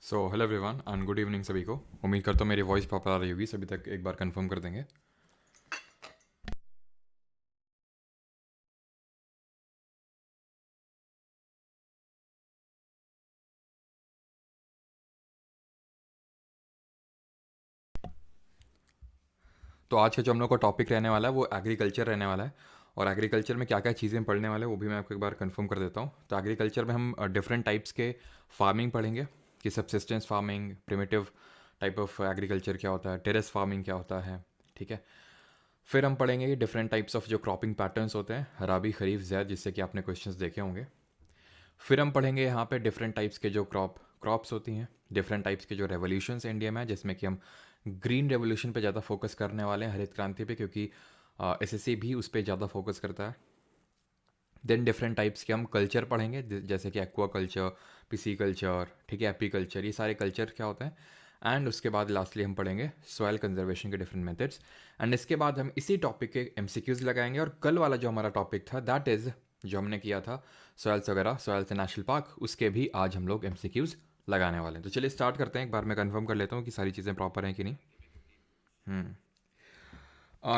Hello everyone and good evening सभी को। उम्मीद करता हूँ मेरी वॉइस प्रॉपर आ रही होगी। सभी तक एक बार कंफर्म कर देंगे। तो आज का जो हम लोग का टॉपिक रहने वाला है वो एग्रीकल्चर रहने वाला है। और एग्रीकल्चर में क्या क्या चीज़ें पढ़ने वाले हैं वो भी मैं आपको एक बार कंफर्म कर देता हूँ। तो एग्रीकल्चर में हम डिफरेंट टाइप्स के फार्मिंग पढ़ेंगे कि subsistence farming, primitive type of agriculture क्या होता है, टेरेस फार्मिंग क्या होता है। ठीक है। फिर हम पढ़ेंगे कि डिफरेंट टाइप्स ऑफ जो क्रॉपिंग पैटर्न्स होते हैं, रबी, खरीफ, ज़ैद, जिससे कि आपने क्वेश्चंस देखे होंगे। फिर हम पढ़ेंगे यहाँ पे डिफरेंट टाइप्स के जो क्रॉप्स होती हैं, डिफरेंट टाइप्स के जो रेवोल्यूशंस इंडिया में है, जिसमें कि हम ग्रीन रेवोल्यूशन पे ज़्यादा फोकस करने वाले हैं, हरित क्रांति पे, क्योंकि एसएससी भी उस पर ज़्यादा फोकस करता है। देन डिफरेंट टाइप्स के हम कल्चर पढ़ेंगे, जैसे कि एक्वा कल्चर, पिसी कल्चर, ठीक है, एपी कल्चर, ये सारे कल्चर क्या होते हैं। एंड उसके बाद लास्टली हम पढ़ेंगे सॉइल कंजर्वेशन के डिफरेंट मेथड्स। एंड इसके बाद हम इसी टॉपिक के एमसीक्यूज लगाएंगे। और कल वाला जो हमारा टॉपिक था, दैट इज़ जो हमने किया था सॉइल्स वगैरह, सॉइल्स नेशनल पार्क, उसके भी आज हम लोग एमसीक्यूज लगाने वाले हैं। तो चलिए स्टार्ट करते हैं। एक बार मैं कंफर्म कर लेता हूँ कि सारी चीज़ें प्रॉपर हैं कि नहीं।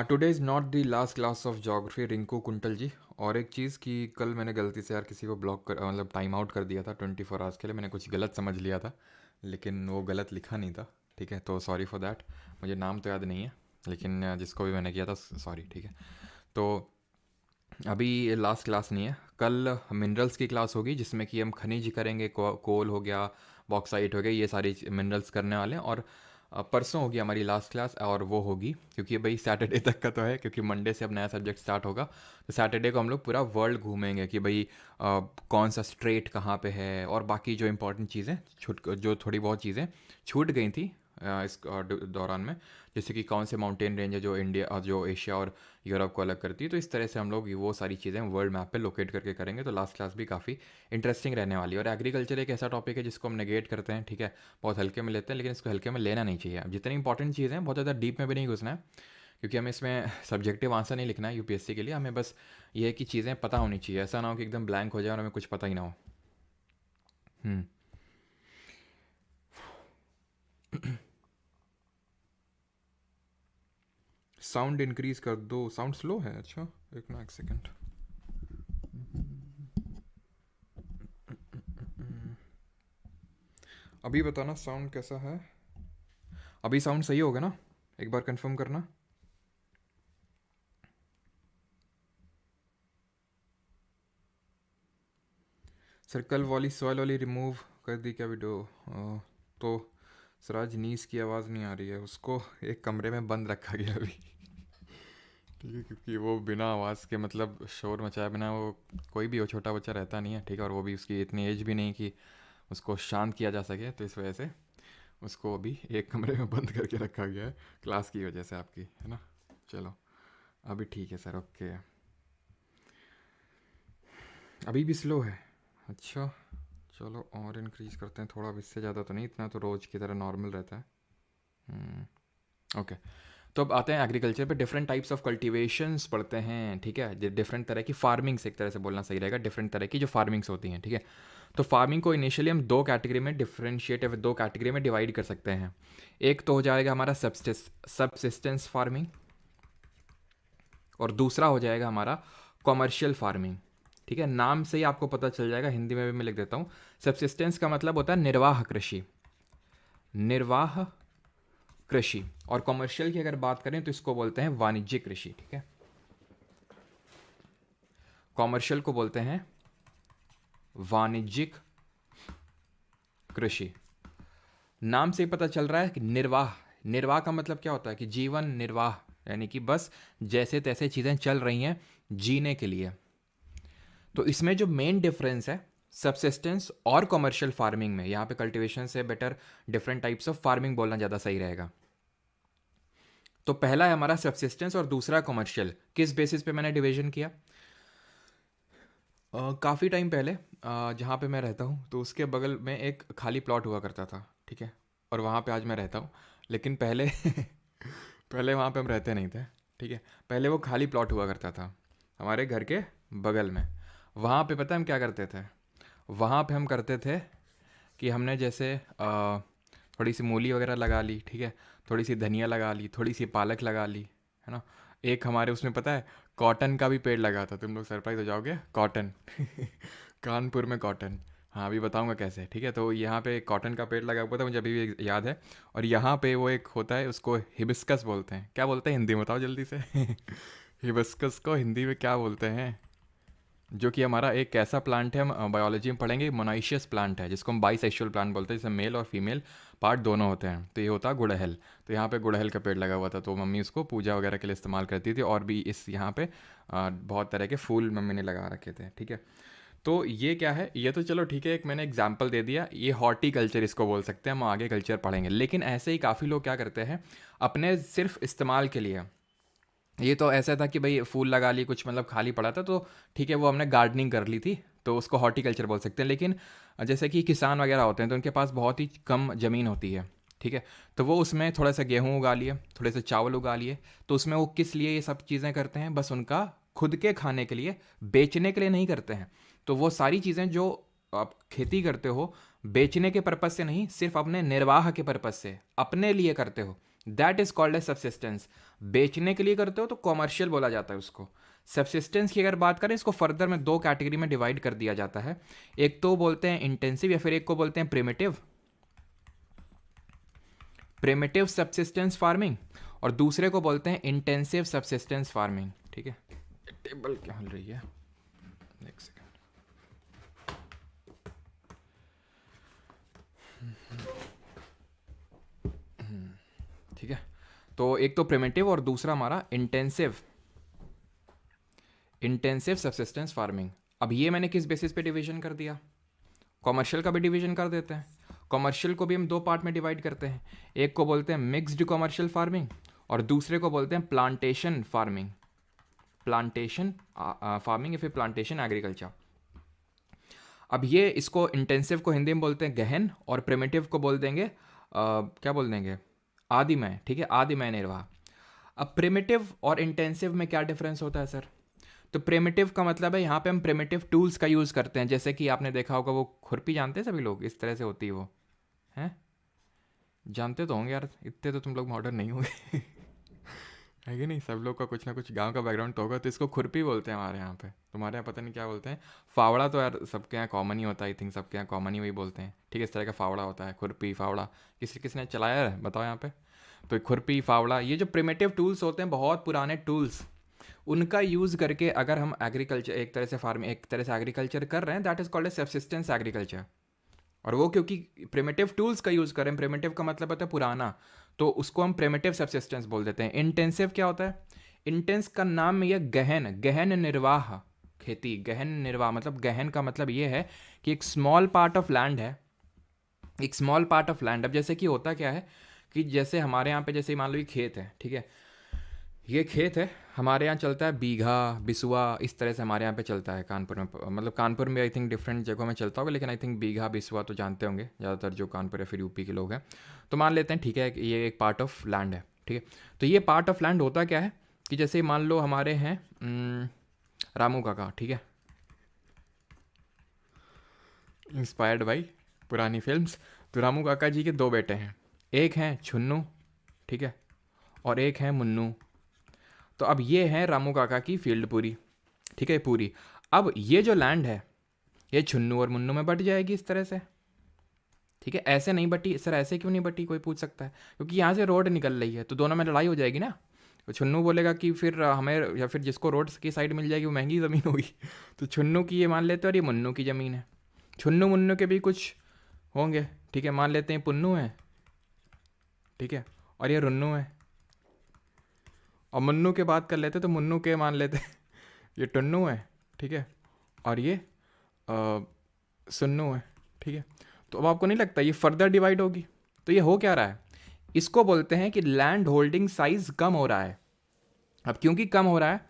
Today is not the last class of geography, Rinku Kuntal ji. और एक चीज़ कि कल मैंने गलती से यार किसी को ब्लॉक कर, मतलब टाइम आउट कर दिया था 24 आवर्स के लिए। मैंने कुछ गलत समझ लिया था, लेकिन वो गलत लिखा नहीं था। ठीक है, तो सॉरी फॉर दैट। मुझे नाम तो याद नहीं है, लेकिन जिसको भी मैंने किया था सॉरी। ठीक है। तो अभी लास्ट क्लास नहीं है, कल मिनरल्स की क्लास होगी, जिसमें कि हम खनिज करेंगे, कोल हो गया, बॉक्साइट हो गया, ये सारी मिनरल्स करने वाले हैं। और परसों होगी हमारी लास्ट क्लास, और वो होगी क्योंकि भाई सैटरडे तक का तो है, क्योंकि मंडे से अब नया सब्जेक्ट स्टार्ट होगा। तो सैटरडे को हम लोग पूरा वर्ल्ड घूमेंगे कि भाई कौन सा स्ट्रेट कहाँ पे है, और बाकी जो इंपॉर्टेंट चीज़ें जो थोड़ी बहुत चीज़ें छूट गई थी इस दौरान में, जैसे कि कौन से माउंटेन रेंज है जो इंडिया, जो एशिया और यूरोप को अलग करती है। तो इस तरह से हम लोग वो सारी चीज़ें वर्ल्ड मैप पे लोकेट करके करेंगे। तो लास्ट क्लास भी काफ़ी इंटरेस्टिंग रहने वाली है। और एग्रीकल्चर एक ऐसा टॉपिक है जिसको हम नेगेट करते हैं, ठीक है, बहुत हल्के में लेते हैं, लेकिन इसको हल्के में लेना नहीं चाहिए। अब जितनी इंपॉर्टेंट चीज़ें हैं बहुत ज़्यादा डीप में भी नहीं घुसना है, क्योंकि हमें इसमें सब्जेक्टिव आंसर नहीं लिखना है यूपीएससी के लिए। हमें बस ये है कि चीज़ें पता होनी चाहिए, ऐसा ना हो कि एकदम ब्लैंक हो जाए और हमें कुछ पता ही ना हो। हम्म। साउंड इंक्रीज कर दो, साउंड स्लो है। अच्छा, एक सेकंड। अभी बताना साउंड कैसा है। अभी साउंड सही होगा ना, एक बार कंफर्म करना। सर्कल वाली सॉइल वाली रिमूव कर दी क्या वीडियो? तो सराज नीस की आवाज़ नहीं आ रही है, उसको एक कमरे में बंद रखा गया अभी। ठीक है, क्योंकि वो बिना आवाज़ के, मतलब शोर मचाए बिना, वो कोई भी हो, छोटा बच्चा रहता नहीं है, ठीक है, और वो भी उसकी इतनी एज भी नहीं कि उसको शांत किया जा सके। तो इस वजह से उसको अभी एक कमरे में बंद करके रखा गया है, क्लास की वजह से आपकी, है ना। चलो अभी ठीक है सर, ओके। अभी भी स्लो है? अच्छा, चलो और इंक्रीज करते हैं थोड़ा। अब इससे ज़्यादा तो नहीं, इतना तो रोज़ की तरह नॉर्मल रहता है। ओके। तो अब आते हैं एग्रीकल्चर पे। डिफरेंट टाइप्स ऑफ कल्टीवेशंस पढ़ते हैं, ठीक है, डिफरेंट तरह की फार्मिंग्स, एक तरह से बोलना सही रहेगा, डिफरेंट तरह की जो फार्मिंग्स होती हैं, ठीक है। तो फार्मिंग को इनिशियली हम दो कैटेगरी में डिफरेंशिएट, दो कैटेगरी में डिवाइड कर सकते हैं। एक तो हो जाएगा हमारा सबसिस्टेंस फार्मिंग, और दूसरा हो जाएगा हमारा कॉमर्शियल फार्मिंग। ठीक है, नाम से ही आपको पता चल जाएगा, हिंदी में भी मैं लिख देता हूँ। सबसिस्टेंस का मतलब होता है निर्वाह कृषि, निर्वाह कृषि। और कॉमर्शियल की अगर बात करें तो इसको बोलते हैं वाणिज्यिक कृषि, ठीक है। कॉमर्शियल को बोलते हैं वाणिज्यिक कृषि। नाम से ही पता चल रहा है कि निर्वाह, निर्वाह का मतलब क्या होता है कि जीवन निर्वाह, यानी कि बस जैसे तैसे चीज़ें चल रही हैं जीने के लिए। तो इसमें जो मेन डिफरेंस है सबसिस्टेंस और कॉमर्शियल फार्मिंग में, यहाँ पे कल्टीवेशन से better different types of farming बोलना ज़्यादा सही रहेगा। तो पहला है हमारा सबसिस्टेंस और दूसरा कॉमर्शियल। किस बेसिस पे मैंने डिवीजन किया? काफ़ी टाइम पहले जहाँ पे मैं रहता हूँ, तो उसके बगल में एक खाली प्लॉट हुआ करता था, ठीक है, और वहाँ पे आज मैं रहता हूँ। लेकिन पहले पहले वहाँ पे हम रहते नहीं थे, ठीक है। पहले वो खाली प्लॉट हुआ करता था हमारे घर के बगल में। वहाँ पे पता है हम क्या करते थे? वहाँ पे हम करते थे कि हमने जैसे थोड़ी सी मूली वगैरह लगा ली, ठीक है, थोड़ी सी धनिया लगा ली, थोड़ी सी पालक लगा ली, है ना। एक हमारे उसमें पता है कॉटन का भी पेड़ लगा था, तुम लोग सरप्राइज हो जाओगे, कॉटन कानपुर में कॉटन। हाँ अभी बताऊंगा कैसे, ठीक है। तो यहाँ पे कॉटन का पेड़ लगा हुआ था, मुझे अभी भी याद है। और यहाँ पे वो एक होता है, उसको हिबिस्कस बोलते हैं। क्या बोलते हैं हिंदी में, बताओ जल्दी से हिबिस्कस को हिंदी में क्या बोलते हैं? जो कि हमारा एक ऐसा प्लांट है, हम बायोलॉजी में पढ़ेंगे, मोनाइशियस प्लांट है, जिसको हम बाईसेक्सुअल प्लांट बोलते हैं, जिसमें मेल और फीमेल पार्ट दोनों होते हैं। तो ये होता है गुड़हल। तो यहाँ पे गुड़हल का पेड़ लगा हुआ था, तो मम्मी उसको पूजा वगैरह के लिए इस्तेमाल करती थी। और भी इस यहाँ पे बहुत तरह के फूल मम्मी ने लगा रखे थे, ठीक है। तो ये क्या है, ये तो चलो ठीक है, एक मैंने एग्जाम्पल दे दिया, ये हॉर्टिकल्चर इसको बोल सकते हैं, हम आगे कल्चर पढ़ेंगे। लेकिन ऐसे ही काफ़ी लोग क्या करते हैं अपने सिर्फ इस्तेमाल के लिए। ये तो ऐसा था कि भाई फूल लगा ली, कुछ मतलब खाली पड़ा था तो ठीक है, वो हमने गार्डनिंग कर ली थी, तो उसको हॉर्टिकल्चर बोल सकते हैं। लेकिन जैसे कि किसान वगैरह होते हैं तो उनके पास बहुत ही कम ज़मीन होती है, ठीक है। तो वो उसमें थोड़ा सा गेहूँ उगा लिए, थोड़े से चावल उगा लिए। तो उसमें वो किस लिए ये सब चीज़ें करते हैं, बस उनका खुद के खाने के लिए, बेचने के लिए नहीं करते हैं। तो वो सारी चीज़ें जो आप खेती करते हो, बेचने के पर्पज़ से नहीं, सिर्फ अपने निर्वाह के पर्पज़ से, अपने लिए करते हो, that is called as subsistence. बेचने के लिए करते हो तो कॉमर्शियल बोला जाता है उसको। सब्सिस्टेंस की अगर बात करें, इसको फर्दर में दो कैटेगरी में डिवाइड कर दिया जाता है। एक तो बोलते हैं इंटेंसिव, या फिर एक को बोलते हैं प्रिमिटिव, प्रिमिटिव सब्सिस्टेंस फार्मिंग, और दूसरे को बोलते हैं इंटेंसिव सब्सिस्टेंस फार्मिंग, ठीक है। टेबल क्या हिल रही है, एक सेकेंड। ठीक है, तो एक तो प्रिमिटिव और दूसरा हमारा इंटेंसिव, इंटेंसिव सब्सिस्टेंस फार्मिंग। अब ये मैंने किस बेसिस पे डिवीजन कर दिया, कॉमर्शियल का भी डिवीजन कर देते हैं। कॉमर्शियल को भी हम दो पार्ट में डिवाइड करते हैं, एक को बोलते हैं मिक्स्ड कॉमर्शियल फार्मिंग और दूसरे को बोलते हैं प्लांटेशन फार्मिंग, प्लांटेशन फार्मिंग या फिर प्लांटेशन एग्रीकल्चर। अब ये इसको इंटेंसिव को हिंदी में बोलते हैं गहन, और प्रिमिटिव को बोल देंगे क्या बोल देंगे, आदिमय, ठीक है, आदिमय निर्वाह। अब प्रिमिटिव और इंटेंसिव में क्या डिफरेंस होता है सर? तो प्रिमिटिव का मतलब है यहाँ पे हम प्रिमिटिव टूल्स का यूज़ करते हैं, जैसे कि आपने देखा होगा वो खुरपी, जानते हैं सभी लोग, इस तरह से होती है वो, हैं, जानते तो होंगे यार, इतने तो तुम लोग मॉडर्न नहीं होंगे है कि नहीं, सब लोग का कुछ ना कुछ गांव का बैकग्राउंड तो होगा। तो इसको खुरपी बोलते हैं हमारे यहाँ पे, तुम्हारे यहाँ पता नहीं क्या बोलते हैं। फावड़ा तो यार सबके यहाँ कॉमन ही होता है, आई थिंक सबके यहाँ कॉमन ही वही बोलते हैं, ठीक है। इस तरह का फावड़ा होता है, खुरपी फावड़ा, किसने चलाया है बताओ यहाँ पे। तो खुरपी फावड़ा, ये जो प्रिमिटिव टूल्स होते हैं, बहुत पुराने टूल्स, उनका यूज़ करके अगर हम एग्रीकल्चर, एक तरह से फार्मिंग, एक तरह से एग्रीकल्चर कर रहे हैं, that is called a subsistence agriculture. और वो क्योंकि प्रिमिटिव टूल्स का यूज़ करें, प्रिमिटिव का मतलब होता है पुराना, तो उसको हम प्रिमिटिव सब्सिस्टेंस बोल देते हैं। इंटेंसिव क्या होता है? इंटेंस का नाम में यह गहन, गहन निर्वाह खेती, गहन निर्वाह मतलब, गहन का मतलब ये है कि एक स्मॉल पार्ट ऑफ लैंड है, एक स्मॉल पार्ट ऑफ लैंड। अब जैसे कि होता क्या है कि जैसे हमारे यहाँ पे जैसे मान लो ये खेत है, ठीक है, ये खेत है, हमारे यहाँ चलता है बीघा बिसुआ, इस तरह से हमारे यहाँ पे चलता है कानपुर में, मतलब कानपुर में आई थिंक डिफरेंट जगहों में चलता होगा, लेकिन आई थिंक बीघा बिसुआ तो जानते होंगे ज़्यादातर जो कानपुर या फिर यूपी के लोग हैं। तो मान लेते हैं, ठीक है, ये एक पार्ट ऑफ लैंड है, ठीक है। तो ये पार्ट ऑफ लैंड होता क्या है कि जैसे मान लो हमारे हैं रामू काका, ठीक है, इंस्पायर्ड बाई पुरानी फिल्म्स। तो रामू काका जी के दो बेटे हैं, एक हैं छुन्नू, ठीक है, और एक है मुन्नू। तो अब ये है रामू काका की फील्ड पूरी, ठीक है, पूरी। अब ये जो लैंड है, ये छुन्नू और मुन्नू में बट जाएगी इस तरह से, ठीक है। ऐसे नहीं बटी सर, ऐसे क्यों नहीं बटी, कोई पूछ सकता है, क्योंकि यहाँ से रोड निकल रही है, तो दोनों में लड़ाई हो जाएगी ना। तो छुन्नू बोलेगा कि फिर हमें, या फिर जिसको रोड की साइड मिल जाएगी वो महंगी ज़मीन होगी तो छुन्नू की ये मान लेते हैं और ये मुन्नू की ज़मीन है। छुन्नू मुन्नू के भी कुछ होंगे, ठीक है, मान लेते हैं पुन्नू है, ठीक है, और ये रुन्नू है। और मुन्नू के बात कर लेते तो मुन्नू के मान लेते ये टुन्नू है, ठीक है, और ये सुन्नू है, ठीक है। तो अब आपको नहीं लगता ये फर्दर डिवाइड होगी? तो ये हो क्या रहा है, इसको बोलते हैं कि लैंड होल्डिंग साइज कम हो रहा है। अब क्योंकि कम हो रहा है,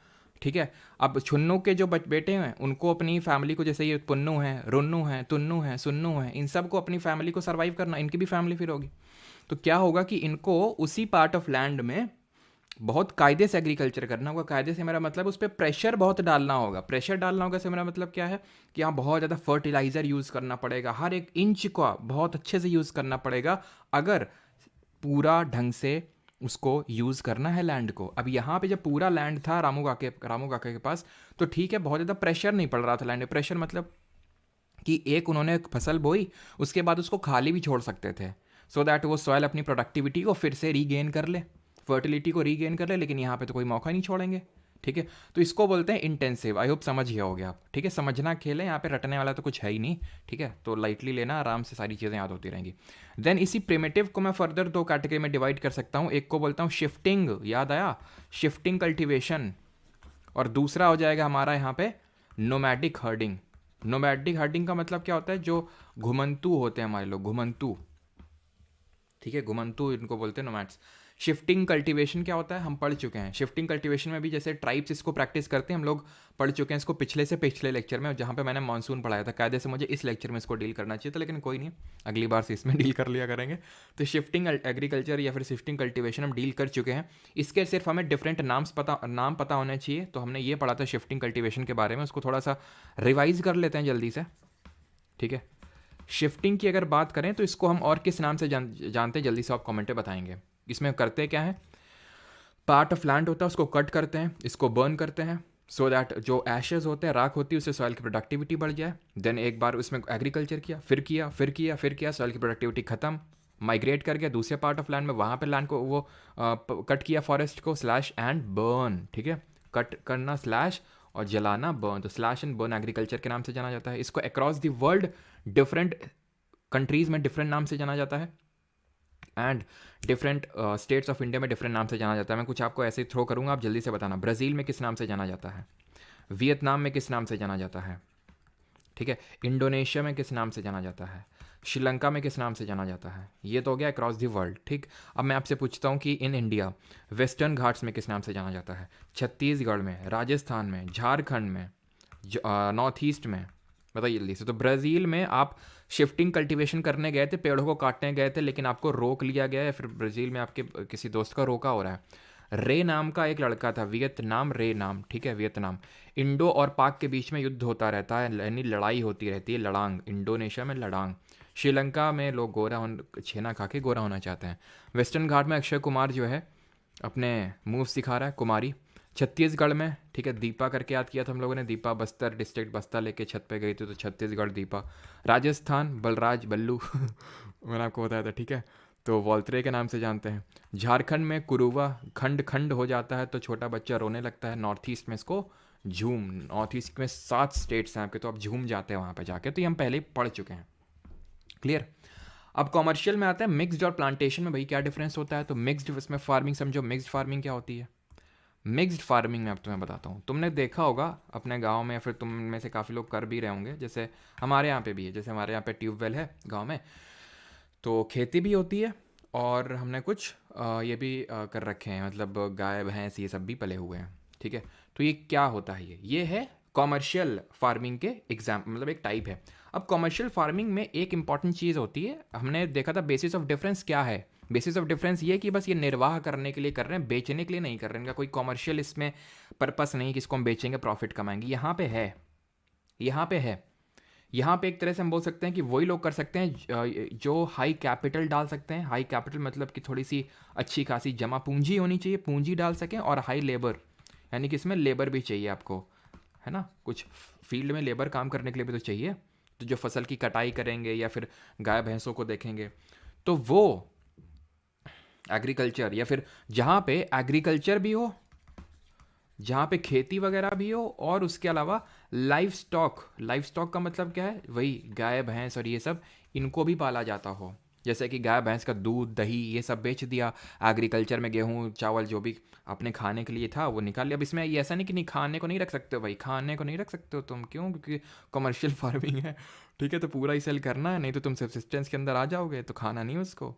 ठीक है, अब छुन्नू के जो बेटे हैं उनको अपनी फैमिली को, जैसे ये पुन्नू है, रुन्नू है, तुन्नू है, सुन्नू है, इन सब को अपनी फैमिली को सर्वाइव करना, इनकी भी फैमिली फिर होगी। तो क्या होगा कि इनको उसी पार्ट ऑफ लैंड में बहुत कायदे से एग्रीकल्चर करना होगा। कायदे से मेरा मतलब उस पर प्रेशर बहुत डालना होगा। प्रेशर डालना होगा से मेरा मतलब क्या है कि यहाँ बहुत ज़्यादा फर्टिलाइज़र यूज़ करना पड़ेगा, हर एक इंच का बहुत अच्छे से यूज़ करना पड़ेगा अगर पूरा ढंग से उसको यूज़ करना है लैंड को। अब यहाँ पे जब पूरा लैंड था रामू काके के पास, तो ठीक है, बहुत ज़्यादा प्रेशर नहीं पड़ रहा था लैंड पे। प्रेशर मतलब कि एक उन्होंने फसल बोई, उसके बाद उसको खाली भी छोड़ सकते थे, सो दैट वो सॉइल अपनी प्रोडक्टिविटी को फिर से रीगेन कर ले, फर्टिलिटी को रीगेन कर ले। लेकिन यहाँ पे तो कोई मौका नहीं छोड़ेंगे, ठीक है। तो इसको बोलते हैं इंटेंसिव। आई होप समझ गया होगे आप, ठीक है। समझना खेल है, यहाँ पे रटने वाला तो कुछ है ही नहीं, ठीक है। तो लाइटली लेना, आराम से सारी चीज़ें याद होती रहेंगी। देन इसी प्रिमिटिव को मैं फर्दर दो कैटेगरी में डिवाइड कर सकता हूँ। एक को बोलता हूँ शिफ्टिंग, याद आया, शिफ्टिंग कल्टिवेशन, और दूसरा हो जाएगा हमारा यहाँ पे नोमैडिक हर्डिंग। नोमैडिक हर्डिंग का मतलब क्या होता है, जो घुमंतू होते हैं हमारे लोग, घुमंतू, ठीक है, घुमंतू इनको बोलते हैं नोमैड्स। शिफ्टिंग कल्टीवेशन क्या होता है, हम पढ़ चुके हैं। शिफ्टिंग कल्टीवेशन में भी जैसे ट्राइब्स इसको प्रैक्टिस करते हैं, हम लोग पढ़ चुके हैं इसको पिछले से पिछले लेक्चर में, जहाँ पे मैंने मानसून पढ़ाया था। कायदे से मुझे इस लेक्चर में इसको डील करना चाहिए था, लेकिन कोई नहीं, अगली बार से इसमें डील कर लिया करेंगे। तो शिफ्टिंग एग्रीकल्चर या फिर शिफ्टिंग कल्टीवेशन हम डील कर चुके हैं। इसके सिर्फ हमें डिफरेंट नाम पता होने चाहिए। तो हमने ये पढ़ा था शिफ्टिंग कल्टीवेशन के बारे में, उसको थोड़ा सा रिवाइज कर लेते हैं जल्दी से, ठीक है। शिफ्टिंग की अगर बात करें तो इसको हम और किस नाम से जानते हैं, जल्दी से आप कमेंट में बताएंगे। इसमें करते क्या है, पार्ट ऑफ लैंड होता है उसको कट करते हैं, इसको बर्न करते हैं, सो दैट जो एशेज होते हैं, राख होती है, उससे सॉइल की प्रोडक्टिविटी बढ़ जाए। देन एक बार उसमें एग्रीकल्चर किया, फिर किया, सॉइल की प्रोडक्टिविटी खत्म, माइग्रेट कर गया दूसरे पार्ट ऑफ लैंड में, वहाँ पे लैंड को वो कट किया, फॉरेस्ट को, स्लैश एंड बर्न, ठीक है। कट करना स्लैश और जलाना बर्न, तो स्लैश एंड बर्न एग्रीकल्चर के नाम से जाना जाता है। इसको across the world different countries में डिफरेंट नाम से जाना जाता है, and different states of India में डिफरेंट नाम से जाना जाता है। मैं कुछ आपको ऐसे ही थ्रो करूंगा, आप जल्दी से बताना। ब्राज़ील में किस नाम से जाना जाता है, वियतनाम में किस नाम से जाना जाता है, ठीक है, इंडोनेशिया में किस नाम से जाना जाता है, श्रीलंका में किस नाम से जाना जाता है। ये तो हो गया अक्रॉस द वर्ल्ड, ठीक। अब मैं आपसे पूछता हूँ कि इन इंडिया वेस्टर्न घाट्स में किस नाम से जाना जाता है, छत्तीसगढ़ में, राजस्थान में, झारखंड में, नॉर्थ ईस्ट में, बताइए जल्दी से। तो ब्राज़ील में आप शिफ्टिंग कल्टीवेशन करने गए थे, पेड़ों को काटने गए थे, लेकिन आपको रोक लिया गया है, फिर ब्राज़ील में आपके किसी दोस्त का रोका हो रहा है। रे नाम का एक लड़का था, वियतनाम, रे नाम, ठीक है, वियतनाम। इंडो और पाक के बीच में युद्ध होता रहता है, यानी लड़ाई होती रहती है, लड़ांग, इंडोनेशिया में लड़ांग। श्रीलंका में लोग छेना खा के गोरा होना चाहते हैं। वेस्टर्न घाट में अक्षय कुमार जो है अपने मूव सिखा रहा है, कुमारी। छत्तीसगढ़ में, ठीक है, दीपा करके याद किया था हम लोगों ने, दीपा बस्तर डिस्ट्रिक्ट, बस्ता लेके छत पे गई थी, तो छत्तीसगढ़ दीपा। राजस्थान बलराज बल्लू मैंने आपको बताया था, ठीक है, तो वॉल्त्रे के नाम से जानते हैं। झारखंड में कुरुवा, खंड खंड हो जाता है तो छोटा बच्चा रोने लगता है। नॉर्थ ईस्ट में इसको झूम, नॉर्थ ईस्ट में 7 स्टेट्स हैं आपके, तो आप झूम जाते हैं वहाँ पे जाके, तो ये हम पहले ही पढ़ चुके हैं, क्लियर। अब कॉमर्शियल में आता है मिक्स्ड और प्लांटेशन में, भाई क्या डिफरेंस होता है। तो मिक्स्ड, इसमें फार्मिंग समझो, मिक्स्ड फार्मिंग क्या होती है। मिक्स्ड फार्मिंग में अब तुम्हें बताता हूँ, तुमने देखा होगा अपने गांव में, या फिर तुम में से काफ़ी लोग कर भी रहे होंगे, जैसे हमारे यहाँ पे भी है, जैसे हमारे यहाँ पे ट्यूबवेल है गांव में, तो खेती भी होती है, और हमने कुछ ये भी कर रखे हैं, मतलब गाय भैंस ये सब भी पले हुए हैं, ठीक है। तो ये क्या होता है, ये है कॉमर्शियल फार्मिंग के एग्जाम, मतलब एक टाइप है। अब कॉमर्शियल फार्मिंग में एक इंपॉर्टेंट चीज़ होती है, हमने देखा था बेसिस ऑफ डिफरेंस क्या है। बेसिस ऑफ डिफरेंस ये कि बस ये निर्वाह करने के लिए कर रहे हैं, बेचने के लिए नहीं कर रहे हैं, इनका कोई कॉमर्शियल इसमें पर्पस नहीं कि इसको हम बेचेंगे प्रॉफिट कमाएंगे। यहाँ पे है, यहाँ पे है, यहाँ पे एक तरह से हम बोल सकते हैं कि वही लोग कर सकते हैं जो हाई कैपिटल डाल सकते हैं। हाई कैपिटल मतलब कि थोड़ी सी अच्छी खासी जमा पूंजी होनी चाहिए, पूंजी डाल सकें, और हाई लेबर, यानी कि इसमें लेबर भी चाहिए आपको, है ना, कुछ फील्ड में लेबर काम करने के लिए भी तो चाहिए। तो जो फसल की कटाई करेंगे या फिर गाय भैंसों को देखेंगे, तो वो एग्रीकल्चर, या फिर जहाँ पे एग्रीकल्चर भी हो, जहाँ पे खेती वगैरह भी हो, और उसके अलावा लाइव स्टॉक, लाइव स्टॉक का मतलब क्या है, वही गाय भैंस और ये सब, इनको भी पाला जाता हो। जैसे कि गाय भैंस का दूध, दही, ये सब बेच दिया, एग्रीकल्चर में गेहूँ चावल जो भी अपने खाने के लिए था वो निकाल लिया। अब इसमें ये ऐसा नहीं कि नहीं, खाने को नहीं रख सकते हो भाई, खाने को नहीं रख सकते हो तुम, क्यों, क्योंकि कमर्शियल फार्मिंग है, ठीक है, तो पूरा ही सेल करना है, नहीं तो तुम सब्सिस्टेंस के अंदर आ जाओगे, तो खाना नहीं उसको,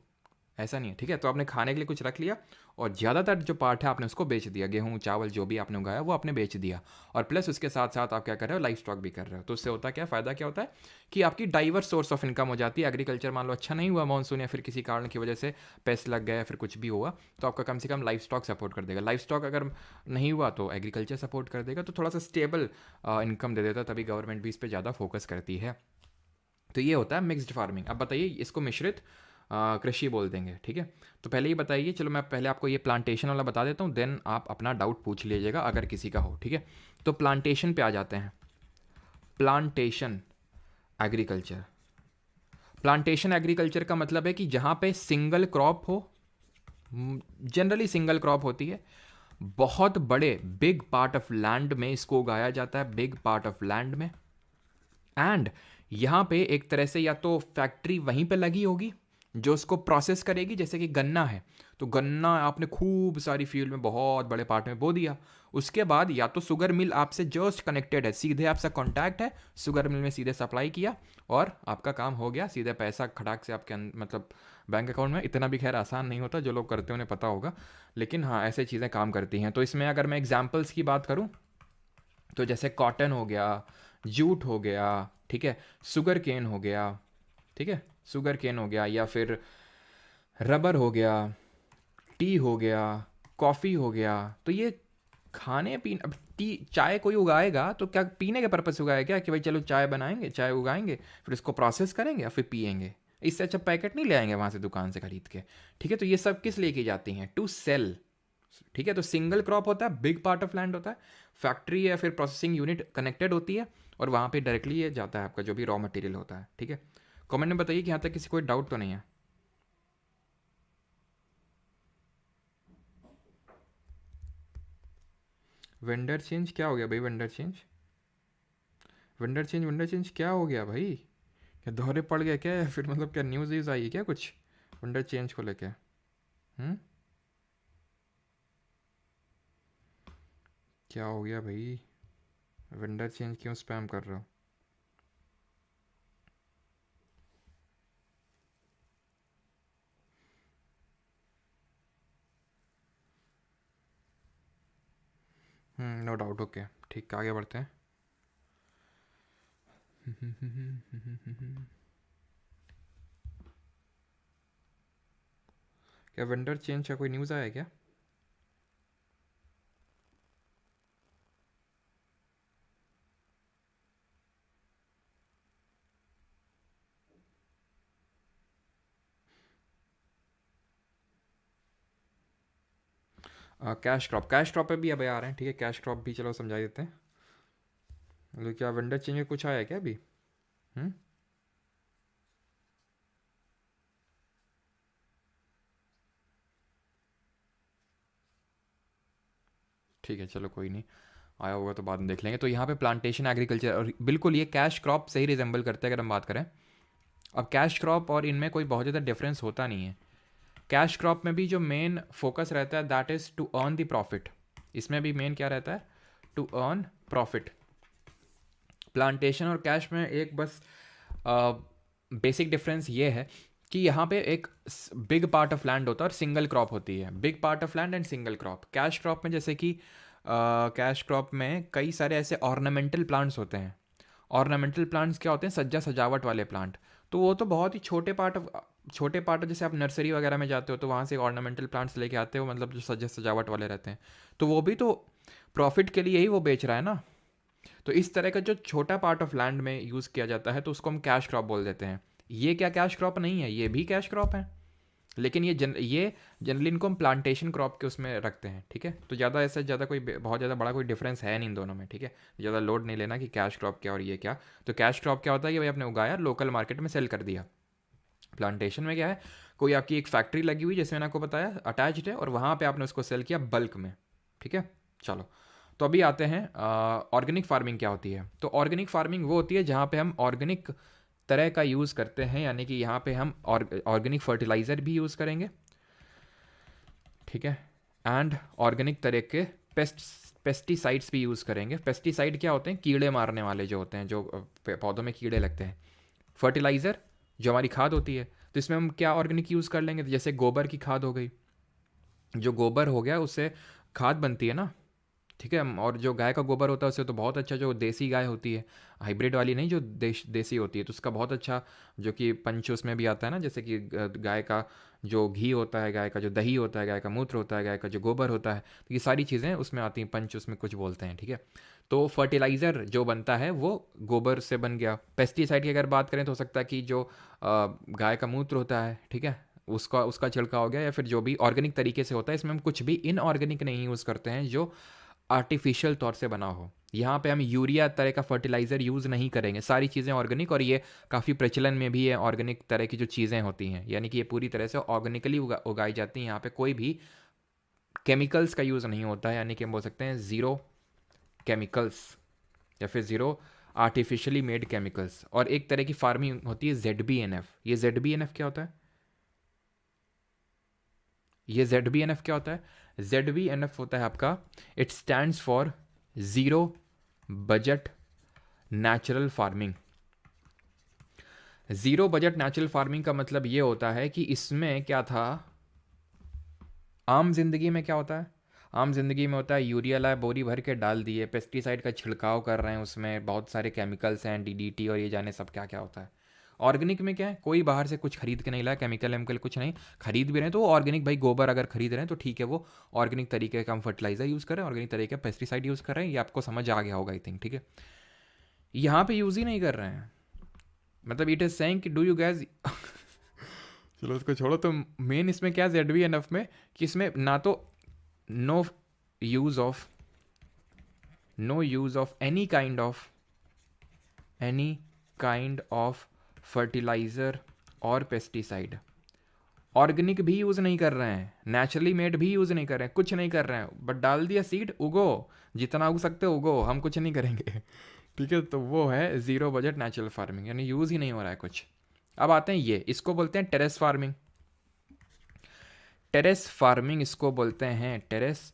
ऐसा नहीं है, ठीक है। तो आपने खाने के लिए कुछ रख लिया और ज़्यादातर जो पार्ट है आपने उसको बेच दिया, गेहूँ चावल जो भी आपने उगाया वो आपने बेच दिया, और प्लस उसके साथ साथ आप क्या कर रहे हो, लाइफ स्टॉक भी कर रहे हो। तो उससे होता क्या, फ़ायदा क्या होता है कि आपकी डाइवर्स सोर्स ऑफ इनकम हो जाती है। एग्रीकल्चर मान लो अच्छा नहीं हुआ मानसून, या फिर किसी कारण की वजह से पेस्ट लग गया या फिर कुछ भी हुआ, तो आपका कम से कम लाइफ स्टॉक सपोर्ट कर देगा। लाइफ स्टॉक अगर नहीं हुआ तो एग्रीकल्चर सपोर्ट कर देगा, तो थोड़ा सा स्टेबल इनकम दे देता है, तभी गवर्नमेंट भी इस पर ज़्यादा फोकस करती है। तो ये होता है मिक्स्ड फार्मिंग। अब बताइए इसको मिश्रित कृषि बोल देंगे, ठीक है। तो पहले ये बताइए, चलो मैं पहले आपको ये प्लांटेशन वाला बता देता हूँ, देन आप अपना डाउट पूछ लीजिएगा अगर किसी का हो, ठीक है। तो प्लांटेशन पे आ जाते हैं। प्लांटेशन एग्रीकल्चर, प्लांटेशन एग्रीकल्चर का मतलब है कि जहाँ पे सिंगल क्रॉप हो, जनरली सिंगल क्रॉप होती है, बहुत बड़े बिग पार्ट ऑफ लैंड में इसको उगाया जाता है, बिग पार्ट ऑफ लैंड में। एंड यहाँ पे एक तरह से या तो फैक्ट्री वहीं पे लगी होगी जो उसको प्रोसेस करेगी, जैसे कि गन्ना है तो गन्ना आपने खूब सारी फील्ड में बहुत बड़े पार्ट में बो दिया, उसके बाद या तो शुगर मिल आपसे जस्ट कनेक्टेड है, सीधे आपसे कांटेक्ट है, शुगर मिल में सीधे सप्लाई किया और आपका काम हो गया, सीधे पैसा खटाक से आपके मतलब बैंक अकाउंट में। इतना भी खैर आसान नहीं होता, जो लोग करते हैं उन्हें पता होगा, लेकिन हाँ ऐसे चीज़ें काम करती हैं। तो इसमें अगर मैं एग्जाम्पल्स की बात करूँ तो जैसे कॉटन हो गया, जूट हो गया, ठीक है, शुगर केन हो गया, ठीक है, शुगर केन हो गया, या फिर रबर हो गया, टी हो गया, कॉफ़ी हो गया। तो ये खाने पीने, अब टी चाय कोई उगाएगा तो क्या पीने के पर्पज़ से उगाएगा क्या, कि भाई चलो चाय बनाएंगे, चाय उगाएंगे, फिर इसको प्रोसेस करेंगे और फिर पियेंगे, इससे अच्छा पैकेट नहीं ले आएंगे वहाँ से दुकान से खरीद के, ठीक है। तो ये सब किस लिए की जाती हैं, टू सेल, ठीक है। तो सिंगल क्रॉप होता है, बिग पार्ट ऑफ लैंड होता है, फैक्ट्री या फिर प्रोसेसिंग यूनिट कनेक्टेड होती है, और वहाँ पे डायरेक्टली ये जाता है आपका जो भी रॉ मटेरियल होता है, ठीक है। कमेंट में बताइए कि यहाँ तक किसी कोई डाउट तो नहीं है। वेंडर चेंज क्या हो गया भाई, वेंडर चेंज, वेंडर चेंज क्या हो गया भाई, क्या दोहरे पड़ गया क्या, या फिर मतलब क्या न्यूज़ व्यूज़ आई है क्या कुछ वेंडर चेंज को लेके? क्या हो गया भाई, वेंडर चेंज क्यों स्पैम कर रहे हो? नो डाउट, ओके ठीक, आगे बढ़ते हैं। क्या वेंडर चेंज का कोई न्यूज़ आया है क्या? कैश क्रॉप, कैश क्रॉप पे भी अभी आ रहे हैं, ठीक है, कैश क्रॉप भी चलो समझा देते हैं। मतलब क्या वेंडर चेंज में कुछ आया है क्या अभी? हम्म ठीक है, चलो कोई नहीं, आया होगा तो बाद में देख लेंगे। तो यहाँ पे प्लांटेशन एग्रीकल्चर, और बिल्कुल ये कैश क्रॉप से ही रिजेंबल करते हैं अगर हम बात करें। अब कैश क्रॉप और इनमें कोई बहुत ज़्यादा डिफरेंस होता नहीं है। कैश क्रॉप में भी जो मेन फोकस रहता है that is to earn the profit, इसमें भी मेन क्या रहता है, टू अर्न प्रॉफिट। प्लांटेशन और कैश में एक बस बेसिक डिफरेंस ये है कि यहाँ पे एक बिग पार्ट ऑफ लैंड होता है और सिंगल क्रॉप होती है, big part of land and single crop. Cash crop में जैसे कि कैश क्रॉप में कई सारे ऐसे ऑर्नामेंटल प्लांट्स होते हैं। ऑर्नामेंटल प्लांट्स क्या होते हैं, सज्जा सजावट वाले प्लांट। तो वो तो बहुत ही छोटे पार्ट, जैसे आप नर्सरी वगैरह में जाते हो तो वहाँ से ऑर्नामेंटल प्लांट्स लेके आते हो, मतलब जो सज्जा सजावट वाले रहते हैं, तो वो भी तो प्रॉफिट के लिए ही वो बेच रहा है ना। तो इस तरह का जो छोटा पार्ट ऑफ लैंड में यूज़ किया जाता है तो उसको हम कैश क्रॉप बोल देते हैं। ये क्या कैश क्रॉप नहीं है, ये भी कैश क्रॉप है, लेकिन ये जनरली इनको हम प्लांटेशन क्रॉप के उसमें रखते हैं, ठीक है। तो ज़्यादा ऐसा ज़्यादा कोई बहुत ज़्यादा बड़ा कोई डिफरेंस है नहीं इन दोनों में, ठीक है। ज़्यादा लोड नहीं लेना कि कैश क्रॉप क्या और ये क्या। तो कैश क्रॉप क्या होता है कि भाई आपने उगाया, लोकल मार्केट में सेल कर दिया। प्लांटेशन में क्या है, कोई आपकी एक फैक्ट्री लगी हुई जैसे मैंने आपको बताया अटैच्ड है, और वहाँ पे आपने उसको सेल किया बल्क में, ठीक है। चलो, तो अभी आते हैं ऑर्गेनिक फार्मिंग क्या होती है। तो ऑर्गेनिक फार्मिंग वो होती है जहाँ पे हम ऑर्गेनिक तरह का यूज़ करते हैं, यानी कि यहाँ पे हम ऑर्गेनिक फर्टिलाइज़र भी यूज़ करेंगे, ठीक है, एंड ऑर्गेनिक तरह के पेस्टिसाइड्स भी यूज़ करेंगे। पेस्टिसाइड क्या होते हैं, कीड़े मारने वाले जो होते हैं, जो पौधों में कीड़े लगते हैं। फर्टिलाइज़र जो हमारी खाद होती है, तो इसमें हम क्या ऑर्गेनिक यूज़ कर लेंगे, तो जैसे गोबर की खाद हो गई, जो गोबर हो गया उससे खाद बनती है ना, ठीक है। और जो गाय का गोबर होता है उससे तो बहुत अच्छा, जो देसी गाय होती है, हाइब्रिड वाली नहीं, जो देसी होती है, तो उसका बहुत अच्छा, जो कि पंच उसमें भी आता है ना, जैसे कि गाय का जो घी होता है, गाय का जो दही होता है, गाय का मूत्र होता है, गाय का जो गोबर होता है, तो ये सारी चीज़ें उसमें आती हैं, पंच उसमें कुछ बोलते हैं, ठीक है। तो फर्टिलाइज़र जो बनता है वो गोबर से बन गया। पेस्टिसाइड की अगर बात करें तो हो सकता है कि जो गाय का मूत्र होता है, ठीक है, उसका उसका छिड़काव हो गया, या फिर जो भी ऑर्गेनिक तरीके से होता है। इसमें हम कुछ भी इनऑर्गेनिक नहीं यूज़ करते हैं जो आर्टिफिशियल तौर से बना हो। यहाँ पे हम यूरिया तरह का फर्टिलाइज़र यूज़ नहीं करेंगे, सारी चीज़ें ऑर्गेनिक, और ये काफ़ी प्रचलन में भी है ऑर्गेनिक तरह की जो चीज़ें होती हैं, यानी कि ये पूरी तरह से ऑर्गेनिकली उगाई जाती हैं। यहाँ पे कोई भी केमिकल्स का यूज़ नहीं होता है, यानी कि हम बोल सकते हैं ज़ीरो केमिकल्स, या फिर ज़ीरो आर्टिफिशियली मेड केमिकल्स। और एक तरह की फार्मिंग होती है ZBNF। ये ZBNF क्या होता है? ये ZBNF क्या होता है? ZBNF होता है आपका, it stands for zero budget natural farming. Zero budget natural farming का मतलब ये होता है कि इसमें क्या था, आम जिंदगी में क्या होता है, आम जिंदगी में होता है यूरिया लाए बोरी भर के डाल दिए, पेस्टिसाइड का छिड़काव कर रहे हैं, उसमें बहुत सारे केमिकल्स हैं, DDT और ये जाने सब क्या क्या होता है। ऑर्गेनिक में क्या है, कोई बाहर से कुछ खरीद के नहीं लाया, केमिकल वेमिकल कुछ नहीं। खरीद भी रहे हैं तो ऑर्गेनिक, भाई गोबर अगर खरीद रहे हैं तो ठीक है, वो ऑर्गेनिक तरीके का हम फर्टिलाइजर यूज़ कर रहे हैं, ऑर्गेनिक तरीके का पेस्टिसाइड यूज़ कर रहे हैं, ये आपको समझ आ गया होगा आई थिंक, ठीक है। यहाँ पे यूज़ ही नहीं कर रहे हैं, मतलब इट इज़ सेइंग कि डू यू गैस चलो उसको छोड़ो। तो मेन इसमें क्या ZBNF में, कि इसमें ना तो no use of any kind of fertiliser और पेस्टिसाइड, ऑर्गेनिक भी यूज़ नहीं कर रहे हैं, नेचुरली मेड भी यूज़ नहीं कर रहे हैं, कुछ नहीं कर रहे हैं, बट डाल दिया सीड, उगो, जितना उग सकते हो उगो, हम कुछ नहीं करेंगे ठीक है। तो वो है ज़ीरो बजट नेचुरल फार्मिंग, यानी यूज़ ही नहीं हो रहा है कुछ। अब आते हैं ये, इसको बोलते हैं टेरेस फार्मिंग। टेरेस फार्मिंग इसको बोलते हैं, टेरेस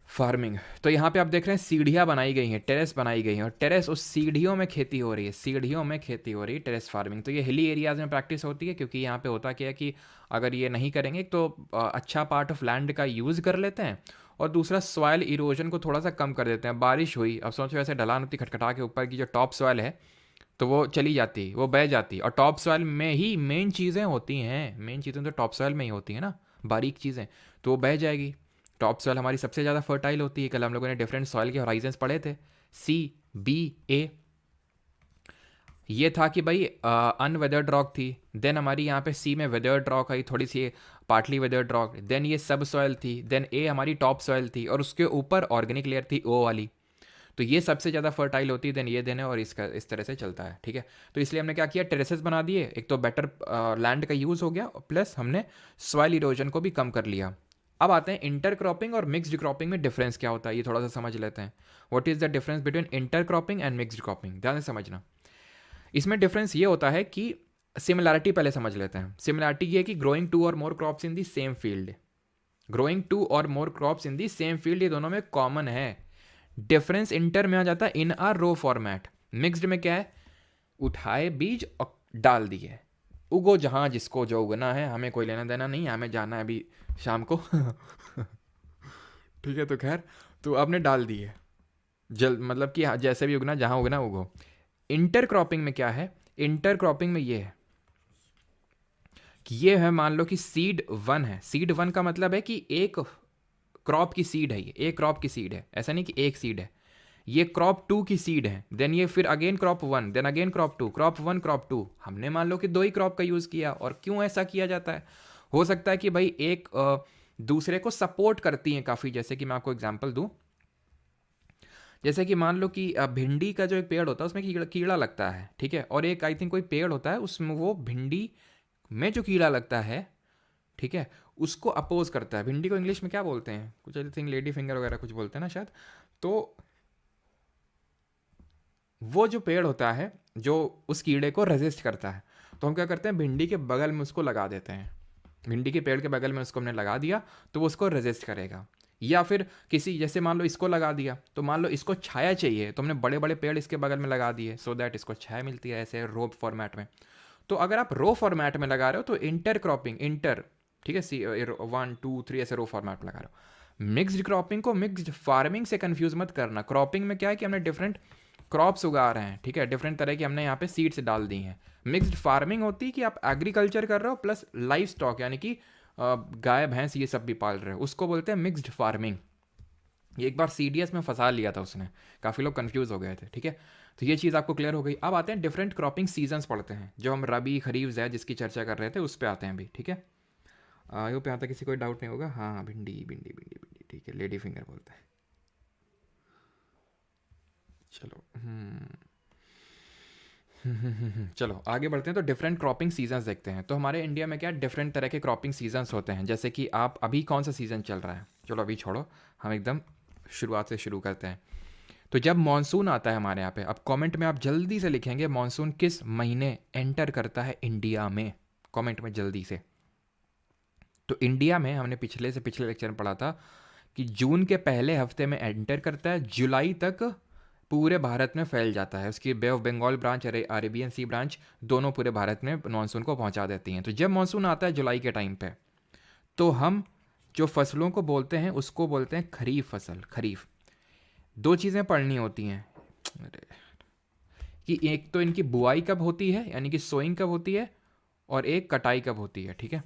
फार्मिंग। तो यहाँ पे आप देख रहे हैं सीढ़ियाँ बनाई गई हैं, टेरेस बनाई गई हैं, और टेरेस उस सीढ़ियों में खेती हो रही है, सीढ़ियों में खेती हो रही है, टेरेस फार्मिंग। तो ये हिली एरियाज़ में प्रैक्टिस होती है, क्योंकि यहाँ पे होता क्या है कि अगर ये नहीं करेंगे तो अच्छा पार्ट ऑफ लैंड का यूज़ कर लेते हैं, और दूसरा सॉइल इरोजन को थोड़ा सा कम कर देते हैं। बारिश हुई, अब सोचो ऐसे ढलान होती खटखटा के ऊपर की जो टॉप सॉइल है, तो वो चली जाती, वो बह जाती, और टॉप सॉइल में ही मेन चीज़ें होती हैं, मेन चीज़ें तो टॉप सॉइल में ही होती हैं ना, बारीक चीज़ें, तो वो बह जाएगी। टॉप सॉइल हमारी सबसे ज़्यादा फर्टाइल होती है। कल हम लोगों ने डिफरेंट सॉइल के हॉराइजन्स पढ़े थे, CBA। ये था कि भाई अनवेदर्ड रॉक थी, देन हमारी यहाँ पे सी में वेदर्ड रॉक आई, थोड़ी सी पार्टली वेदर्ड रॉक, देन ये सब सॉइल थी, देन A हमारी टॉप सॉइल थी, और उसके ऊपर ऑर्गेनिक लेयर थी O वाली। तो ये सबसे ज़्यादा फर्टाइल होती है, देन ये देने, और इसका इस तरह से चलता है, ठीक है। तो इसलिए हमने क्या किया, टेरेसेस बना दिए, एक तो बेटर लैंड का यूज़ हो गया, प्लस हमने सॉइल इरोजन को भी कम कर लिया। अब आते हैं इंटर क्रॉपिंग और मिक्सड क्रॉपिंग में डिफरेंस क्या होता है, ये थोड़ा सा समझ लेते हैं। What is the difference between inter cropping and mixed cropping, ध्यान से समझना। इसमें डिफरेंस ये होता है कि सिमिलैरिटी पहले समझ लेते हैं। सिमिलैरिटी ये है कि growing two or more crops in the same field, growing two or more crops in the same field, ये दोनों में कॉमन है। डिफरेंस इंटर में आ जाता है in are row format. Mixed में क्या है, उठाए बीज और डाल दिए, उगो जहाँ जिसको जो उगना है, हमें कोई लेना देना नहीं, हमें जाना है अभी शाम को ठीक है। तो खैर, तो आपने डाल दिए, जल मतलब कि जैसे भी उगना, जहाँ उगना उगो। इंटर क्रॉपिंग में क्या है, इंटर क्रॉपिंग में ये है कि ये है, मान लो कि सीड 1 है, सीड 1 का मतलब है कि एक क्रॉप की सीड है, ये एक क्रॉप की सीड है, ऐसा नहीं कि एक सीड है, ये क्रॉप 2 की सीड है, देन ये फिर again crop 1, then again crop 2, crop 1 crop 2। हमने मान लो कि 2 ही क्रॉप का यूज़ किया। और क्यों ऐसा किया जाता है, हो सकता है कि भाई एक दूसरे को सपोर्ट करती हैं काफ़ी। जैसे कि मैं आपको एग्जांपल दूं, जैसे कि मान लो कि भिंडी का जो एक पेड़ होता है उसमें कीड़ा लगता है, ठीक है, और एक आई थिंक कोई पेड़ होता है उसमें, वो भिंडी में जो कीड़ा लगता है, ठीक है, उसको अपोज करता है। भिंडी को इंग्लिश में क्या बोलते हैं, कुछ आई थिंक लेडी फिंगर वगैरह कुछ बोलते हैं ना शायद। तो वो जो पेड़ होता है जो उस कीड़े को रेजिस्ट करता है, तो हम क्या करते हैं, भिंडी के बगल में उसको लगा देते हैं, भिंडी के पेड़ के बगल में उसको हमने लगा दिया, तो वो उसको रेजिस्ट करेगा। या फिर किसी, जैसे मान लो इसको लगा दिया, तो मान लो इसको छाया चाहिए, तो हमने बड़े बड़े पेड़ इसके बगल में लगा दिए, सो दैट इसको छाया मिलती है, ऐसे रोप फॉर्मेट में। तो अगर आप रो फॉर्मेट में लगा रहे हो तो इंटर क्रॉपिंग, इंटर, ठीक है, 1 2 3 ऐसे रो फॉर्मेट में लगा रहे हो। मिक्स्ड क्रॉपिंग को मिक्स्ड फार्मिंग से कंफ्यूज मत करना। क्रॉपिंग में क्या है कि हमने डिफरेंट क्रॉप्स उगा रहे हैं, ठीक है, डिफरेंट तरह की हमने यहाँ पे सीड्स डाल दी हैं। मिक्स्ड फार्मिंग होती है कि आप एग्रीकल्चर कर रहे हो प्लस लाइफ स्टॉक, यानी कि गाय भैंस ये सब भी पाल रहे हो, उसको बोलते हैं मिक्स्ड फार्मिंग। ये एक बार सीडीएस में फंसा लिया था उसने, काफ़ी लोग कंफ्यूज हो गए थे, ठीक है। तो ये चीज़ आपको क्लियर हो गई। अब आते हैं डिफरेंट क्रॉपिंग सीजन्स पढ़ते हैं, जो हम रबी खरीफ जैद जिसकी चर्चा कर रहे थे उस पर आते हैं अभी, ठीक है। आयो पे आता, किसी कोई डाउट नहीं होगा। हाँ हाँ, भिंडी भिंडी भिंडी भिंडी, ठीक है, लेडी फिंगर बोलते हैं। चलो चलो आगे बढ़ते हैं। तो डिफरेंट क्रॉपिंग सीजन्स देखते हैं। तो हमारे इंडिया में क्या डिफरेंट तरह के क्रॉपिंग सीजन्स होते हैं, जैसे कि आप अभी कौन सा सीज़न चल रहा है, चलो अभी छोड़ो, हम एकदम शुरुआत से शुरू करते हैं। तो जब मानसून आता है हमारे यहाँ पे, अब कमेंट में आप जल्दी से लिखेंगे मानसून किस महीने एंटर करता है इंडिया में, कमेंट में जल्दी से। तो इंडिया में हमने पिछले से पिछले लेक्चर में पढ़ा था कि जून के पहले हफ्ते में एंटर करता है, जुलाई तक पूरे भारत में फैल जाता है। उसकी बे ऑफ बंगाल ब्रांच और अरेबियन सी ब्रांच दोनों पूरे भारत में मानसून को पहुंचा देती हैं। तो जब मानसून आता है जुलाई के टाइम पे, तो हम जो फसलों को बोलते हैं उसको बोलते हैं खरीफ फसल। खरीफ दो चीज़ें पढ़नी होती हैं कि एक तो इनकी बुआई कब होती है, यानी कि सोइंग कब होती है, और एक कटाई कब होती है, ठीक है।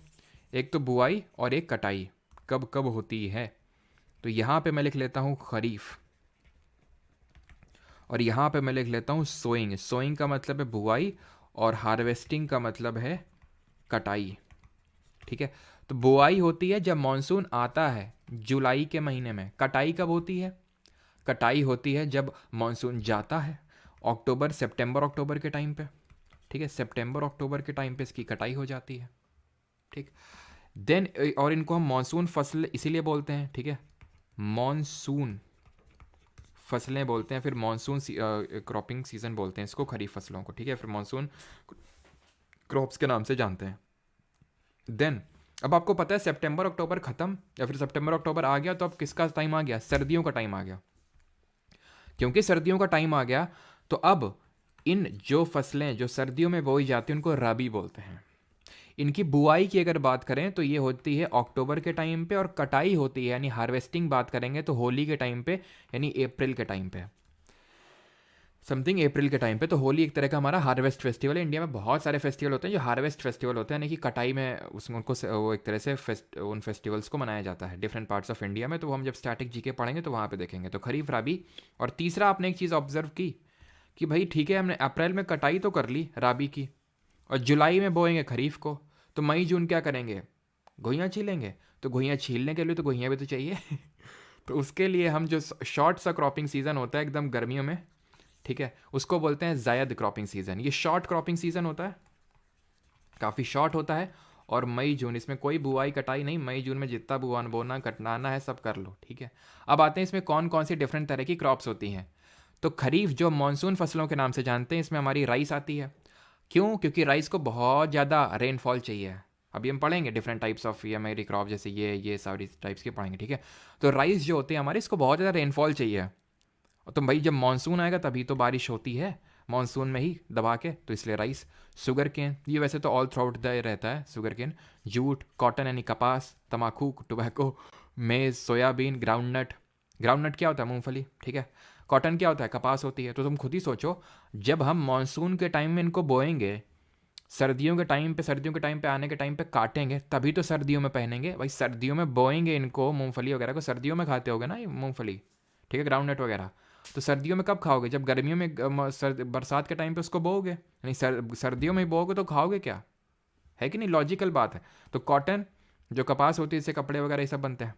एक तो बुआई और एक कटाई कब कब होती है। तो यहाँ पे मैं लिख लेता हूँ खरीफ, और यहाँ पे मैं लिख लेता हूँ सोइंग। सोइंग का मतलब है बुआई और हार्वेस्टिंग का मतलब है कटाई, ठीक है। तो बुआई होती है जब मानसून आता है जुलाई के महीने में। कटाई कब होती है? कटाई होती है जब मानसून जाता है अक्टूबर, सितंबर अक्टूबर के टाइम पे, ठीक है। सितंबर अक्टूबर के टाइम पे इसकी कटाई हो जाती है, ठीक। देन और इनको हम मानसून फसल इसीलिए बोलते हैं, ठीक है, मानसून फसलें बोलते हैं, फिर मानसून क्रॉपिंग सीजन बोलते हैं इसको, खरीफ फसलों को, ठीक है, फिर मानसून क्रॉप्स के नाम से जानते हैं। देन अब आपको पता है सितंबर अक्टूबर खत्म या फिर सितंबर अक्टूबर आ गया, तो अब किसका टाइम आ गया? सर्दियों का टाइम आ गया। क्योंकि सर्दियों का टाइम आ गया तो अब इन जो फसलें जो सर्दियों में बोई जाती हैं उनको रबी बोलते हैं। इनकी बुआई की अगर बात करें तो ये होती है अक्टूबर के टाइम पे, और कटाई होती है यानी हार्वेस्टिंग बात करेंगे तो होली के टाइम पे, यानी अप्रैल के टाइम पे, समथिंग अप्रैल के टाइम पे। तो होली एक तरह का हमारा हार्वेस्ट फेस्टिवल है। इंडिया में बहुत सारे फेस्टिवल होते हैं जो हार्वेस्ट फेस्टिवल होते हैं, यानी कि कटाई में उनको वो एक तरह से उन फेस्टिवल्स को मनाया जाता है डिफरेंट पार्ट्स ऑफ इंडिया में। तो वो हम जब स्टैटिक जीके पढ़ेंगे तो वहाँ पे देखेंगे। तो खरीफ, राबी। और तीसरा आपने एक चीज़ ऑब्जर्व की कि भाई ठीक है, हमने अप्रैल में कटाई तो कर ली राबी की, और जुलाई में बोएंगे खरीफ को, तो मई जून क्या करेंगे? घुइयाँ छीलेंगे। तो घुइयाँ छीलने के लिए तो घुइयाँ भी तो चाहिए तो उसके लिए हम जो शॉर्ट सा क्रॉपिंग सीज़न होता है एकदम गर्मियों में, ठीक है, उसको बोलते हैं जायद क्रॉपिंग सीज़न। ये शॉर्ट क्रॉपिंग सीज़न होता है, काफ़ी शॉर्ट होता है, और मई जून इसमें कोई बुआई कटाई नहीं। मई जून में जितना बोना कटनाना है सब कर लो, ठीक है। अब आते हैं इसमें कौन कौन सी डिफरेंट तरह की क्रॉप्स होती हैं। तो खरीफ जो मानसून फसलों के नाम से जानते हैं, इसमें हमारी राइस आती है। क्यों? क्योंकि राइस को बहुत ज़्यादा रेनफॉल चाहिए। अभी हम पढ़ेंगे डिफरेंट टाइप्स ऑफ ये मेरी क्रॉप, जैसे ये सारी टाइप्स की पढ़ेंगे, ठीक है। तो राइस जो होती है हमारी, इसको बहुत ज़्यादा रेनफॉल चाहिए। तो भाई जब मानसून आएगा तभी तो बारिश होती है, मानसून में ही दबा के, तो इसलिए राइस। शुगर केन, ये वैसे तो ऑल थ्रू आउट द रहता है शुगर केन। जूट, कॉटन यानी कपास, तम्बाकू टोबैको, मेज़, सोयाबीन, ग्राउंडनट। ग्राउंडनट क्या होता है? मूंगफली, ठीक है। कॉटन क्या होता है? कपास होती है। तो तुम खुद ही सोचो, जब हम मानसून के टाइम में इनको बोएंगे, सर्दियों के टाइम पे आने के टाइम पे काटेंगे, तभी तो सर्दियों में पहनेंगे। भाई सर्दियों में बोएंगे इनको, मूंगफली वगैरह को सर्दियों में खाते होगे ना ये मूंगफली, ठीक है, ग्राउंडनट वगैरह। तो सर्दियों में कब खाओगे? जब गर्मियों में बरसात के टाइम पे उसको बोओगे, यानी सर्दियों में बोओगे तो खाओगे क्या? है कि नहीं? लॉजिकल बात है। तो कॉटन जो कपास होती है, इससे कपड़े वगैरह ये सब बनते हैं,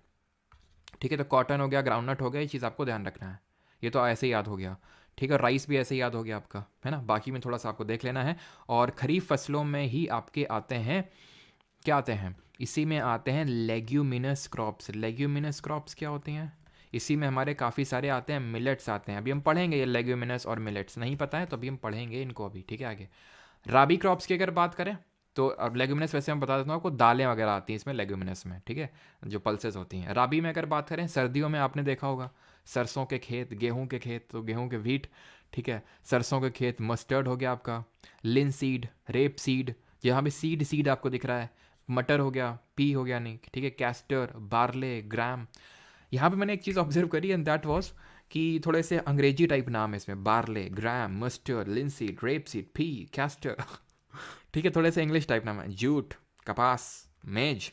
ठीक है। तो कॉटन हो गया, ग्राउंडनट हो गया, ये चीज़ आपको ध्यान रखना है। ये तो ऐसे ही याद हो गया, ठीक है। राइस भी ऐसे ही याद हो गया आपका, है ना। बाकी में थोड़ा सा आपको देख लेना है। और खरीफ फसलों में ही आपके आते हैं, क्या आते हैं? इसी में आते हैं लेग्यूमिनस क्रॉप्स। लेग्यूमिनस क्रॉप्स क्या होती हैं? इसी में हमारे काफ़ी सारे आते हैं, मिलेट्स आते हैं। अभी हम पढ़ेंगे ये लेग्यूमिनस और मिलेट्स, नहीं पता है तो अभी हम पढ़ेंगे इनको अभी, ठीक है। आगे राबी क्रॉप्स की अगर बात करें तो अब लेग्यूमिनस वैसे मैं बता देता हूँ आपको, दालें वगैरह आती हैं इसमें लेग्यूमिनस में, ठीक है, जो पल्सेस होती हैं। राबी में अगर बात करें, सर्दियों में आपने देखा होगा सरसों के खेत, गेहूं के खेत, तो गेहूं के व्हीट, ठीक है, सरसों के खेत, मस्टर्ड हो गया आपका, लिनसीड, रेप सीड, यहाँ पे सीड सीड आपको दिख रहा है, मटर हो गया, पी हो गया नहीं, ठीक है, कैस्टर, बार्ले, ग्राम। यहाँ पे मैंने एक चीज़ ऑब्जर्व करी एंड दैट वाज कि थोड़े से अंग्रेजी टाइप नाम है इसमें, barley, gram, mustard, linseed, rape seed, pea, castor. ठीक है, थोड़े से इंग्लिश टाइप नाम है, जूट, कपास, मेज।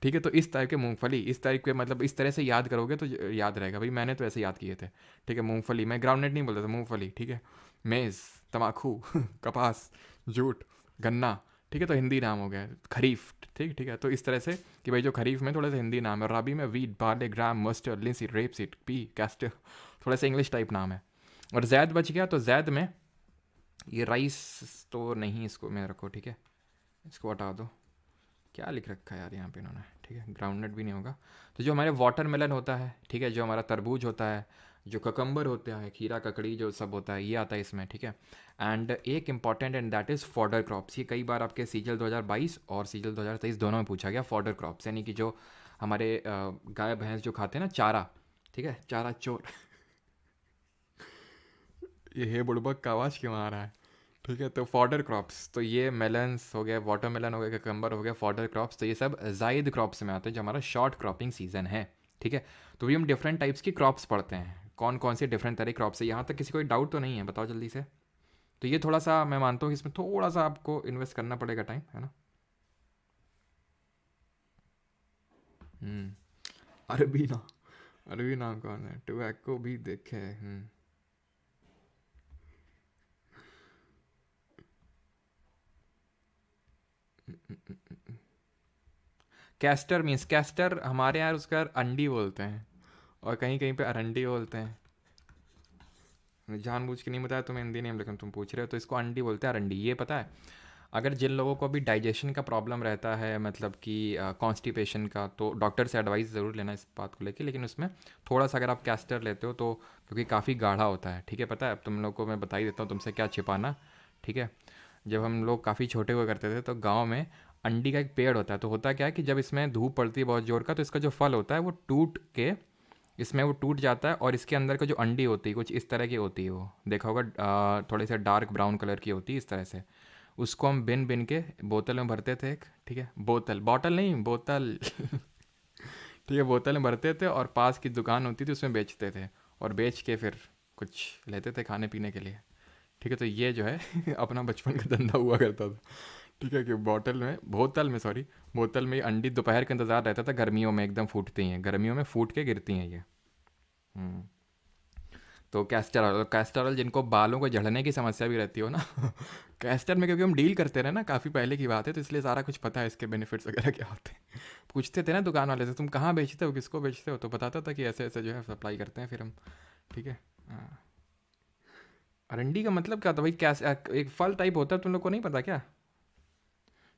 ठीक है, तो इस टाइप के मूंगफली, इस टाइप के मतलब इस तरह से याद करोगे तो याद रहेगा भाई, मैंने तो ऐसे याद किए थे। ठीक है, मूंगफली, मैं ग्राउंडनट नहीं बोलता था, मूंगफली। ठीक है, मेज़, तम्बाकू, कपास, जूट, गन्ना। ठीक है, तो हिंदी नाम हो गया खरीफ। ठीक ठीक है, तो इस तरह से कि भाई जो खरीफ में थोड़े से हिंदी नाम है, राबी में wheat, barley, gram, mustard, linseed, rapeseed, pea, castor, थोड़े से इंग्लिश टाइप नाम है। और जैद बच गया, तो जैद में ये राइस तो नहीं, इसको में रखो। ठीक है, इसको हटा दो। क्या लिख रखा है यार यहाँ पे इन्होंने। ठीक है, ग्राउंडनट भी नहीं होगा। तो जो हमारे वाटरमेलन होता है, ठीक है, जो हमारा तरबूज होता है, जो ककम्बर होता है, खीरा ककड़ी जो सब होता है, ये आता है इसमें। ठीक है, एंड एक important and that is fodder crops. ये कई बार आपके सीजल 2022 और सीजल 2023 दोनों में पूछा गया, फॉडर क्रॉप्स यानी कि जो हमारे गाय भैंस जो खाते हैं ना, चारा। ठीक है, चारा चोर। ये है बुड़बक का आवाज़ क्यों आ रहा है। ठीक है, तो फॉडर क्रॉप्स, तो ये मेलन्स हो गया, वाटरमेलन हो गया, ककम्बर हो गया, फॉडर क्रॉप्स, तो ये सब जायद क्रॉप्स में आते हैं जो हमारा शॉर्ट क्रॉपिंग सीजन है। ठीक है, तो भी हम डिफरेंट टाइप्स की क्रॉप्स पढ़ते हैं, कौन कौन से डिफरेंट तरह क्रॉप्स है। यहाँ तक किसी को डाउट तो नहीं है, बताओ जल्दी से। तो ये थोड़ा सा मैं मानता हूँ कि इसमें थोड़ा सा आपको इन्वेस्ट करना पड़ेगा टाइम, है ना। हम्म। अरबी ना, अरबी नाम कौन है, टोबैको भी देखे। कैस्टर मीन्स, कैस्टर हमारे यहाँ उसका अंडी बोलते हैं, और कहीं कहीं पे अरंडी बोलते हैं। जानबूझ के नहीं बताया तुम्हें हिंदी नेम, लेकिन तुम पूछ रहे हो, तो इसको अंडी बोलते हैं, अरंडी। ये पता है, अगर जिन लोगों को भी डाइजेशन का प्रॉब्लम रहता है, मतलब कि कॉन्स्टिपेशन का, तो डॉक्टर से एडवाइस ज़रूर लेना इस बात को लेके। लेकिन उसमें थोड़ा सा अगर आप कैस्टर लेते हो तो, क्योंकि काफ़ी गाढ़ा होता है। ठीक है, पता है, अब तुम लोग को मैं बता ही देता हूँ, तुमसे क्या छिपाना। ठीक है, जब हम लोग काफ़ी छोटे हुआ करते थे तो गाँव में अंडी का एक पेड़ होता है। तो होता क्या है कि जब इसमें धूप पड़ती है बहुत ज़ोर का, तो इसका जो फल होता है वो टूट के, इसमें वो टूट जाता है, और इसके अंदर का जो अंडी होती है कुछ इस तरह की होती है, वो देखा होगा, थोड़ी सी डार्क ब्राउन कलर की होती है इस तरह से। उसको हम बिन बिन के बोतल में भरते थे एक। ठीक है, बोतल, बॉटल नहीं, बोतल। ठीक है, बोतल में भरते थे और पास की दुकान होती थी उसमें बेचते थे, और बेच के फिर कुछ लेते थे खाने पीने के लिए। ठीक है, तो ये जो है अपना बचपन का धंधा हुआ करता था। ठीक है, कि बॉटल में, बोतल में, सॉरी, बोतल में अंडी दोपहर का इंतज़ार रहता था, गर्मियों में एकदम फूटती हैं, गर्मियों में फूट के गिरती हैं ये। हम्म। तो कैस्टर ऑयल, कैस्टर ऑयल जिनको बालों को झड़ने की समस्या भी रहती हो ना, कैस्टर में, क्योंकि हम डील करते रहे ना, काफ़ी पहले की बात है, तो इसलिए सारा कुछ पता है, इसके बेनिफिट्स वगैरह क्या होते हैं। पूछते थे ना दुकान वाले से, तुम कहाँ बेचते हो, किसको बेचते हो, तो बताता था कि ऐसे ऐसे जो है सप्लाई करते हैं फिर हम। ठीक है, हाँ। अरंडी का मतलब क्या था भाई, क्या एक फल टाइप होता है, तुम लोग को नहीं पता क्या,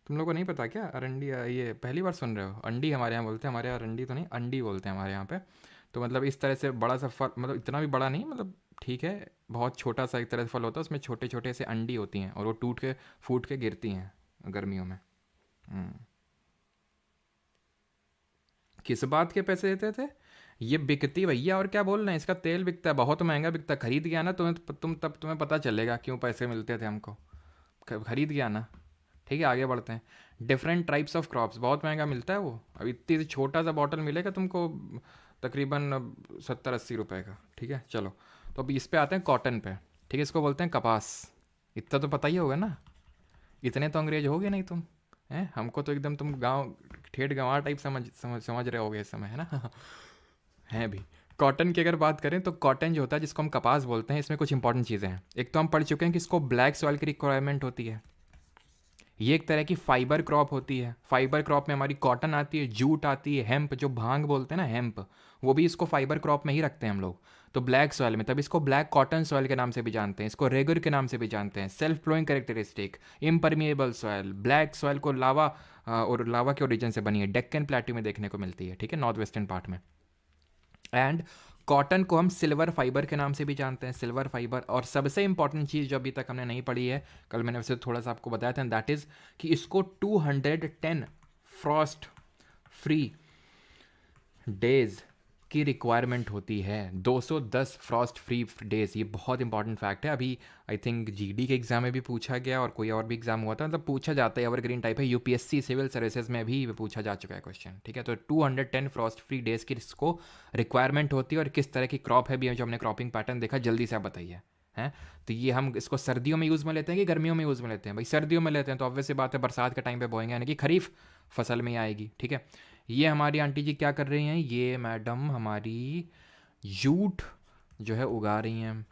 तुम लोग को नहीं पता क्या अरंडी, ये पहली बार सुन रहे हो। अंडी हमारे यहाँ बोलते हैं, हमारे यहाँ अरंडी तो नहीं, अंडी बोलते हैं हमारे यहाँ पे। तो मतलब इस तरह से बड़ा सा फल, मतलब इतना भी बड़ा नहीं, मतलब ठीक है, बहुत छोटा सा एक तरह से फल होता है, उसमें छोटे छोटे से अंडी होती हैं, और वो टूट के फूट के गिरती हैं गर्मियों में। हम्म। किस बात के पैसे देते थे, ये बिकती भैया, और क्या बोल रहे हैं, इसका तेल बिकता है, बहुत महंगा बिकता है, खरीद गया ना तुम तब तुम्हें पता चलेगा क्यों पैसे मिलते थे हमको। खरीद गया ना। ठीक है, आगे बढ़ते हैं। डिफरेंट टाइप्स ऑफ क्रॉप्स, बहुत महंगा मिलता है वो, अब इतनी सी छोटा सा बॉटल मिलेगा तुमको तकरीबन 70-80 रुपए का। ठीक है, चलो, तो अब इस पे आते हैं कॉटन पे। ठीक है, इसको बोलते हैं कपास। इतना तो पता ही होगा ना, इतने तो अंग्रेज हो गए नहीं तुम, हैं, हमको तो एकदम तुम गांव, ठेठ गंवार टाइप समझ रहे होगे इस समय, है ना। हैं भी। कॉटन की अगर बात करें तो कॉटन जो होता है, जिसको हम कपास बोलते हैं, इसमें कुछ इंपॉर्टेंट चीज़ें हैं। एक तो हम पढ़ चुके हैं कि इसको ब्लैक सॉइल की रिक्वायरमेंट होती है। ये एक तरह की फाइबर क्रॉप होती है। फाइबर क्रॉप में हमारी कॉटन आती है, जूट आती है, हेम्प जो भांग बोलते हैं ना, हेम्प, वो भी इसको फाइबर क्रॉप में ही रखते हैं हम लोग। तो ब्लैक सॉइल में, तब इसको ब्लैक कॉटन सॉइल के नाम से भी जानते हैं, इसको रेगर के नाम से भी जानते हैं। Self flowing characteristic, impermeable soil, black soil को लावा, और लावा के ओरिजिन से बनी है, डेक्कन प्लेट्यू में देखने को मिलती है। ठीक है, नॉर्थ वेस्टर्न पार्ट में। एंड कॉटन को हम सिल्वर फाइबर के नाम से भी जानते हैं, सिल्वर फाइबर। और सबसे इंपॉर्टेंट चीज़ जो अभी तक हमने नहीं पढ़ी है, कल मैंने वैसे थोड़ा सा आपको बताया था, दैट इज़ कि इसको 210 फ्रॉस्ट फ्री डेज की रिक्वायरमेंट होती है 210 फ्रॉस्ट फ्री डेज। ये बहुत इंपॉर्टेंट फैक्ट है। अभी आई थिंक जीडी के एग्जाम में भी पूछा गया और कोई और भी एग्जाम हुआ था, मतलब पूछा जाता है, एवरग्रीन टाइप है। यूपीएससी सिविल सर्विसेज में भी पूछा जा चुका है क्वेश्चन, ठीक है। तो 210 फ्रॉस्ट फ्री डेज की इसको रिक्वायरमेंट होती है। और किस तरह की क्रॉप है भी जो हमने क्रॉपिंग पैटर्न देखा, जल्दी से आप बताइए। हैं तो ये हम इसको सर्दियों में यूज़ में लेते हैं कि गर्मियों में यूज़ में लेते हैं? भाई सर्दियों में लेते हैं, तो ऑब्वियस सी बात है बरसात के टाइम पे बोएंगे, यानी कि खरीफ फसल में ही आएगी, ठीक है। ये हमारी आंटी जी क्या कर रही हैं? ये मैडम हमारी जूट जो है उगा रही हैं।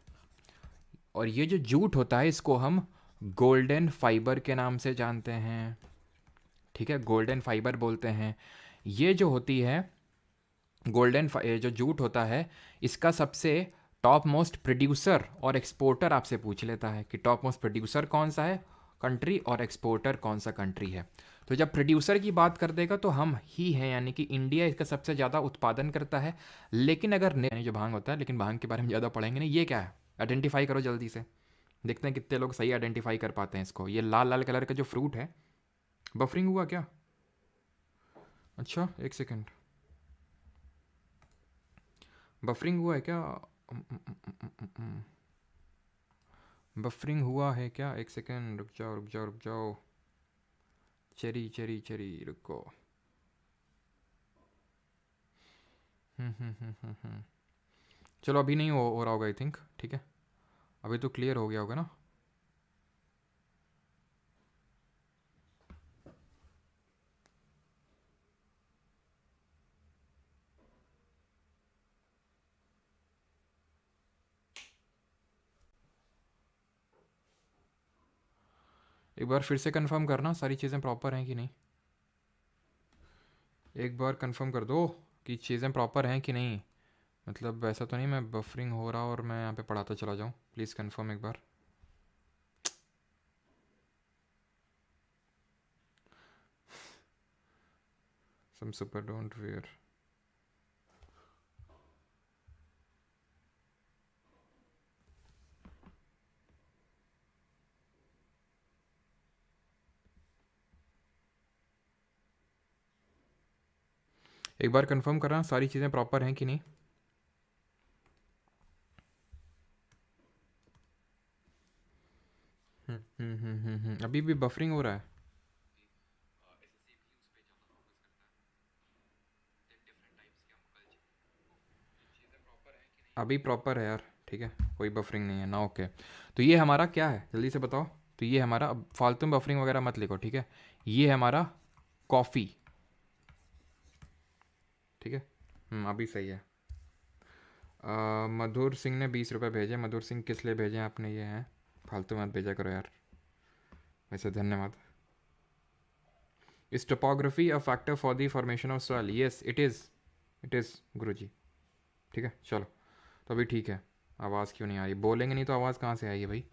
और ये जो जूट होता है इसको हम गोल्डन फाइबर के नाम से जानते हैं, ठीक है। गोल्डन फाइबर बोलते हैं। ये जो होती है जो जूट होता है, इसका सबसे टॉप मोस्ट प्रोड्यूसर और एक्सपोर्टर आपसे पूछ लेता है कि टॉप मोस्ट प्रोड्यूसर कौन सा है कंट्री और एक्सपोर्टर कौन सा कंट्री है। तो जब प्रोड्यूसर की बात कर देगा तो हम ही हैं, यानी कि इंडिया इसका सबसे ज़्यादा उत्पादन करता है। लेकिन अगर यानी जो भांग होता है, लेकिन भांग के बारे में ज़्यादा पढ़ेंगे नहीं। ये क्या है? आइडेंटिफाई करो जल्दी से, देखते हैं कितने लोग सही आइडेंटिफाई कर पाते हैं इसको। ये लाल लाल कलर का जो फ्रूट है, बफरिंग हुआ क्या? अच्छा एक सेकेंड, बफरिंग हुआ है क्या? बफरिंग हुआ है क्या? एक सेकेंड, रुक जाओ रुक जाओ रुक जाओ। चेरी चेरी चेरी, रुको। चलो अभी नहीं हो रहा होगा आई थिंक, ठीक है। अभी तो क्लियर हो गया होगा ना? एक बार फिर से कंफर्म करना सारी चीज़ें प्रॉपर हैं कि नहीं। एक बार कंफर्म कर दो कि चीज़ें प्रॉपर हैं कि नहीं। मतलब ऐसा तो नहीं मैं बफरिंग हो रहा और मैं यहाँ पे पढ़ाता चला जाऊँ। प्लीज़ कंफर्म एक बार। Some super don't where. एक बार कंफर्म करना सारी चीज़ें प्रॉपर हैं कि नहीं। अभी भी बफरिंग हो रहा है। अभी प्रॉपर है यार, ठीक है, कोई बफरिंग नहीं है ना। ओके, तो ये हमारा क्या है जल्दी से बताओ। तो ये हमारा, अब फालतू में बफरिंग वगैरह मत लिखो, ठीक है। ये हमारा कॉफ़ी, ठीक है। अभी सही है। मधुर सिंह ने 20 रुपये भेजे। मधुर सिंह किस लिए भेजे आपने? ये हैं, फालतू मत भेजा करो यार, वैसे धन्यवाद। Is topography a factor for the formation of soil? Yes it is, it is guruji, ठीक है। चलो तो अभी ठीक है। आवाज़ क्यों नहीं आ रही? बोलेंगे नहीं तो आवाज़ कहाँ से आएगी भाई?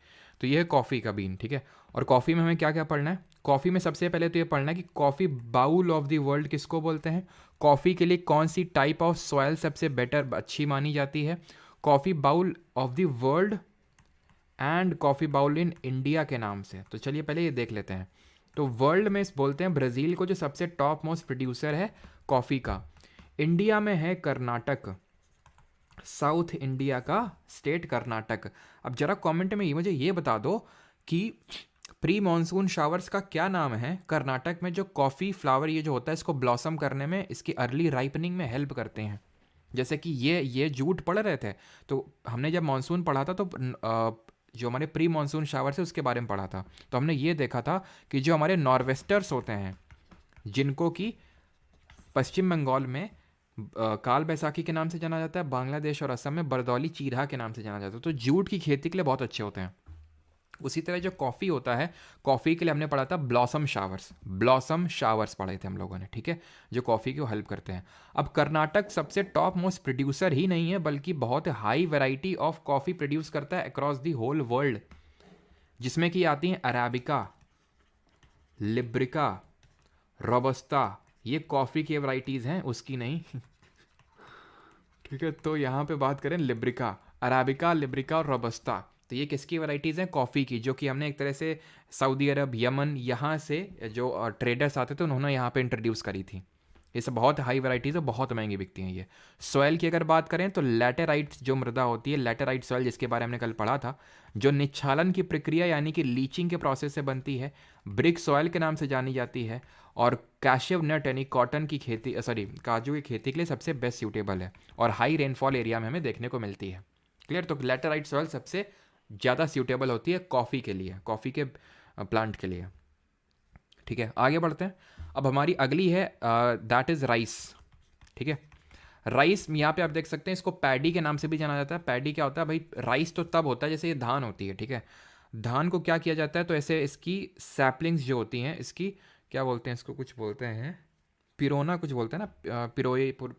तो ये है कॉफ़ी का बीन, ठीक है। और कॉफ़ी में हमें क्या क्या पढ़ना है? कॉफ़ी में सबसे पहले तो ये पढ़ना है कि coffee bowl of the world किसको बोलते हैं। कॉफ़ी के लिए कौन सी टाइप ऑफ सॉयल सबसे बेटर अच्छी मानी जाती है। Coffee bowl of the world and coffee bowl in India के नाम से। तो चलिए पहले ये देख लेते हैं। तो वर्ल्ड में बोलते हैं ब्राज़ील को, जो सबसे टॉप मोस्ट प्रोड्यूसर है कॉफ़ी का। इंडिया में है कर्नाटक, साउथ इंडिया का स्टेट कर्नाटक। अब जरा कमेंट में ये मुझे ये बता दो कि प्री मॉनसून शावर्स का क्या नाम है कर्नाटक में, जो कॉफ़ी फ्लावर ये जो होता है इसको ब्लॉसम करने में, इसकी अर्ली राइपनिंग में हेल्प करते हैं। जैसे कि ये जूट पढ़ रहे थे, तो हमने जब मानसून पढ़ा था तो जो हमारे प्री मॉनसून शावर्स है उसके बारे में पढ़ा था। तो हमने ये देखा था कि जो हमारे नॉर्वेस्टर्स होते हैं, जिनको कि पश्चिम बंगाल में काल बैसाखी के नाम से जाना जाता है, बांग्लादेश और असम में बरदौली चीरहा के नाम से जाना जाता है, तो जूट की खेती के लिए बहुत अच्छे होते हैं। उसी तरह जो कॉफ़ी होता है, कॉफ़ी के लिए हमने पढ़ा था ब्लॉसम शावर्स, ब्लॉसम शावर्स पढ़े थे हम लोगों ने, ठीक है, जो कॉफ़ी को हेल्प करते हैं। अब कर्नाटक सबसे टॉप मोस्ट प्रोड्यूसर ही नहीं है, बल्कि बहुत high variety of coffee produce करता है अक्रॉस दी होल वर्ल्ड, जिसमें कि आती हैं अराबिका, लिब्रिका, रोबस्ता। ये कॉफ़ी की वैरायटीज़ हैं, उसकी नहीं ठीक है। तो यहाँ पे बात करें लिब्रिका, अराबिका, लिब्रिका और रोबस्ता, तो ये किसकी वैरायटीज़ हैं? कॉफ़ी की, जो कि हमने एक तरह से सऊदी अरब, यमन, यहाँ से जो ट्रेडर्स आते थे उन्होंने यहाँ पे इंट्रोड्यूस करी थी, ये सब बहुत हाई वैरायटीज़ है, बहुत महंगी बिकती हैं ये। सॉयल की अगर बात करें तो लैटेराइट जो मृदा होती है, लैटेराइट सॉयल जिसके बारे में हमने कल पढ़ा था, जो निच्छालन की प्रक्रिया यानी कि लीचिंग के प्रोसेस से बनती है, ब्रिक सॉयल के नाम से जानी जाती है, और कैशिव नट यानी कॉटन की खेती, सॉरी काजू की खेती के लिए सबसे बेस्ट सूटेबल है, और हाई रेनफॉल एरिया में हमें देखने को मिलती है। क्लियर? तो लैटेराइट सॉयल सबसे ज़्यादा सूटेबल होती है कॉफ़ी के लिए, कॉफ़ी के प्लांट के लिए। ठीक है, आगे बढ़ते हैं। अब हमारी अगली है दैट इज़ राइस। ठीक है, राइस यहाँ पे आप देख सकते हैं, इसको पैडी के नाम से भी जाना जाता है। पैडी क्या होता है भाई? राइस तो तब होता है जैसे ये धान होती है। ठीक है, धान को क्या किया जाता है, तो ऐसे इसकी सैपलिंग्स जो होती हैं, इसकी क्या बोलते हैं, इसको कुछ बोलते हैं, पिरोना कुछ बोलते हैं ना,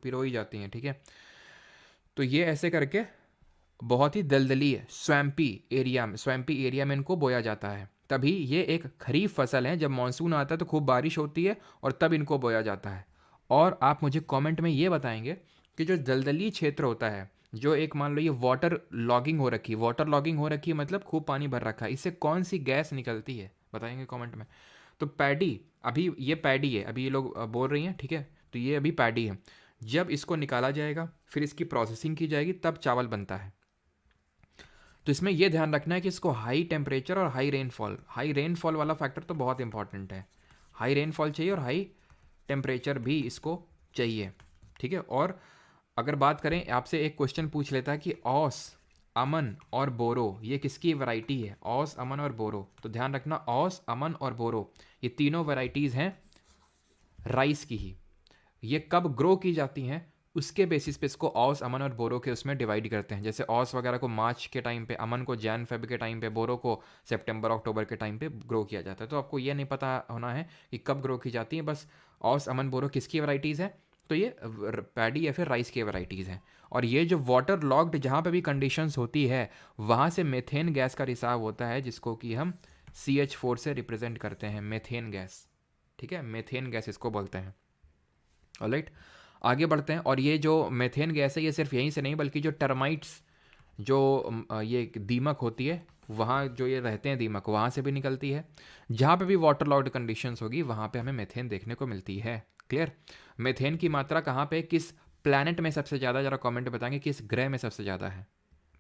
पिरोई जाती हैं। ठीक है, तो ये ऐसे करके बहुत ही दलदली स्वैम्पी एरिया में इनको बोया जाता है। तभी ये एक खरीफ फसल है, जब मानसून आता है तो खूब बारिश होती है और तब इनको बोया जाता है। और आप मुझे कमेंट में ये बताएंगे कि जो दलदली क्षेत्र होता है, जो एक मान लो ये वाटर लॉगिंग हो रखी है, मतलब खूब पानी भर रखा है, इससे कौन सी गैस निकलती है, बताएंगे कमेंट में। तो पैडी, अभी ये पैडी है, अभी ये लोग बोल रही हैं। ठीक है, तो ये अभी पैडी है। जब इसको निकाला जाएगा, फिर इसकी प्रोसेसिंग की जाएगी, तब चावल बनता है। तो इसमें यह ध्यान रखना है कि इसको हाई टेम्परेचर और हाई रेनफॉल वाला फैक्टर तो बहुत इंपॉर्टेंट है। हाई रेनफॉल चाहिए और हाई टेम्परेचर भी इसको चाहिए। ठीक है, और अगर बात करें, आपसे एक क्वेश्चन पूछ लेता है कि औस, अमन और बोरो ये किसकी वैरायटी है? औस, अमन और बोरो, तो ध्यान रखना औस, अमन और बोरो ये तीनों वैरायटीज़ हैं राइस की ही। ये कब ग्रो की जाती हैं उसके बेसिस पे इसको औस, अमन और बोरो के उसमें डिवाइड करते हैं। जैसे औस वगैरह को मार्च के टाइम पे, अमन को जैन फेब के टाइम पे, बोरो को सितंबर अक्टूबर के टाइम पे ग्रो किया जाता है। तो आपको ये नहीं पता होना है कि कब ग्रो की जाती है, बस औस, अमन, बोरो किसकी वैराइटीज़ है, तो ये पैडी या फिर राइस की वैराइटीज़ हैं। और ये जो वाटर लॉक्ड जहाँ पे भी कंडीशंस होती है, वहाँ से मेथेन गैस का रिसाव होता है, जिसको कि हम CH4 से रिप्रेजेंट करते हैं, मेथेन गैस। ठीक है, मेथेन गैस इसको बोलते हैं। ऑलराइट, आगे बढ़ते हैं। और ये जो मेथेन गैस है, ये सिर्फ यहीं से नहीं बल्कि जो टर्माइट्स, जो ये दीमक होती है, वहाँ जो ये रहते हैं दीमक, वहाँ से भी निकलती है। जहाँ पे भी वाटर लॉक्ड कंडीशंस होगी, वहाँ पे हमें मेथेन देखने को मिलती है। क्लियर? मेथेन की मात्रा कहाँ पे, किस प्लैनेट में सबसे ज़्यादा, जरा कमेंट बताएंगे किस ग्रह में सबसे ज़्यादा है।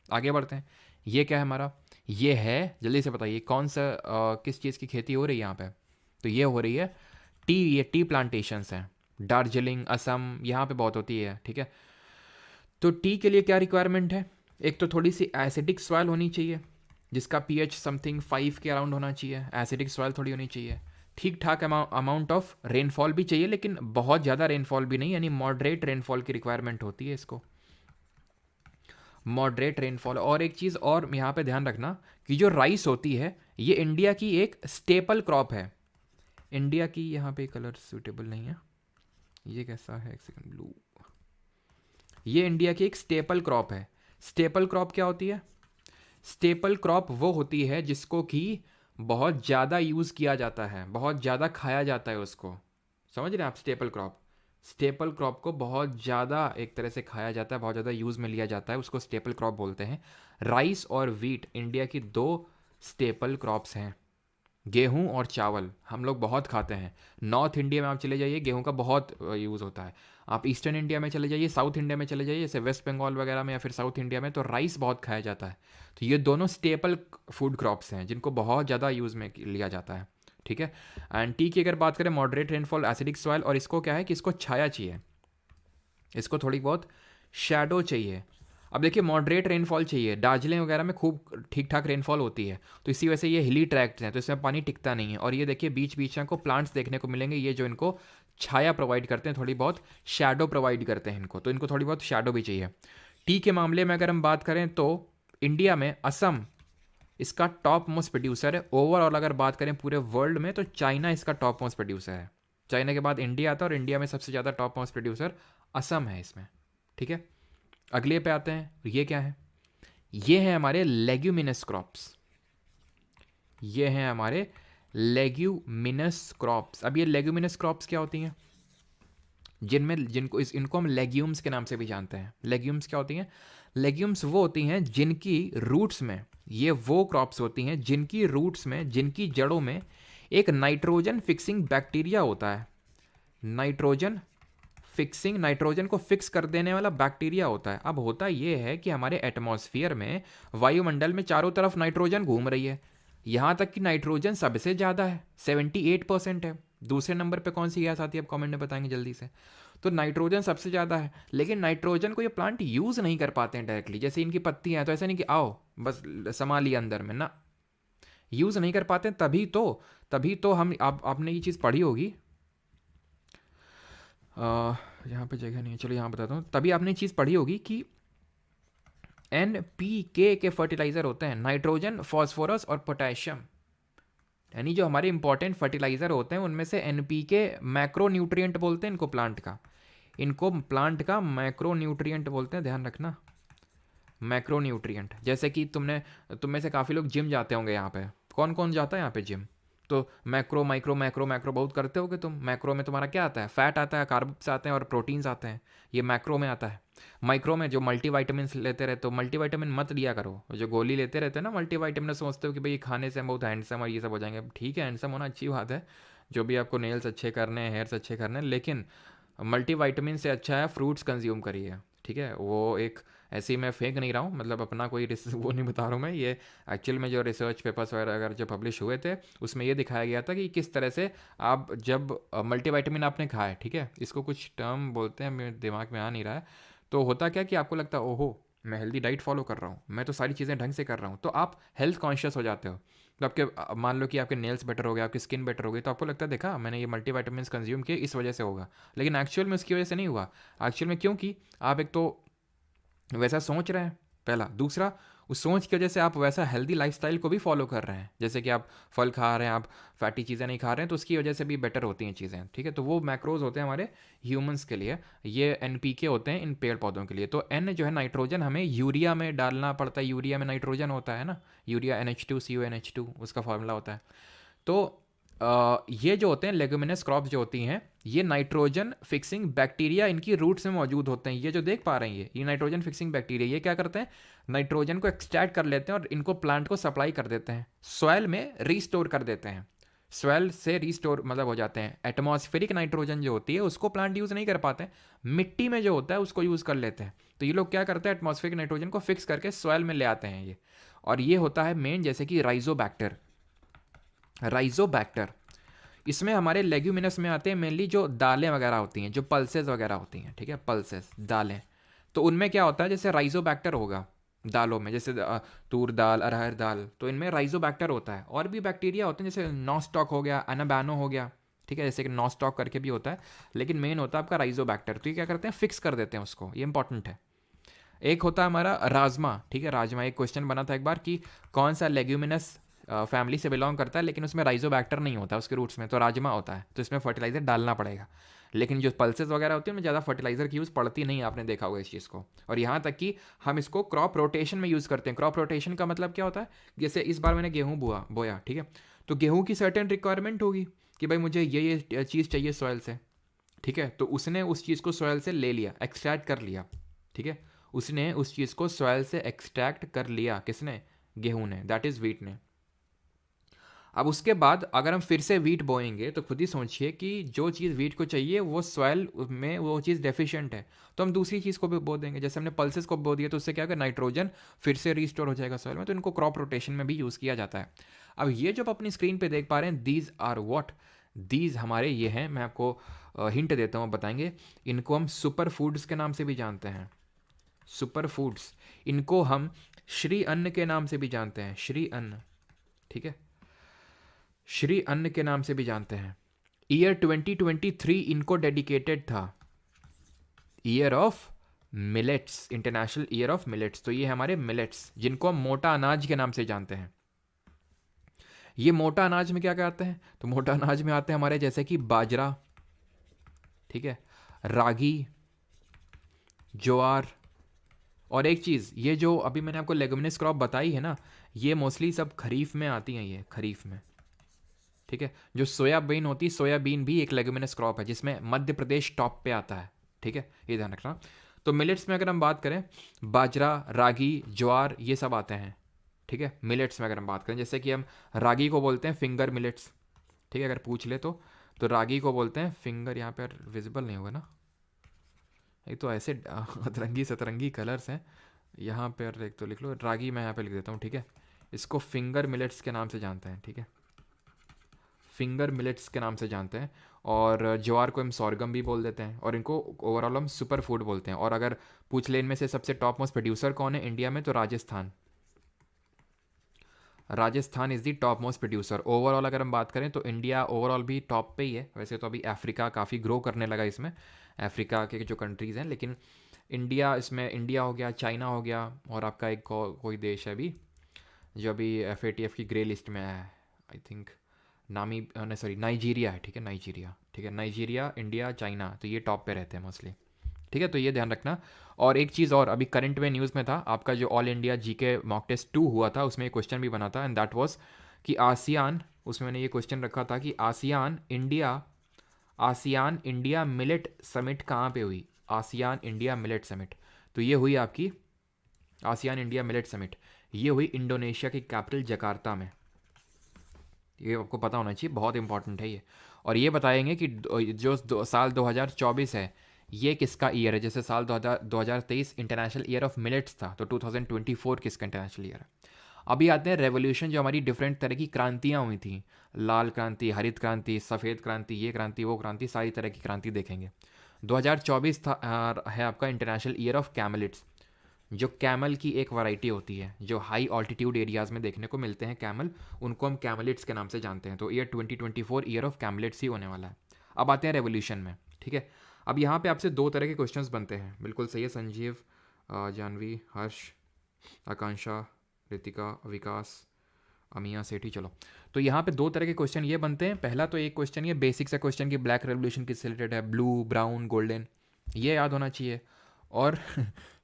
आगे बढ़ते हैं। ये क्या है हमारा? ये है, जल्दी से बताइए कौन सा किस चीज़ की खेती हो रही है यहाँ पे? तो ये हो रही है टी, ये टी प्लांटेशंस हैं। दार्जिलिंग, असम, यहाँ पे बहुत होती है। ठीक है, तो टी के लिए क्या रिक्वायरमेंट है? एक तो थोड़ी सी एसिडिक सॉइल होनी चाहिए, जिसका pH समथिंग 5 के अराउंड होना चाहिए। एसिडिक सॉइल थोड़ी होनी चाहिए। ठीक ठाक अमाउंट ऑफ रेनफॉल भी चाहिए, लेकिन बहुत ज़्यादा रेनफॉल भी नहीं, यानी मॉडरेट रेनफॉल की रिक्वायरमेंट होती है इसको, मॉडरेट रेनफॉल। और एक चीज़ और यहाँ पे ध्यान रखना कि जो राइस होती है, ये इंडिया की एक स्टेपल क्रॉप है। इंडिया की, यहाँ पे कलर सूटेबल नहीं है, ये कैसा है, एक सेकंड, ब्लू। ये इंडिया की एक स्टेपल क्रॉप है। स्टेपल क्रॉप क्या होती है? स्टेपल क्रॉप वो होती है जिसको कि बहुत ज़्यादा यूज़ किया जाता है, बहुत ज़्यादा खाया जाता है उसको। समझ रहे हैं आप? स्टेपल क्रॉप को बहुत ज़्यादा एक तरह से खाया जाता है, बहुत ज़्यादा यूज़ में लिया जाता है, उसको स्टेपल क्रॉप बोलते हैं। राइस और व्हीट इंडिया की दो स्टेपल क्रॉप्स हैं। गेहूं और चावल हम लोग बहुत खाते हैं। नॉर्थ इंडिया में आप चले जाइए, गेहूं का बहुत यूज़ होता है। आप ईस्टर्न इंडिया में चले जाइए, साउथ इंडिया में चले जाइए, जैसे वेस्ट बंगाल वगैरह में या फिर साउथ इंडिया में, तो राइस बहुत खाया जाता है। तो ये दोनों स्टेपल फूड क्रॉप्स हैं जिनको बहुत ज़्यादा यूज़ में लिया जाता है। ठीक है, एंड टी की अगर बात करें, मॉडरेट रेनफॉल, एसिडिक सॉइल, और इसको क्या है कि इसको छाया चाहिए, इसको थोड़ी बहुत शैडो चाहिए। अब देखिए, मॉडरेट रेनफॉल चाहिए, दार्जिलिंग वगैरह में खूब ठीक ठाक रेनफॉल होती है, तो इसी वजह से ये हिली ट्रैक्ट्स हैं, तो इसमें पानी टिकता नहीं है। और ये देखिए बीच बीच में आपको प्लांट्स देखने को मिलेंगे, ये जो इनको छाया प्रोवाइड करते हैं, थोड़ी बहुत शैडो प्रोवाइड करते हैं इनको, तो इनको थोड़ी बहुत शैडो भी चाहिए। टी के मामले में अगर हम बात करें तो इंडिया में असम इसका टॉप मोस्ट प्रोड्यूसर है। ओवरऑल अगर बात करें पूरे वर्ल्ड में, तो चाइना इसका टॉप मोस्ट प्रोड्यूसर है। चाइना के बाद इंडिया आता है, और इंडिया में सबसे ज़्यादा टॉप मोस्ट प्रोड्यूसर असम है इसमें। ठीक है, अगले पे आते हैं। ये क्या है? ये हैं हमारे लेग्यूमिनस क्रॉप्स। ये हैं हमारे लेग्यूमिनस क्रॉप्स। अब ये लेग्यूमिनस क्रॉप्स क्या होती हैं? इनको हम लेग्यूम्स के नाम से भी जानते हैं। लेग्यूम्स क्या होती हैं? लेग्यूम्स वो होती हैं जिनकी रूट्स में, ये वो क्रॉप्स होती हैं जिनकी रूट्स में, जिनकी जड़ों में एक नाइट्रोजन फिक्सिंग बैक्टीरिया होता है। नाइट्रोजन फिक्सिंग, नाइट्रोजन को फिक्स कर देने वाला बैक्टीरिया होता है। अब होता ये है कि हमारे एटमॉस्फेयर में, वायुमंडल में चारों तरफ नाइट्रोजन घूम रही है, यहाँ तक कि नाइट्रोजन सबसे ज़्यादा है, 78% है। दूसरे नंबर पे कौन सी गैस आती है, आप कमेंट में बताएंगे जल्दी से। तो नाइट्रोजन सबसे ज़्यादा है, लेकिन नाइट्रोजन को ये प्लांट यूज़ नहीं कर पाते हैं डायरेक्टली। जैसे इनकी पत्तियाँ हैं तो ऐसा नहीं कि आओ बस समा लिया अंदर में ना, यूज़ नहीं कर पाते। तभी तो हम आपने ये चीज़ पढ़ी होगी, यहाँ पे जगह नहीं है, चलो यहाँ बताता हूँ। तभी आपने चीज़ पढ़ी होगी कि NPK के फर्टिलाइज़र होते हैं, नाइट्रोजन, फॉस्फोरस और पोटेशियम, यानी जो हमारे इंपॉर्टेंट फर्टिलाइज़र होते हैं उनमें से NPK मैक्रो न्यूट्रिएंट बोलते हैं इनको, प्लांट का मैक्रो न्यूट्रिएंट बोलते हैं, ध्यान रखना, मैक्रो न्यूट्रिएंट। जैसे कि तुम में से काफ़ी लोग जिम जाते होंगे, यहाँ पे कौन कौन जाता है यहाँ पे जिम, तो मैक्रो माइक्रो मैक्रो मैक्रो बहुत करते होगे तुम। मैक्रो में तुम्हारा क्या आता है, फैट आता है, कार्ब्स आते हैं और प्रोटीन्स आते हैं, ये मैक्रो में आता है। माइक्रो में जो मल्टीविटामिन लेते रहते हो, मल्टीविटामिन मत लिया करो, जो गोली लेते रहते हैं ना मल्टीविटामिन, सोचते हो कि भाई खाने से हम बहुत हैंडसम और ये सब हो जाएंगे। ठीक है, हैंडसम होना अच्छी बात है, जो भी आपको नेल्स अच्छे करने हैं, हेयर्स अच्छे करने हैं, लेकिन मल्टीविटामिन से अच्छा है फ्रूट्स कंज्यूम करिए। ठीक है, वो एक ऐसे ही मैं फेंक नहीं रहा हूँ, मतलब अपना कोई वो नहीं बता रहा हूँ मैं, ये एक्चुअल में जो रिसर्च पेपर्स वगैरह अगर जो पब्लिश हुए थे उसमें ये दिखाया गया था कि किस तरह से आप जब मल्टीविटामिन आपने खाए, ठीक है, इसको कुछ टर्म बोलते हैं, मेरे दिमाग में आ नहीं रहा है, तो होता क्या कि आपको लगता है ओहो मैं हेल्दी डाइट फॉलो कर रहा हूँ, मैं तो सारी चीज़ें ढंग से कर रहा हूँ, तो आप हेल्थ कॉन्शियस हो जाते हो। तो आपके मान लो कि आपके नेल्स बेटर हो गए, आपकी स्किन बेटर हो गई, तो आपको लगता है देखा मैंने ये मल्टीविटामिन कंज्यूम किए इस वजह से होगा, लेकिन एक्चुअल में उसकी वजह से नहीं हुआ। एक्चुअल में क्योंकि आप एक तो वैसा सोच रहे हैं, पहला, दूसरा उस सोच की वजह से आप वैसा हेल्दी लाइफस्टाइल को भी फॉलो कर रहे हैं, जैसे कि आप फल खा रहे हैं, आप फैटी चीज़ें नहीं खा रहे हैं, तो उसकी वजह से भी बेटर होती हैं चीज़ें। ठीक है, तो वो मैक्रोज होते हैं हमारे ह्यूमंस के लिए, ये NPK होते हैं इन पेड़ पौधों के लिए। तो N जो है नाइट्रोजन हमें यूरिया में डालना पड़ता है, यूरिया में नाइट्रोजन होता है ना, यूरिया NH2CONH2 उसका फॉर्मूला होता है। तो ये जो होते हैं लेगुमिनस क्रॉप्स जो होती हैं, ये नाइट्रोजन फिक्सिंग बैक्टीरिया इनकी रूट्स में मौजूद होते हैं। ये जो देख पा रहे हैं ये नाइट्रोजन फिक्सिंग बैक्टीरिया, ये क्या करते हैं, नाइट्रोजन को एक्सट्रैक्ट कर लेते हैं और इनको प्लांट को सप्लाई कर देते हैं, सॉइल में रीस्टोर कर देते हैं, सॉइल से रीस्टोर मतलब हो जाते हैं। एटमॉस्फेरिक नाइट्रोजन जो होती है उसको प्लांट यूज़ नहीं कर पाते, मिट्टी में जो होता है उसको यूज़ कर लेते हैं। तो ये लोग क्या करते हैं, एटमॉस्फेरिक नाइट्रोजन को फिक्स करके सॉइल में ले आते हैं ये, और ये होता है मेन, जैसे कि राइजोबैक्टर। इसमें हमारे लेग्यूमिनस में आते हैं मेनली जो दालें वगैरह होती हैं, जो पल्सेस वगैरह होती हैं, ठीक है, पल्सेस दालें, तो उनमें क्या होता है, जैसे राइजोबैक्टर होगा दालों में, जैसे तूर दाल, अरहर दाल, तो इनमें राइजोबैक्टर होता है। और भी बैक्टीरिया होते हैं जैसे नॉस्टॉक हो गया, अनाबानो हो गया, ठीक है, जैसे कि नॉस्टॉक करके भी होता है, लेकिन मेन होता है आपका राइजोबैक्टर। तो ये क्या करते हैं, फिक्स कर देते हैं उसको, ये इंपॉर्टेंट है। एक होता है हमारा राजमा, ठीक है, राजमा एक क्वेश्चन बना था एक बार कि कौन सा लेग्यूमिनस फैमिली से बिलोंग करता है, लेकिन उसमें राइजोबैक्टर नहीं होता उसके रूट्स में, तो राजमा होता है, तो इसमें फर्टिलाइजर डालना पड़ेगा। लेकिन जो पल्सेस वगैरह होती है उनमें ज़्यादा फर्टिलाइजर की यूज़ पड़ती नहीं, आपने देखा होगा इस चीज़ को। और यहाँ तक कि हम इसको क्रॉप रोटेशन में यूज़ करते हैं। क्रॉप रोटेशन का मतलब क्या होता है, जैसे इस बार मैंने गेहूँ बोया, ठीक है, तो गेहूँ की सर्टेन रिक्वायरमेंट होगी कि भाई मुझे ये चीज़ चाहिए सॉइल से, ठीक है, तो उसने उस चीज़ को सॉइल से ले लिया, एक्सट्रैक्ट कर लिया, ठीक है, उसने उस चीज़ को सॉइल से एक्सट्रैक्ट कर लिया, किसने, गेहूँ ने, दैट इज़ वीट ने। अब उसके बाद अगर हम फिर से वीट बोएंगे तो खुद ही सोचिए कि जो चीज़ वीट को चाहिए वो सॉइल में वो चीज़ डेफिशिएंट है, तो हम दूसरी चीज़ को भी बो देंगे। जैसे हमने पल्सेस को बो दिया तो उससे क्या होगा, नाइट्रोजन फिर से रिस्टोर हो जाएगा सॉइल में, तो इनको क्रॉप रोटेशन में भी यूज़ किया जाता है। अब ये जो आप अपनी स्क्रीन पे देख पा रहे हैं, दीज आर व्हाट, दीज हमारे ये हैं, मैं आपको हिंट देता हूँ, बताएंगे। इनको हम सुपर फूड्स के नाम से भी जानते हैं, सुपर फूड्स। इनको हम श्री अन्न के नाम से भी जानते हैं, श्री अन्न, ठीक है, श्री अन्न के नाम से भी जानते हैं। ईयर 2023 इनको डेडिकेटेड था, year of millets, international year of millets. तो ये हमारे मिलेट्स, जिनको हम मोटा अनाज के नाम से जानते हैं। ये मोटा अनाज में क्या क्या आते हैं, तो मोटा अनाज में आते हैं हमारे जैसे कि बाजरा, ठीक है, रागी, ज्वार, और एक चीज़, ये जो अभी मैंने आपको लेगुमिनस क्रॉप बताई है ना, ये मोस्टली सब खरीफ में आती हैं, ये खरीफ में, ठीक है। जो सोयाबीन होती है, सोयाबीन भी एक लेगुमिनस क्रॉप है जिसमें मध्य प्रदेश टॉप पे आता है, ठीक है, ये ध्यान रखना। तो मिलेट्स में अगर हम बात करें, बाजरा, रागी, ज्वार, ये सब आते हैं, ठीक है। मिलेट्स में अगर हम बात करें, जैसे कि हम रागी को बोलते हैं फिंगर मिलेट्स, ठीक है, अगर पूछ ले तो रागी को बोलते हैं फिंगर, यहाँ पर विजिबल नहीं होगा ना, ये तो ऐसे अतरंगी सतरंगी कलर्स हैं। यहाँ पर एक तो लिख लो रागी, मैं यहाँ पे लिख देता हूँ, ठीक है। इसको फिंगर मिलेट्स के नाम से जानते हैं, ठीक है, फिंगर मिलेट्स के नाम से जानते हैं। और ज्वार को हम सॉरगम भी बोल देते हैं, और इनको ओवरऑल हम सुपर फूड बोलते हैं। और अगर पूछ ले इनमें से सबसे टॉप मोस्ट प्रोड्यूसर कौन है इंडिया में, तो Rajasthan. Rajasthan is the top most producer. Overall अगर हम बात करें तो इंडिया ओवरऑल भी टॉप पे ही है। वैसे तो अभी अफ्रीका काफ़ी ग्रो करने लगा इसमें, अफ्रीका के जो कंट्रीज़ हैं, लेकिन इंडिया इसमें, इंडिया हो गया, चाइना हो गया, और आपका एक कोई देश है अभी जो अभी FATF की ग्रे लिस्ट में है, आई थिंक नामी, नहीं सॉरी, नाइजीरिया है, ठीक है, नाइजीरिया, ठीक है, नाइजीरिया, इंडिया, चाइना, तो ये टॉप पे रहते हैं मोस्टली, ठीक है। तो ये ध्यान रखना। और एक चीज़ और, अभी करंट में न्यूज़ में था, आपका जो all India GK mock test 2 हुआ था, उसमें एक क्वेश्चन भी बना था, एंड दैट वाज कि आसियान, उसमें मैंने ये क्वेश्चन रखा था कि आसियान इंडिया मिलेट समिट कहाँ पे हुई, आसियान इंडिया मिलेट समिट। तो ये हुई आपकी आसियान इंडिया मिलेट समिट, ये हुई इंडोनेशिया की कैपिटल जकार्ता में। ये आपको पता होना चाहिए, बहुत इंपॉर्टेंट है ये। और ये बताएंगे कि साल 2024 है, ये किसका ईयर है। जैसे साल 2023 इंटरनेशनल ईयर ऑफ मिलेट्स था, तो 2024 किसका इंटरनेशनल ईयर है। अभी आते हैं रेवोल्यूशन, जो हमारी डिफरेंट तरह की क्रांतियाँ हुई थी, लाल क्रांति, हरित क्रांति, सफ़ेद क्रांति, ये क्रांति, वो क्रांति, सारी तरह की क्रांति देखेंगे। 2024 था है आपका इंटरनेशनल ईयर ऑफ कैमलिट्स। जो कैमल की एक वैरायटी होती है, जो हाई ऑल्टीट्यूड एरियाज़ में देखने को मिलते हैं कैमल, उनको हम कैमलिट्स के नाम से जानते हैं। तो ईयर 2024 ईयर ऑफ कैमलिट्स ही होने वाला है। अब आते हैं रेवोल्यूशन में, ठीक है। अब यहाँ पे आपसे दो तरह के क्वेश्चंस बनते हैं, बिल्कुल सही है संजीव, जानवी, हर्ष, आकांक्षा, रितिका, विकास, अमिया सेठी। चलो, तो यहाँ पे दो तरह के क्वेश्चन ये बनते हैं। पहला तो एक क्वेश्चन ये बेसिक सा क्वेश्चन कि ब्लैक रेवोल्यूशन किससे रिलेटेड है, ब्लू, ब्राउन, गोल्डन, ये याद होना चाहिए। और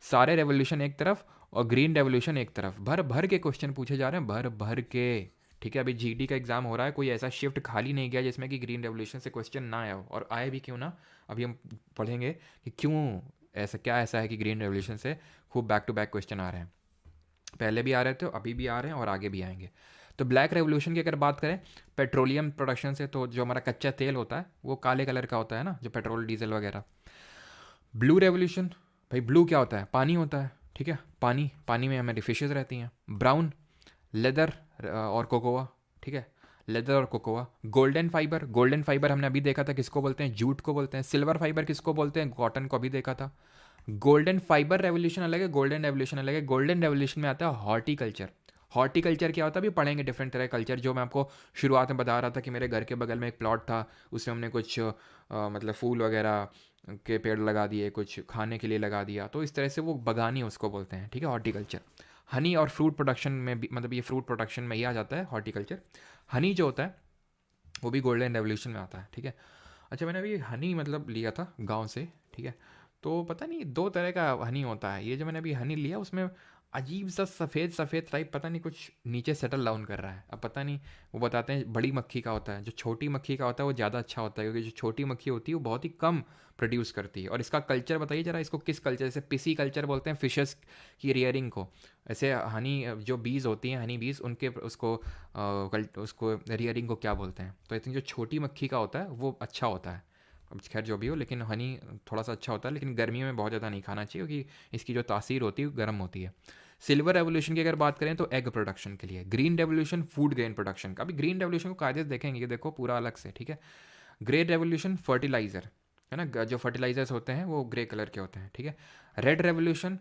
सारे रेवोल्यूशन एक तरफ और ग्रीन रेवोल्यूशन एक तरफ, भर भर के क्वेश्चन पूछे जा रहे हैं, भर भर के, ठीक है। अभी GD का एग्जाम हो रहा है, कोई ऐसा शिफ्ट खाली नहीं गया जिसमें कि ग्रीन रेवोल्यूशन से क्वेश्चन ना आया हो, और आए भी क्यों ना, अभी हम पढ़ेंगे कि क्यों ऐसा, क्या ऐसा है कि ग्रीन रेवोल्यूशन से खूब बैक टू बैक क्वेश्चन आ रहे हैं। पहले भी आ रहे थे, अभी भी आ रहे हैं, और आगे भी आएंगे। तो ब्लैक रेवोल्यूशन की अगर बात करें पेट्रोलियम प्रोडक्शन से, तो जो हमारा कच्चा तेल होता है वो काले कलर का होता है ना, जो पेट्रोल डीजल वगैरह। ब्लू रेवोल्यूशन, भाई ब्लू क्या होता है, पानी होता है, ठीक है, पानी, पानी में हमारी फिशेज रहती हैं। ब्राउन, लेदर और कोकोआ, ठीक है, लेदर और cocoa. Golden fibre, golden fibre हमने अभी देखा था किसको बोलते हैं, जूट को बोलते हैं। सिल्वर फाइबर किसको बोलते हैं, कॉटन को अभी देखा था। गोल्डन फाइबर रेवोल्यूशन अलग है, गोल्डन रेवोल्यूशन अलग है। गोल्डन रेवोल्यूशन में आता है हॉर्टिकल्चर। हॉर्टिकल्चर क्या होता है, अभी पढ़ेंगे डिफरेंट तरह का कल्चर। जो मैं आपको शुरुआत में बता रहा था कि मेरे घर के बगल में एक प्लॉट था, उसमें हमने कुछ मतलब फूल वगैरह के पेड़ लगा दिए, कुछ खाने के लिए लगा दिया, तो इस तरह से वो बगानी उसको बोलते हैं, ठीक है, हॉर्टिकल्चर। हनी और फ्रूट प्रोडक्शन में भी, मतलब ये फ्रूट प्रोडक्शन में ही आ जाता है हॉर्टिकल्चर। हनी जो होता है वो भी गोल्डन रेवोल्यूशन में आता है, ठीक है। अच्छा, मैंने अभी हनी मतलब लिया था गांव से, ठीक है। तो पता नहीं दो तरह का हनी होता है, ये जो मैंने अभी हनी लिया उसमें अजीब सा सफ़ेद सफ़ेद टाइप, पता नहीं कुछ नीचे सेटल डाउन कर रहा है। अब पता नहीं, वो बताते हैं बड़ी मक्खी का होता है, जो छोटी मक्खी का होता है वो ज़्यादा अच्छा होता है, क्योंकि जो छोटी मक्खी होती है वो बहुत ही कम प्रोड्यूस करती है। और इसका कल्चर बताइए ज़रा, इसको किस कल्चर, जैसे पिसी कल्चर बोलते हैं फिशेस की रियरिंग को, ऐसे हनी जो बीज होती हैं, हनी बीज, उनके उसको रियरिंग को क्या बोलते हैं। तो आई थिंक जो छोटी मक्खी का होता है वो अच्छा होता है। अब खैर जो भी हो, लेकिन हनी थोड़ा सा अच्छा होता है, लेकिन गर्मियों में बहुत ज़्यादा नहीं खाना चाहिए, क्योंकि इसकी जो तासीर होती है गर्म होती है। सिल्वर रेवोल्यूशन की अगर बात करें तो एग प्रोडक्शन के लिए, green revolution food grain production का। अभी ग्रीन रेवोल्यूशन को कायदे से देखेंगे, ये देखो पूरा अलग से, ठीक है। ग्रे रेवोल्यूशन फर्टिलाइजर है ना, जो फर्टिलाइजर्स होते हैं वो ग्रे कलर के होते हैं, ठीक है। रेड रेवोल्यूशन,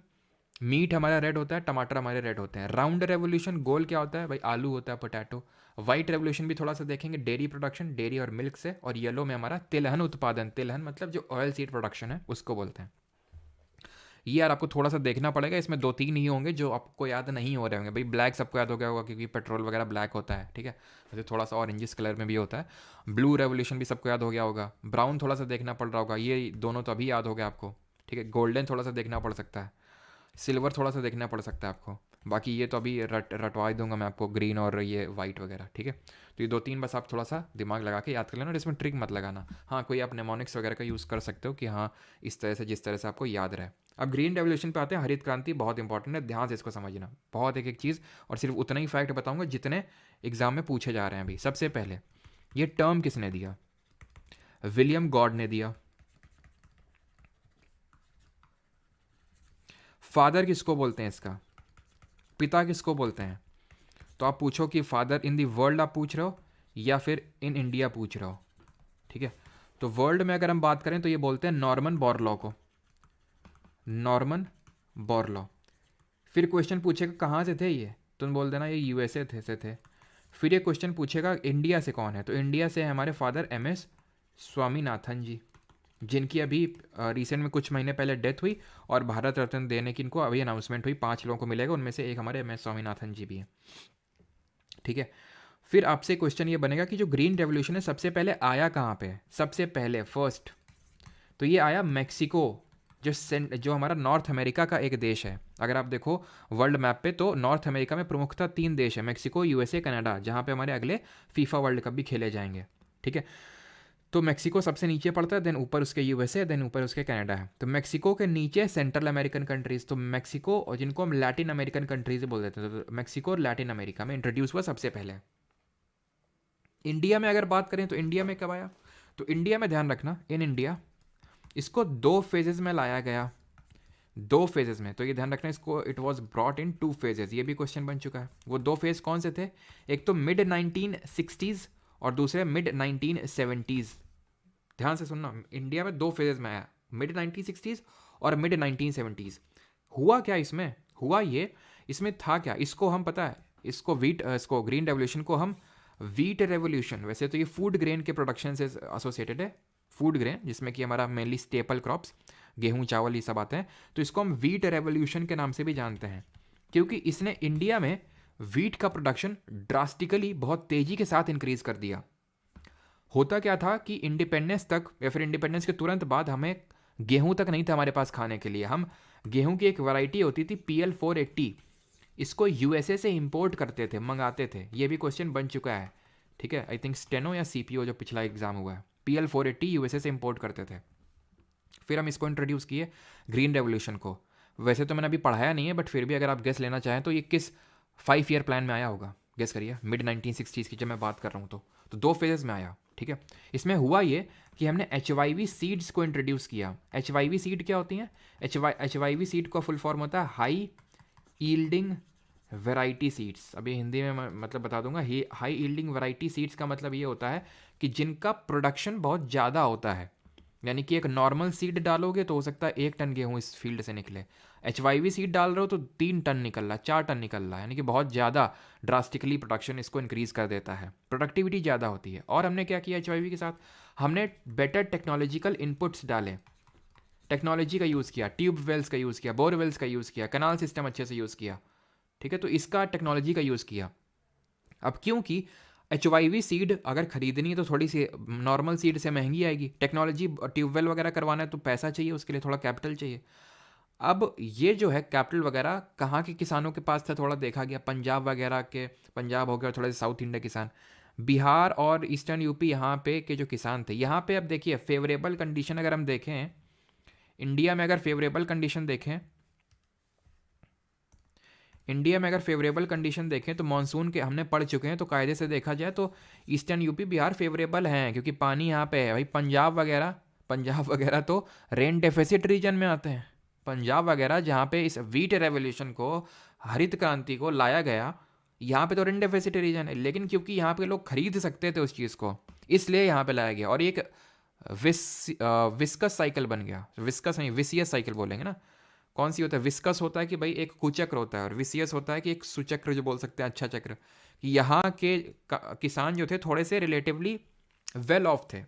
मीट हमारा रेड होता है, टमाटर हमारे रेड होते हैं। राउंड रेवोल्यूशन, गोल क्या होता है भाई, आलू होता है, पोटैटो। वाइट रेवोल्यूशन भी थोड़ा सा देखेंगे, डेयरी प्रोडक्शन, डेयरी और मिल्क से। और येलो में हमारा तिलहन उत्पादन, तिलहन मतलब जो ऑयल सीड प्रोडक्शन है उसको बोलते हैं। ये यार आपको थोड़ा सा देखना पड़ेगा, इसमें दो तीन ही होंगे जो आपको याद नहीं हो रहे होंगे। भाई ब्लैक सबको याद हो गया होगा, क्योंकि पेट्रोल वगैरह ब्लैक होता है, ठीक है। वैसे थोड़ा सा ऑरेंजिस कलर में भी होता है। ब्लू रेवोल्यूशन भी सबको याद हो गया होगा। ब्राउन थोड़ा सा देखना पड़ रहा होगा, ये दोनों तो अभी याद हो गया आपको, ठीक है। गोल्डन थोड़ा सा देखना पड़ सकता है, सिल्वर थोड़ा सा देखना पड़ सकता है आपको। बाकी ये तो अभी रटवा ही दूंगा मैं आपको, ग्रीन और ये वाइट वगैरह, ठीक है। तो ये दो तीन बस आप थोड़ा सा दिमाग लगा के याद कर लेना, और इसमें ट्रिक मत लगाना। हाँ, कोई आप नेमोनिक्स वगैरह का यूज़ कर सकते हो कि हाँ इस तरह से, जिस तरह से आपको याद रहे। अब ग्रीन रेवोल्यूशन पे आते हैं, हरित क्रांति बहुत इंपॉर्टेंट है, ध्यान से इसको समझना, बहुत एक एक चीज़, और सिर्फ उतना ही फैक्ट बताऊंगा जितने एग्जाम में पूछे जा रहे हैं अभी। सबसे पहले ये टर्म किसने दिया, विलियम गॉड ने दिया, फादर किसको बोलते हैं इसका, पिता किसको बोलते हैं? तो आप पूछो कि फादर इन दी वर्ल्ड आप पूछ रहे हो या फिर इन इंडिया पूछ रहे हो, ठीक है। तो वर्ल्ड में अगर हम बात करें तो ये बोलते हैं नॉर्मन बोरलॉ को, नॉर्मन बोरलॉ। फिर क्वेश्चन पूछेगा कहाँ से थे ये, तुम बोल देना ये यूएसए थे। फिर ये क्वेश्चन पूछेगा इंडिया से कौन है, तो इंडिया से है हमारे फादर एमएस स्वामीनाथन जी, जिनकी अभी रिसेंट में कुछ महीने पहले डेथ हुई और भारत रत्न देने की इनको अभी अनाउंसमेंट हुई, 5 लोगों को मिलेगा, उनमें से एक हमारे एमएस स्वामीनाथन जी भी हैं, ठीक है। फिर आपसे क्वेश्चन ये बनेगा कि जो ग्रीन रेवोल्यूशन है सबसे पहले आया कहाँ पे है, सबसे पहले फर्स्ट, तो ये आया मैक्सिको, जो हमारा नॉर्थ अमेरिका का एक देश है। अगर आप देखो वर्ल्ड मैप पे तो नॉर्थ अमेरिका में प्रमुखतः 3 देश है, मैक्सिको, यूएसए, कनाडा, जहाँ पे हमारे अगले फीफा वर्ल्ड कप भी खेले जाएंगे, ठीक है। तो मैक्सिको सबसे नीचे पड़ता है, देन ऊपर उसके यूएसए, देन ऊपर उसके कनाडा है। तो मैक्सिको के नीचे सेंट्रल अमेरिकन कंट्रीज, तो मैक्सिको और जिनको हम लैटिन अमेरिकन कंट्रीज बोल देते हैं, तो मैक्सिको और लैटिन अमेरिका में इंट्रोड्यूस हुआ सबसे पहले। इंडिया में अगर बात करें तो इंडिया में कब आया, तो इंडिया में ध्यान रखना इन इंडिया इसको 2 फेजेस में लाया गया, 2 फेजेस में, तो ये ध्यान रखना इसको, it was brought in 2 phases, ये भी क्वेश्चन बन चुका है। वो 2 फेज कौन से थे, एक तो मिड 1960s और दूसरे मिड 1970s। ध्यान से सुनना, इंडिया में 2 फेजेस में आया, मिड 1960s और मिड 1970s। हुआ क्या इसमें, हुआ ये, इसमें था क्या, इसको हम पता है, इसको ग्रीन रेवोल्यूशन को हम वीट रेवोल्यूशन, वैसे तो ये फूड ग्रेन के प्रोडक्शन से एसोसिएटेड है, फूड ग्रेन जिसमें कि हमारा मेनली स्टेपल क्रॉप्स गेहूं चावल ये सब आते हैं, तो इसको हम वीट रेवोल्यूशन के नाम से भी जानते हैं, क्योंकि इसने इंडिया में वीट का प्रोडक्शन ड्रास्टिकली बहुत तेजी के साथ इंक्रीज कर दिया। होता क्या था कि इंडिपेंडेंस तक या फिर इंडिपेंडेंस के तुरंत बाद हमें गेहूं तक नहीं था हमारे पास खाने के लिए, हम गेहूं की एक वैरायटी होती थी PL480, इसको यूएसए से इंपोर्ट करते थे, मंगाते थे, ये भी क्वेश्चन बन चुका है, ठीक है। आई थिंक स्टेनो या सीपीओ जो पिछला एग्जाम हुआ है, PL480 यूएसए से इंपोर्ट करते थे। फिर हम इसको इंट्रोड्यूस किए ग्रीन रेवोल्यूशन को, वैसे तो मैंने अभी पढ़ाया नहीं है, बट फिर भी अगर आप गेस लेना चाहें तो ये किस 5 ईयर प्लान में आया होगा, गेस करिए। मिड 1960s की जब मैं बात कर रहा हूँ तो 2 फेजेस में आया, ठीक है। इसमें हुआ ये कि हमने HYV सीड्स को इंट्रोड्यूस किया। HYV सीड क्या होती हैं, HYV सीड का फुल फॉर्म होता है हाई ईल्डिंग वैरायटी सीड्स। अभी हिंदी में मैं मतलब बता दूंगा, हाई ईल्डिंग वैरायटी सीड्स का मतलब ये होता है कि जिनका प्रोडक्शन बहुत ज़्यादा होता है, यानी कि एक नॉर्मल सीड डालोगे तो हो सकता है 1 टन गेहूँ इस फील्ड से निकले, HYV सीड डाल रहे हो तो 3 टन निकल रहा है, 4 टन निकल रहा है, यानी कि बहुत ज़्यादा ड्रास्टिकली प्रोडक्शन इसको इंक्रीज़ कर देता है, प्रोडक्टिविटी ज़्यादा होती है। और हमने क्या किया HYV के साथ, हमने बेटर टेक्नोलॉजिकल इनपुट्स डाले, टेक्नोलॉजी का यूज़ किया, ट्यूब वेल्स का यूज़ किया, बोर वेल्स का यूज़ किया, कनाल सिस्टम अच्छे से यूज़ किया, ठीक है। तो इसका टेक्नोलॉजी का यूज़ किया। अब क्योंकि HYV सीड अगर खरीदनी है तो थोड़ी सी नॉर्मल सीड से महंगी आएगी, टेक्नोलॉजी ट्यूबवेल वगैरह करवाना है तो पैसा चाहिए, उसके लिए थोड़ा कैपिटल चाहिए। अब ये जो है कैपिटल वगैरह कहाँ के किसानों के पास था, थोड़ा देखा गया पंजाब वगैरह के, पंजाब हो गया, थोड़े से साउथ इंडिया किसान, बिहार और ईस्टर्न यूपी यहाँ पे के जो किसान थे, यहाँ पे अब देखिए फेवरेबल कंडीशन अगर हम देखें इंडिया में, अगर फेवरेबल कंडीशन देखें इंडिया में, अगर फेवरेबल कंडीशन देखें तो मानसून के हमने पढ़ चुके हैं, तो कायदे से देखा जाए तो ईस्टर्न यूपी बिहार फेवरेबल हैं, क्योंकि पानी यहाँ पे है भाई। पंजाब वगैरह तो रेन डेफिसिट रीजन में आते हैं, पंजाब वगैरह जहाँ पे इस वीट रेवोल्यूशन को, हरित क्रांति को लाया गया, यहाँ पे तो रेन डेफिसिट रीजन है, लेकिन क्योंकि यहाँ पे लोग खरीद सकते थे उस चीज़ को, इसलिए यहाँ पे लाया गया। और एक विस्कस साइकिल बन गया, विस्कस नहीं विसियस साइकिल बोलेंगे ना, कौन सी होता है, विस्कस होता है कि भाई एक कुचक्र होता है, और विसियस होता है कि एक सुचक्र जो बोल सकते हैं, अच्छा चक्र, कि यहाँ के किसान जो थे थोड़े से रिलेटिवली वेल ऑफ थे,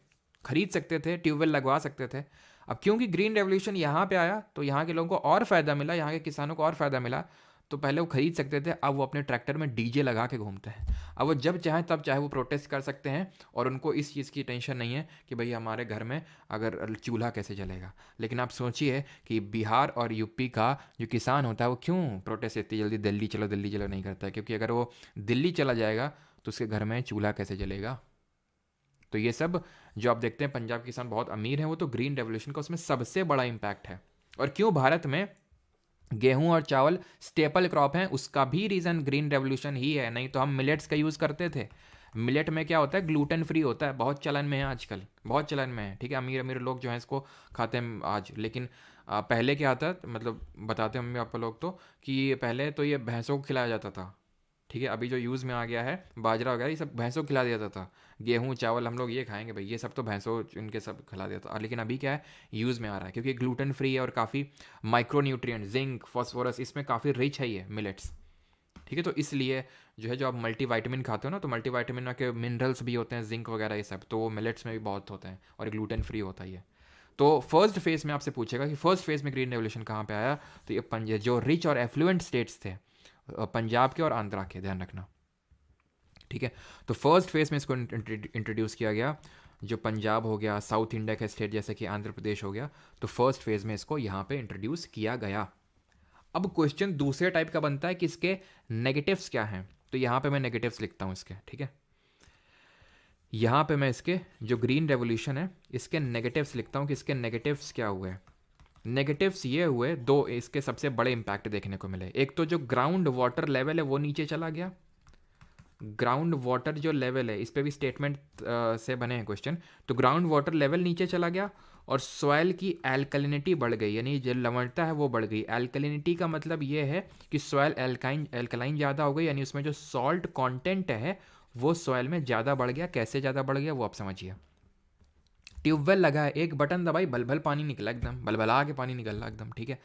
खरीद सकते थे, ट्यूबवेल लगवा सकते थे। अब क्योंकि ग्रीन रेवोल्यूशन यहाँ पे आया तो यहाँ के लोगों को और फ़ायदा मिला, यहाँ के किसानों को और फ़ायदा मिला, तो पहले वो खरीद सकते थे, अब वो अपने ट्रैक्टर में डीजे लगा के घूमते हैं। अब वो जब चाहे तब चाहे वो प्रोटेस्ट कर सकते हैं, और उनको इस चीज़ की टेंशन नहीं है कि भाई हमारे घर में अगर चूल्हा कैसे जलेगा। लेकिन आप सोचिए कि बिहार और यूपी का जो किसान होता है वो क्यों प्रोटेस्ट इतनी जल्दी दिल्ली चलो नहीं करता है, क्योंकि अगर वो दिल्ली चला जाएगा तो उसके घर में चूल्हा कैसे जलेगा। तो ये सब जो आप देखते हैं पंजाब किसान बहुत अमीर हैं, वो तो ग्रीन रेवोल्यूशन का उसमें सबसे बड़ा इम्पैक्ट है। और क्यों भारत में गेहूं और चावल स्टेपल क्रॉप हैं, उसका भी रीज़न ग्रीन रेवोल्यूशन ही है, नहीं तो हम मिलेट्स का यूज़ करते थे। मिलेट में क्या होता है, ग्लूटेन फ्री होता है, बहुत चलन में है आजकल, बहुत चलन में है, ठीक है। अमीर अमीर लोग जो हैं इसको खाते हैं आज, लेकिन पहले क्या था, मतलब बताते हैं मम्मी पापा लोग तो, कि पहले तो ये भैंसों को खिलाया जाता था, ठीक है। अभी जो यूज़ में आ गया है बाजरा वगैरह, ये सब भैंसों को खिला दिया जाता था। गेहूँ चावल हम लोग ये खाएंगे भाई, ये सब तो भैंसों इनके सब खिला दिया था। लेकिन अभी क्या है, यूज़ में आ रहा है क्योंकि ग्लूटेन फ्री है और काफ़ी माइक्रो न्यूट्रिएंट, जिंक, फॉस्फोरस इसमें काफ़ी रिच है ये मिलेट्स, ठीक है। तो इसलिए जो है, जो आप मल्टीविटामिन खाते हो ना, तो मल्टीविटामिन में के मिनरल्स भी होते हैं, जिंक वगैरह ये सब, तो वो मिलेट्स में भी बहुत होते हैं और ग्लूटेन फ्री होता है ये। तो फर्स्ट फेज में आपसे पूछेगा कि फर्स्ट फेज में ग्रीन रेवोल्यूशन कहाँ पे आया, तो ये जो रिच और एफ्लुएंट स्टेट्स थे, पंजाब के और आंध्रा के, ध्यान रखना, ठीक है। तो फर्स्ट फेज में इसको इंट्रोड्यूस किया गया, जो पंजाब हो गया, साउथ इंडिया के स्टेट जैसे कि आंध्र प्रदेश हो गया, तो फर्स्ट फेज में इसको यहाँ पे इंट्रोड्यूस किया गया। अब क्वेश्चन दूसरे टाइप का बनता है कि इसके नेगेटिव्स क्या हैं, तो यहाँ पे मैं नेगेटिव्स लिखता हूँ इसके, ठीक है। यहाँ पे मैं इसके जो ग्रीन रेवोल्यूशन है इसके नेगेटिव्स लिखता हूँ कि इसके नेगेटिव्स क्या हुए। नेगेटिव्स ये हुए, दो इसके सबसे बड़े इंपैक्ट देखने को मिले। एक तो जो ग्राउंड वाटर लेवल है वो नीचे चला गया, ग्राउंड वाटर जो लेवल है, इस पे भी स्टेटमेंट से बने हैं क्वेश्चन, तो ग्राउंड वाटर लेवल नीचे चला गया और सॉइल की एल्कलिनिटी बढ़ गई, यानी जो लवणता है वो बढ़ गई। एल्कलिनिटी का मतलब ये है कि सॉइल एल्कलाइन ज़्यादा हो गई, यानी उसमें जो सॉल्ट कंटेंट है वो सॉइल में ज़्यादा बढ़ गया। कैसे ज़्यादा बढ़ गया वो आप समझिए। ट्यूबवेल लगा है, एक बटन दबाई, बलबल पानी निकला, एकदम बलबला के पानी निकल रहा एकदम, ठीक है।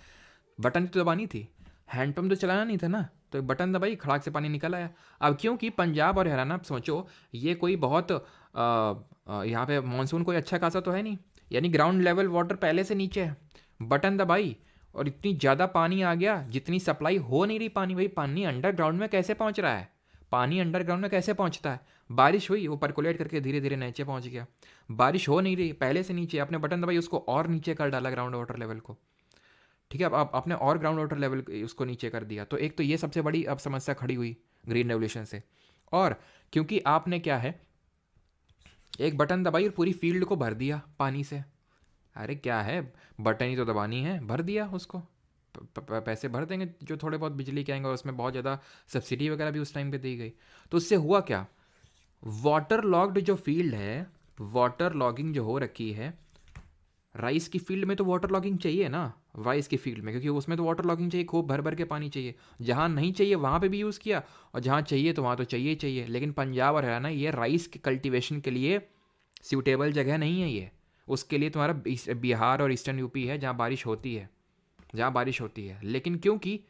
बटन तो दबानी थी, हैंडपम्प तो चलाना नहीं था ना, तो बटन दबाई, खड़ाक से पानी निकल आया। अब क्योंकि पंजाब और हरियाणा, आप सोचो, ये कोई बहुत यहाँ पे मानसून कोई अच्छा खासा तो है नहीं, यानी ग्राउंड लेवल वाटर पहले से नीचे है। बटन दबाई और इतनी ज़्यादा पानी आ गया, जितनी सप्लाई हो नहीं रही पानी, भाई पानी अंडरग्राउंड में कैसे पहुँच रहा है, पानी अंडरग्राउंड में कैसे पहुँचता है। बारिश हुई, वो परकोलेट करके धीरे धीरे नीचे पहुँच गया। बारिश हो नहीं रही, पहले से नीचे, आपने बटन दबाई, उसको और नीचे कर डाला ग्राउंड वाटर लेवल को, ठीक है। अब आप आपने और ग्राउंड वाटर लेवल उसको नीचे कर दिया, तो एक तो ये सबसे बड़ी अब समस्या खड़ी हुई ग्रीन रेवोल्यूशन से। और क्योंकि आपने क्या है, एक बटन दबाई और पूरी फील्ड को भर दिया पानी से। अरे क्या है, बटन ही तो दबानी है, भर दिया उसको, पैसे भर देंगे जो थोड़े बहुत बिजली के आएंगे, और उसमें बहुत ज़्यादा सब्सिडी वगैरह भी उस टाइम पे दी गई। तो उससे हुआ क्या, वाटर लॉग्ड जो फील्ड है, वाटर लॉगिंग जो हो रखी है, राइस की फील्ड में तो वाटर लॉगिंग चाहिए ना, राइस की फील्ड में, क्योंकि उसमें तो वाटर लॉगिंग चाहिए, खूब भर भर के पानी चाहिए। जहाँ नहीं चाहिए वहाँ पे भी यूज़ किया, और जहाँ चाहिए तो वहाँ तो चाहिए ही चाहिए। लेकिन पंजाब और हरियाणा ये राइस के कल्टीवेशन के लिए सूटेबल जगह नहीं है ये। उसके लिए तुम्हारा बिहार और ईस्टर्न यूपी है, जहाँ बारिश होती है, जहाँ बारिश होती है। लेकिन क्योंकि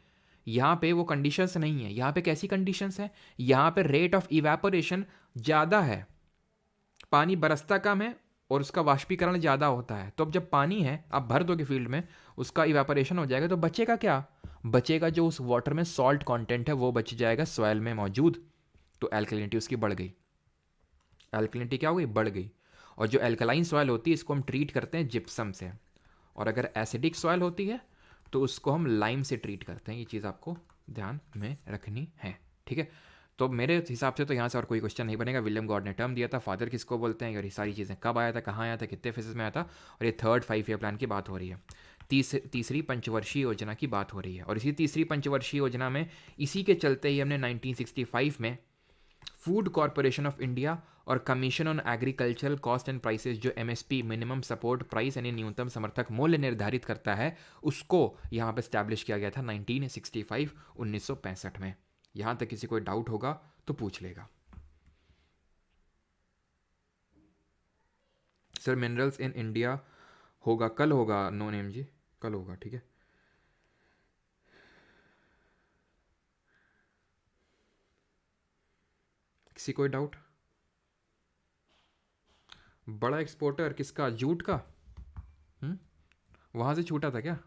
यहाँ पे वो कंडीशंस नहीं है, यहाँ पे कैसी कंडीशंस हैं, यहाँ पे रेट ऑफ इवेपोरेशन ज़्यादा है, पानी बरसता कम है और उसका वाष्पीकरण ज़्यादा होता है। तो अब जब पानी है आप भर दोगे फील्ड में, उसका इवेपोरेशन हो जाएगा, तो बचेगा क्या, बचेगा जो उस वाटर में सॉल्ट कंटेंट है वो बच जाएगा सॉइल में मौजूद। तो एल्कलिनिटी उसकी बढ़ गई, एल्कलिनिटी क्या हो गई, बढ़ गई। और जो एल्कलाइन सॉइल होती है इसको हम ट्रीट करते हैं जिप्सम से, और अगर एसिडिक सॉइल होती है तो उसको हम लाइम से ट्रीट करते हैं। ये चीज़ आपको ध्यान में रखनी है, ठीक है। तो मेरे हिसाब से तो यहाँ से और कोई क्वेश्चन नहीं बनेगा। विलियम गॉड ने टर्म दिया था, फादर किसको बोलते हैं, और ये सारी चीज़ें कब आया था, कहाँ आया था, कितने फेजेस में आया था, और ये थर्ड 5 ईयर प्लान की बात हो रही है। तीसरी पंचवर्षीय योजना की बात हो रही है, और इसी तीसरी पंचवर्षीय योजना में इसी के चलते ही हमने 1965 में फूड कॉरपोरेशन ऑफ इंडिया और commission on agricultural cost and prices, जो एमएसपी, मिनिमम सपोर्ट प्राइस यानी न्यूनतम समर्थक मूल्य निर्धारित करता है, उसको यहाँ पे स्टैब्लिश किया गया था 1965 में। यहाँ तक किसी कोई डाउट होगा तो पूछ लेगा। सर मिनरल्स इन इंडिया होगा, कल होगा, नो नेम जी, कल होगा, ठीक है। किसी कोई डाउट? बड़ा एक्सपोर्टर किसका, जूट का? वहाँ से छूटा था क्या?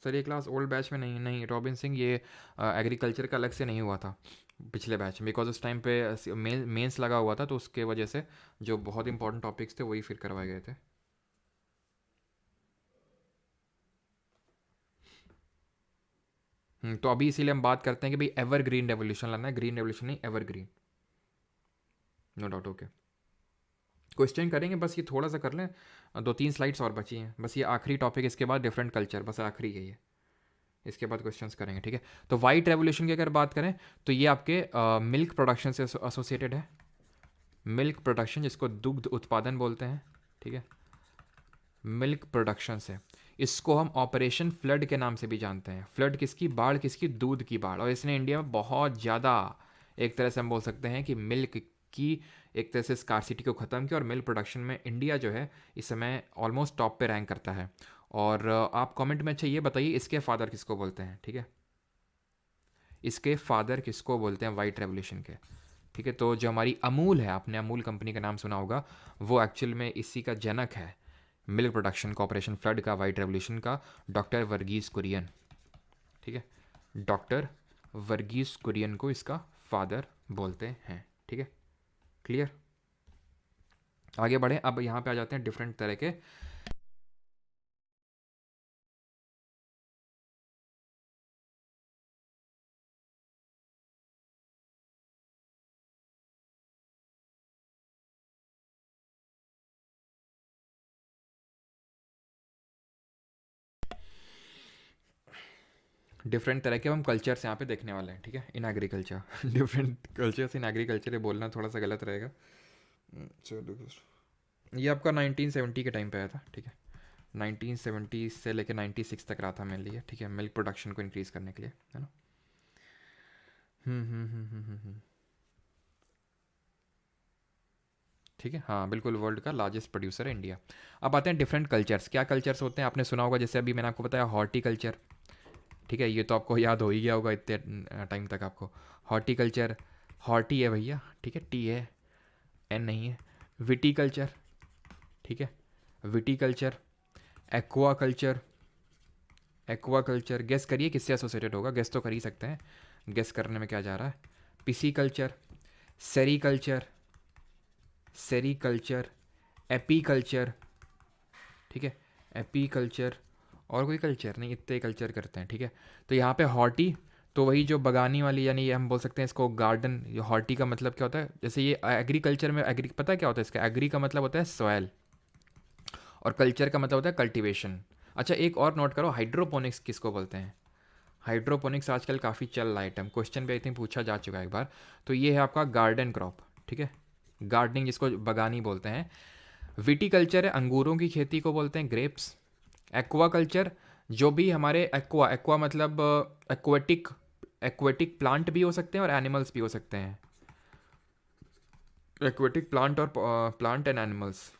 सर ये क्लास ओल्ड बैच में नहीं, नहीं रॉबिन सिंह, ये एग्रीकल्चर का अलग से नहीं हुआ था पिछले बैच में, बिकॉज उस टाइम पे मेंस लगा हुआ था, तो उसके वजह से जो बहुत इंपॉर्टेंट टॉपिक्स थे वही फिर करवाए गए थे। तो अभी इसीलिए हम बात करते हैं कि भाई एवर ग्रीन रेवोल्यूशन लाना है, ग्रीन रेवोल्यूशन नहीं, ever green, no doubt. Okay, question करेंगे, बस ये थोड़ा सा कर लें, 2-3 स्लाइड्स और बची हैं, बस ये आखिरी टॉपिक, इसके बाद डिफरेंट कल्चर, बस आखिरी है ये, इसके बाद क्वेश्चंस करेंगे, ठीक है। तो वाइट रेवोल्यूशन की अगर बात करें तो ये आपके मिल्क प्रोडक्शन से एसोसिएटेड है। मिल्क प्रोडक्शन, जिसको दुग्ध उत्पादन बोलते हैं, ठीक है, मिल्क प्रोडक्शन से। इसको हम ऑपरेशन फ्लड के नाम से भी जानते हैं। फ्लड किसकी? बाढ़ किसकी? दूध की बाढ़। और इसने इंडिया में बहुत ज़्यादा, एक तरह से हम बोल सकते हैं कि मिल्क की एक तरह से स्कारसिटी को ख़त्म किया, और मिल्क प्रोडक्शन में इंडिया जो है इस समय ऑलमोस्ट टॉप पे रैंक करता है। और आप कमेंट में अच्छा ये बताइए, इसके फादर किसको बोलते हैं, ठीक है, इसके फादर किसको बोलते हैं वाइट रेवोल्यूशन के, ठीक है। तो जो हमारी अमूल है, आपने अमूल कंपनी का नाम सुना होगा, वो एक्चुअल में इसी का जनक है, मिल्क प्रोडक्शन कॉपरेशन फ्लड का, वाइट रेवोल्यूशन का, डॉक्टर वर्गीस कुरियन, ठीक है। डॉक्टर वर्गीस कुरियन को इसका फादर बोलते हैं, ठीक है, क्लियर। आगे बढ़े, अब यहाँ पे आ जाते हैं डिफरेंट तरह के हम कल्चर्स यहाँ पे देखने वाले हैं, ठीक है, in agriculture. Different cultures in agriculture, ये बोलना थोड़ा सा गलत रहेगा। चलो, ये आपका 1970 के टाइम पे आया था, ठीक है, 1970 से लेकर 96 तक रहा था मेरे लिए, ठीक है, मिल्क प्रोडक्शन को इंक्रीज़ करने के लिए, है ना। ठीक है, हाँ बिल्कुल, वर्ल्ड का लार्जेस्ट प्रोड्यूसर है इंडिया। अब आते हैं डिफरेंट कल्चर्स। क्या कल्चर्स होते हैं, आपने सुना होगा, जैसे अभी मैंने आपको बताया हॉर्टिकल्चर, ठीक है, ये तो आपको याद हो ही गया होगा इतने टाइम तक आपको। हॉर्टिकल्चर, हॉर्टी है भैया, ठीक है, टी है, एन नहीं है। विटीकल्चर, ठीक है, विटीकल्चर। एक्वाकल्चर, एक्वाकल्चर, गेस करिए किससे एसोसिएटेड होगा, गेस तो कर ही सकते हैं, गेस करने में क्या जा रहा है। पिसीकल्चर, सेरीकल्चर, सेरीकल्चर, एपीकल्चर, ठीक है, एपीकल्चर। और कोई कल्चर नहीं, इतने कल्चर करते हैं, ठीक है। तो यहाँ पे हॉर्टी, तो वही जो बगानी वाली, यानी ये हम बोल सकते हैं इसको गार्डन। ये हॉर्टी का मतलब क्या होता है, जैसे ये एग्रीकल्चर में, एग्री पता है क्या होता है इसका, एग्री का मतलब होता है सॉयल, और कल्चर का मतलब होता है कल्टीवेशन। अच्छा, एक और नोट करो, हाइड्रोपोनिक्स किसको बोलते हैं। हाइड्रोपोनिक्स आजकल काफ़ी चल रहा आइटम, क्वेश्चन भी आई थिंक पूछा जा चुका है एक बार। तो ये है आपका गार्डन क्रॉप, ठीक है, गार्डनिंग जिसको बगानी बोलते हैं। विटीकल्चर है, अंगूरों की खेती को बोलते हैं ग्रेप्स। एक्वाकल्चर, जो भी हमारे एक्वा, एक्वा मतलब एक्वेटिक, एक्वेटिक प्लांट भी हो सकते हैं और एनिमल्स भी हो सकते हैं। एक्वेटिक प्लांट और प्लांट एंड एनिमल्स,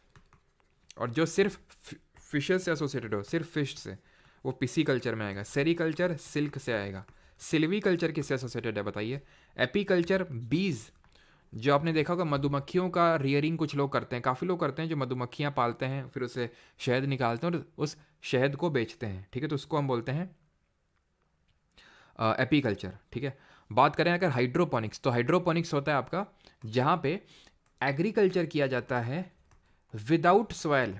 और जो सिर्फ फिशेस से एसोसिएटेड हो, सिर्फ फिश से, वो पिसी कल्चर में आएगा। सेरीकल्चर सिल्क से आएगा। सिल्वी कल्चर किससे एसोसिएटेड है बताइए। एपीकल्चर बीज, जो आपने देखा होगा मधुमक्खियों का रियरिंग कुछ लोग करते हैं, काफ़ी लोग करते हैं, जो मधुमक्खियाँ पालते हैं, फिर उसे शहद निकालते हैं और उस शहद को बेचते हैं, ठीक है, तो उसको हम बोलते हैं एपीकल्चर, ठीक है। बात करें अगर हाइड्रोपोनिक्स, तो हाइड्रोपोनिक्स होता है आपका जहाँ पे एग्रीकल्चर किया जाता है विदाउट सॉयल,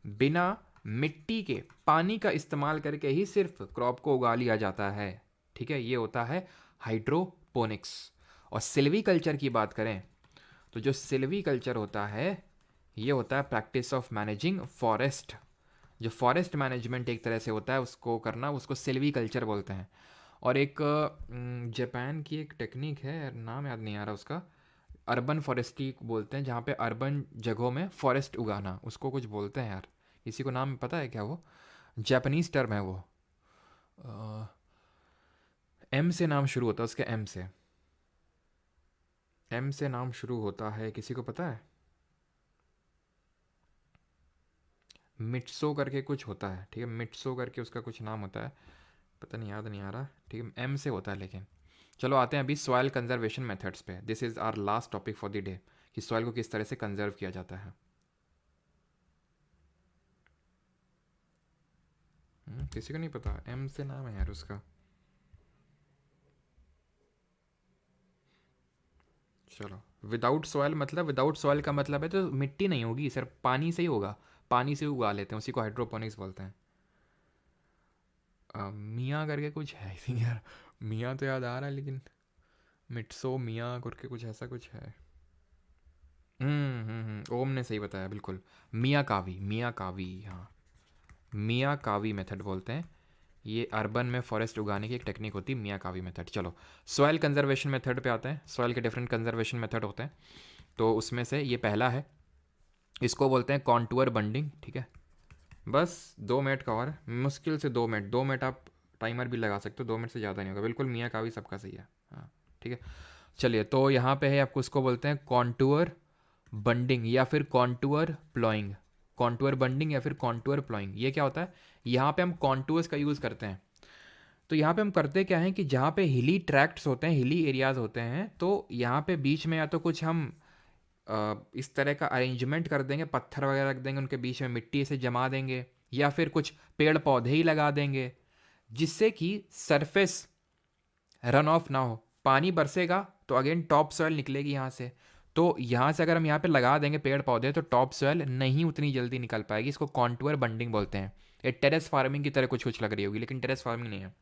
बिना मिट्टी के, पानी का इस्तेमाल करके ही सिर्फ क्रॉप को उगा लिया जाता है, ठीक है, ये होता है हाइड्रोपोनिक्स। और सिल्वी कल्चर की बात करें तो जो सिल्वी कल्चर होता है, ये होता है प्रैक्टिस ऑफ मैनेजिंग फॉरेस्ट। जो फॉरेस्ट मैनेजमेंट एक तरह से होता है उसको करना, उसको सिल्वी कल्चर बोलते हैं। और एक जापान की एक टेक्निक है, नाम याद नहीं आ रहा उसका, अर्बन फॉरेस्ट्री बोलते हैं, जहाँ पे अर्बन जगहों में फॉरेस्ट उगाना, उसको कुछ बोलते हैं यार, किसी को नाम पता है क्या, वो जापानीज टर्म है वो, एम से नाम शुरू होता है उसके, एम से, एम से नाम शुरू होता है, किसी को पता है। मिट्सो करके कुछ होता है, ठीक है, मिट्सो करके उसका कुछ नाम होता है, पता नहीं, याद नहीं आ रहा, ठीक है, एम से होता है लेकिन। चलो आते हैं अभी सॉइल कंजर्वेशन मेथड्स पे। This is our last topic for the day, कि सॉइल को किस तरह से कंजर्व किया जाता है। किसी को नहीं पता, एम से नाम है यार उसका। चलो, विदाउट सॉइल मतलब, विदाउट सॉइल का मतलब है तो मिट्टी नहीं होगी, सिर्फ पानी से ही होगा, पानी से उगा लेते हैं, उसी को हाइड्रोपोनिक्स बोलते हैं। मियाँ करके कुछ है आई थिंक यार, मियाँ तो याद आ रहा है लेकिन, मिट्सो मियाँ करके कुछ ऐसा कुछ है। ओम ने सही बताया बिल्कुल, मियाँ कावी, मियाँ कावी, हाँ, मियाँ कावी मेथड बोलते हैं। ये अर्बन में फॉरेस्ट उगाने की एक टेक्निक होती है, मियाकावी मेथड। चलो सॉइल कंजर्वेशन मेथड पे आते हैं। सॉइल के डिफरेंट कंजर्वेशन मेथड होते हैं, तो उसमें से ये पहला है, इसको बोलते हैं कॉन्टूअर बंडिंग। ठीक है, बस 2 मिनट का और है, मुश्किल से 2 मिनट, 2 मिनट आप टाइमर भी लगा सकते हो, 2 मिनट से ज़्यादा नहीं होगा, बिल्कुल मियाकावी सबका सही है। हाँ ठीक है, चलिए तो यहाँ पे है आपको, उसको बोलते हैं कॉन्टूअर बंडिंग या फिर कॉन्टूअर प्लॉइंग। कॉन्टूअर बंडिंग या फिर कॉन्टूअर प्लॉइंग, ये क्या होता है? यहाँ पे हम कॉन्टूअर्स का यूज़ करते हैं। तो यहाँ पे हम करते क्या है कि जहाँ पे हिली ट्रैक्ट्स होते हैं, हिली एरियाज होते हैं, तो यहाँ पे बीच में या तो कुछ हम इस तरह का अरेंजमेंट कर देंगे, पत्थर वगैरह रख देंगे, उनके बीच में मिट्टी से जमा देंगे, या फिर कुछ पेड़ पौधे ही लगा देंगे, जिससे कि सरफेस रन ऑफ ना हो। पानी बरसेगा तो अगेन टॉप सॉइल निकलेगी यहाँ से, तो यहाँ से अगर हम यहाँ पे लगा देंगे पेड़ पौधे तो टॉप सॉइल नहीं उतनी जल्दी निकल पाएगी। इसको कॉन्टूअर बंडिंग बोलते हैं। ये टेरेस फार्मिंग की तरह कुछ कुछ लग रही होगी, लेकिन टेरेस फार्मिंग नहीं है।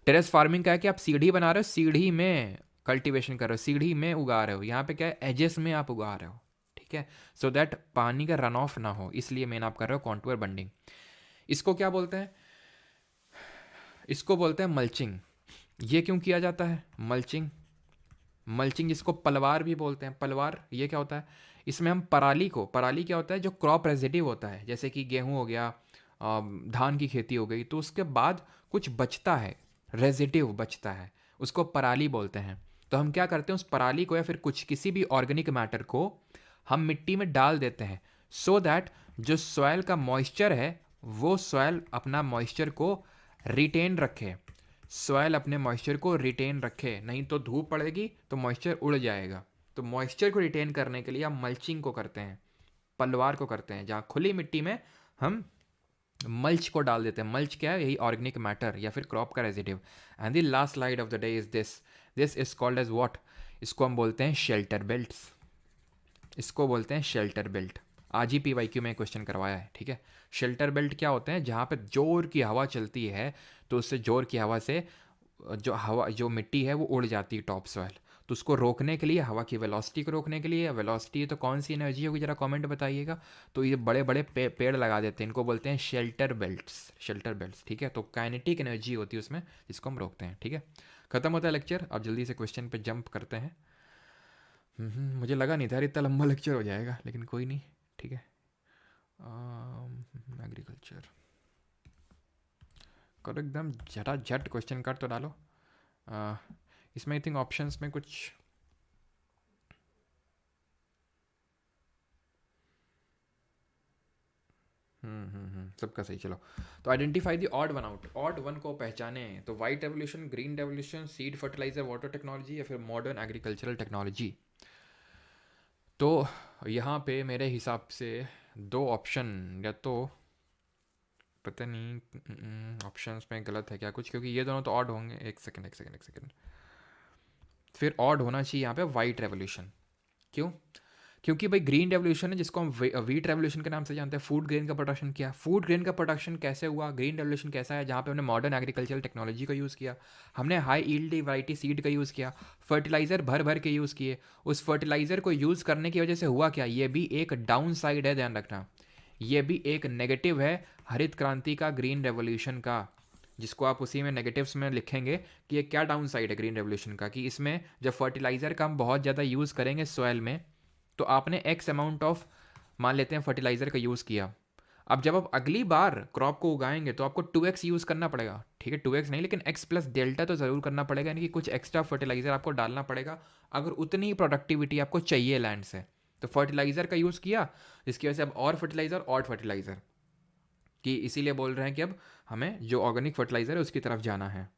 टेरेस फार्मिंग क्या है कि आप सीढ़ी बना रहे हो, सीढ़ी में कल्टीवेशन कर रहे हो, सीढ़ी में उगा रहे हो। यहाँ पे क्या है, एजेस में आप उगा रहे हो। ठीक है, सो दैट पानी का रन ऑफ ना हो, इसलिए मेन आप कर रहे हो कॉन्टूअर बंडिंग। इसको क्या बोलते हैं? इसको बोलते हैं मल्चिंग। ये क्यों किया जाता है मल्चिंग? मल्चिंग जिसको पलवार भी बोलते हैं, पलवार ये क्या होता है? इसमें हम पराली को, पराली क्या होता है, जो क्रॉप रेजिड्यू होता है, जैसे कि गेहूं हो गया, धान की खेती हो गई, तो उसके बाद कुछ बचता है, रेजिड्यू बचता है, उसको पराली बोलते हैं। तो हम क्या करते हैं, उस पराली को या फिर कुछ किसी भी ऑर्गेनिक मैटर को हम मिट्टी में डाल देते हैं, सो दैट जो सॉइल का मॉइस्चर है वो सॉइल अपना मॉइस्चर को रिटेन रखे, सॉइल अपने मॉइस्चर को रिटेन रखे, नहीं तो धूप पड़ेगी तो मॉइस्चर उड़ जाएगा। तो मॉइस्चर को रिटेन करने के लिए हम मल्चिंग को करते हैं, पलवार को करते हैं, जहाँ खुली मिट्टी में हम मल्च को डाल देते हैं। मल्च क्या है? यही ऑर्गेनिक मैटर या फिर क्रॉप का residue. And the last slide of the day is this, this is called as what? इसको हम बोलते हैं शेल्टर बेल्ट्स। इसको बोलते हैं शेल्टर बेल्ट। आज ही पीवाईक्यू में क्वेश्चन करवाया है। ठीक है, शेल्टर बेल्ट क्या होते हैं? जहाँ पे जोर की हवा चलती है, तो उससे जोर की हवा से जो हवा, जो मिट्टी है वो उड़ जाती है टॉप सॉइल, तो उसको रोकने के लिए, हवा की वेलोसिटी को रोकने के लिए, वेलोसिटी तो कौन सी एनर्जी होगी जरा कमेंट बताइएगा। तो ये बड़े बड़े पेड़ लगा देते हैं, इनको बोलते हैं शेल्टर बेल्ट्स, शेल्टर बेल्ट्स। ठीक है, तो काइनेटिक एनर्जी होती है उसमें, जिसको हम रोकते हैं। ठीक है, खत्म होता है लेक्चर, अब जल्दी से क्वेश्चन पे जंप करते हैं। मुझे लगा नहीं था यार इतना लंबा लेक्चर हो जाएगा, लेकिन कोई नहीं। ठीक है, एग्रीकल्चर करो एकदम झटाझट, क्वेश्चन कर तो डालो। इसमें आई थिंक ऑप्शंस में कुछ सबका सही। चलो, तो identify the odd one out, odd one को पहचाने। तो white revolution, green revolution, seed fertiliser water technology या फिर मॉडर्न एग्रीकल्चरल टेक्नोलॉजी। तो यहाँ पे मेरे हिसाब से 2 ऑप्शन, या तो पता नहीं ऑप्शंस में गलत है क्या कुछ, क्योंकि ये दोनों तो ऑड होंगे। एक सेकंड एक सेकंड एक सेकंड, फिर ऑड होना चाहिए यहाँ पे वाइट रेवोल्यूशन। क्यों? क्योंकि भाई ग्रीन रेवोल्यूशन है, जिसको हम वीट रेवोल्यूशन के नाम से जानते हैं, फूड ग्रेन का प्रोडक्शन किया। फूड ग्रेन का प्रोडक्शन कैसे हुआ? ग्रीन रेवोल्यूशन कैसा है? जहाँ पे हमने मॉडर्न एग्रीकल्चरल टेक्नोलॉजी का यूज़ किया, हमने हाई ईल्ड वैरायटी सीड का यूज़ किया, फर्टिलाइज़र भर भर के यूज़ किए। उस फर्टिलाइज़र को यूज़ करने की वजह से हुआ क्या? ये भी एक डाउन साइड है, ध्यान रखना, ये भी एक नेगेटिव है हरित क्रांति का, ग्रीन रेवोल्यूशन का, जिसको आप उसी में नेगेटिव्स में लिखेंगे कि ये क्या डाउन साइड है ग्रीन रेवोल्यूशन का, कि इसमें जब फर्टिलाइज़र का हम बहुत ज़्यादा यूज़ करेंगे सॉइल में, तो आपने एक्स अमाउंट ऑफ, मान लेते हैं, फर्टिलाइज़र का यूज़ किया। अब जब आप अगली बार क्रॉप को उगाएंगे तो आपको 2x यूज़ करना पड़ेगा। ठीक है, 2x नहीं, लेकिन x प्लस डेल्टा तो ज़रूर करना पड़ेगा, यानी कि कुछ एक्स्ट्रा फर्टिलाइज़र आपको डालना पड़ेगा अगर उतनी ही प्रोडक्टिविटी आपको चाहिए लैंड से। तो फर्टिलाइज़र का यूज़ किया, जिसकी वजह से अब और फर्टिलाइज़र कि इसीलिए बोल रहे हैं कि अब हमें जो ऑर्गेनिक फर्टिलाइज़र है उसकी तरफ जाना है।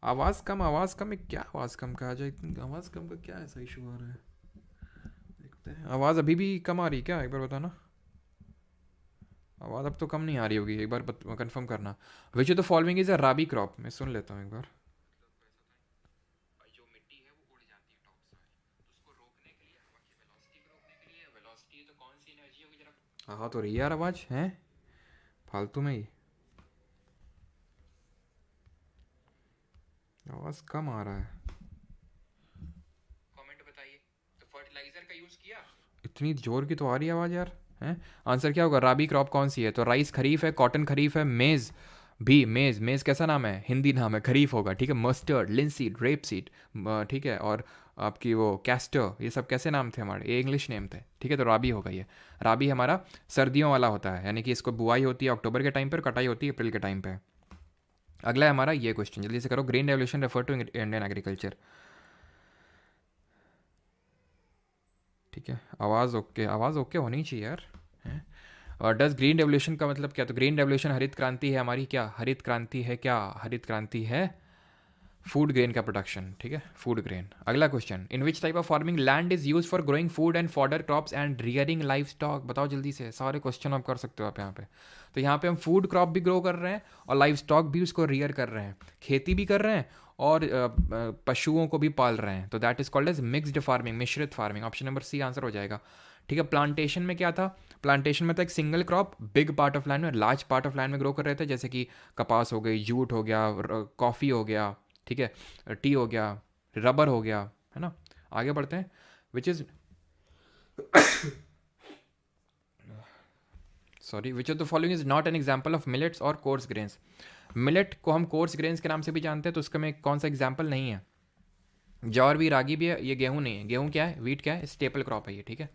आवाज़ कम, आवाज़ कम है क्या? आवाज़ कम कहा जाए, आवाज़ कम का क्या ऐसा इशू आ रहा है? देखते हैं, आवाज़ अभी भी कम आ रही है क्या? एक बार बताना। आवाज़ अब तो कम नहीं आ रही होगी, एक बार कंफर्म करना। Which of the following is a rabi crop? मैं सुन लेता हूँ एक बार। जो मिट्टी है वो उड़ जाती है टॉप सॉइल, तो उसको रोकने के लिए, हवा की वेलोसिटी को रोकने के लिए, वेलोसिटी तो कौन सी एनर्जी होगी जरा? हाँ तो रही यार आवाज़ है फालतू में ही, आवाज़ कम आ रहा है। कमेंट बताइए। तो फर्टिलाइज़र का यूज़ किया, इतनी जोर की तो आ रही है आवाज़ यार। हैं। आंसर क्या होगा? राबी क्रॉप कौन सी है? तो राइस खरीफ है, कॉटन खरीफ है, मेज़ भी, मेज़ कैसा नाम है? हिंदी नाम है, खरीफ होगा, ठीक है। मस्टर्ड, लिंसीड, रेप सीड, ठीक है। और आपकी वो कैस्टर, ये सब कैसे नाम थे हमारे? ये इंग्लिश नेम थे, ठीक है। तो राबी होगा ये। राबी हमारा सर्दियों वाला होता है, यानी कि इसको बुआई होती है अक्टूबर के टाइम पर, कटाई होती है अप्रैल के टाइम पे। अगला है हमारा ये क्वेश्चन, जल्दी से करो। Green revolution refer to Indian agriculture, ठीक है। आवाज़ ओके होनी चाहिए यार। हैं? और डज ग्रीन रेवोल्यूशन का मतलब क्या? तो ग्रीन रेवोल्यूशन हरित क्रांति है हमारी, क्या हरित क्रांति है? क्या हरित क्रांति है? फूड ग्रेन का प्रोडक्शन, ठीक है, फूड ग्रेन। अगला question, in which type of farming land is use for growing food and fodder crops and rearing life stock? बताओ जल्दी से, सारे क्वेश्चन आप कर सकते हो आप यहाँ पे। तो यहाँ पे हम फूड क्रॉप भी ग्रो कर रहे हैं और लाइफ स्टॉक भी उसको रियर कर रहे हैं, खेती भी कर रहे हैं और पशुओं को भी पाल रहे हैं। तो that is called as mixed farming, मिश्रित farming. Option number C answer हो जाएगा, ठीक है। प्लांटेशन में क्या था? प्लांटेशन में था एक single crop big part of land में, लार्ज पार्ट ऑफ लैंड में ग्रो कर रहे थे, जैसे कि कपास हो गई, जूट हो गया, कॉफ़ी हो गया, ठीक है, टी हो गया, रबर हो गया, है ना। आगे बढ़ते हैं। Which is which of the following is not an example of millets और कोर्स ग्रेन्स? मिलेट को हम कोर्स ग्रेन्स के नाम से भी जानते हैं, तो उसका में कौन सा एग्जाम्पल नहीं है? जौर भी, रागी भी है, ये गेहूं नहीं है। गेहूं क्या है? वीट क्या है? स्टेपल क्रॉप है ये, ठीक है,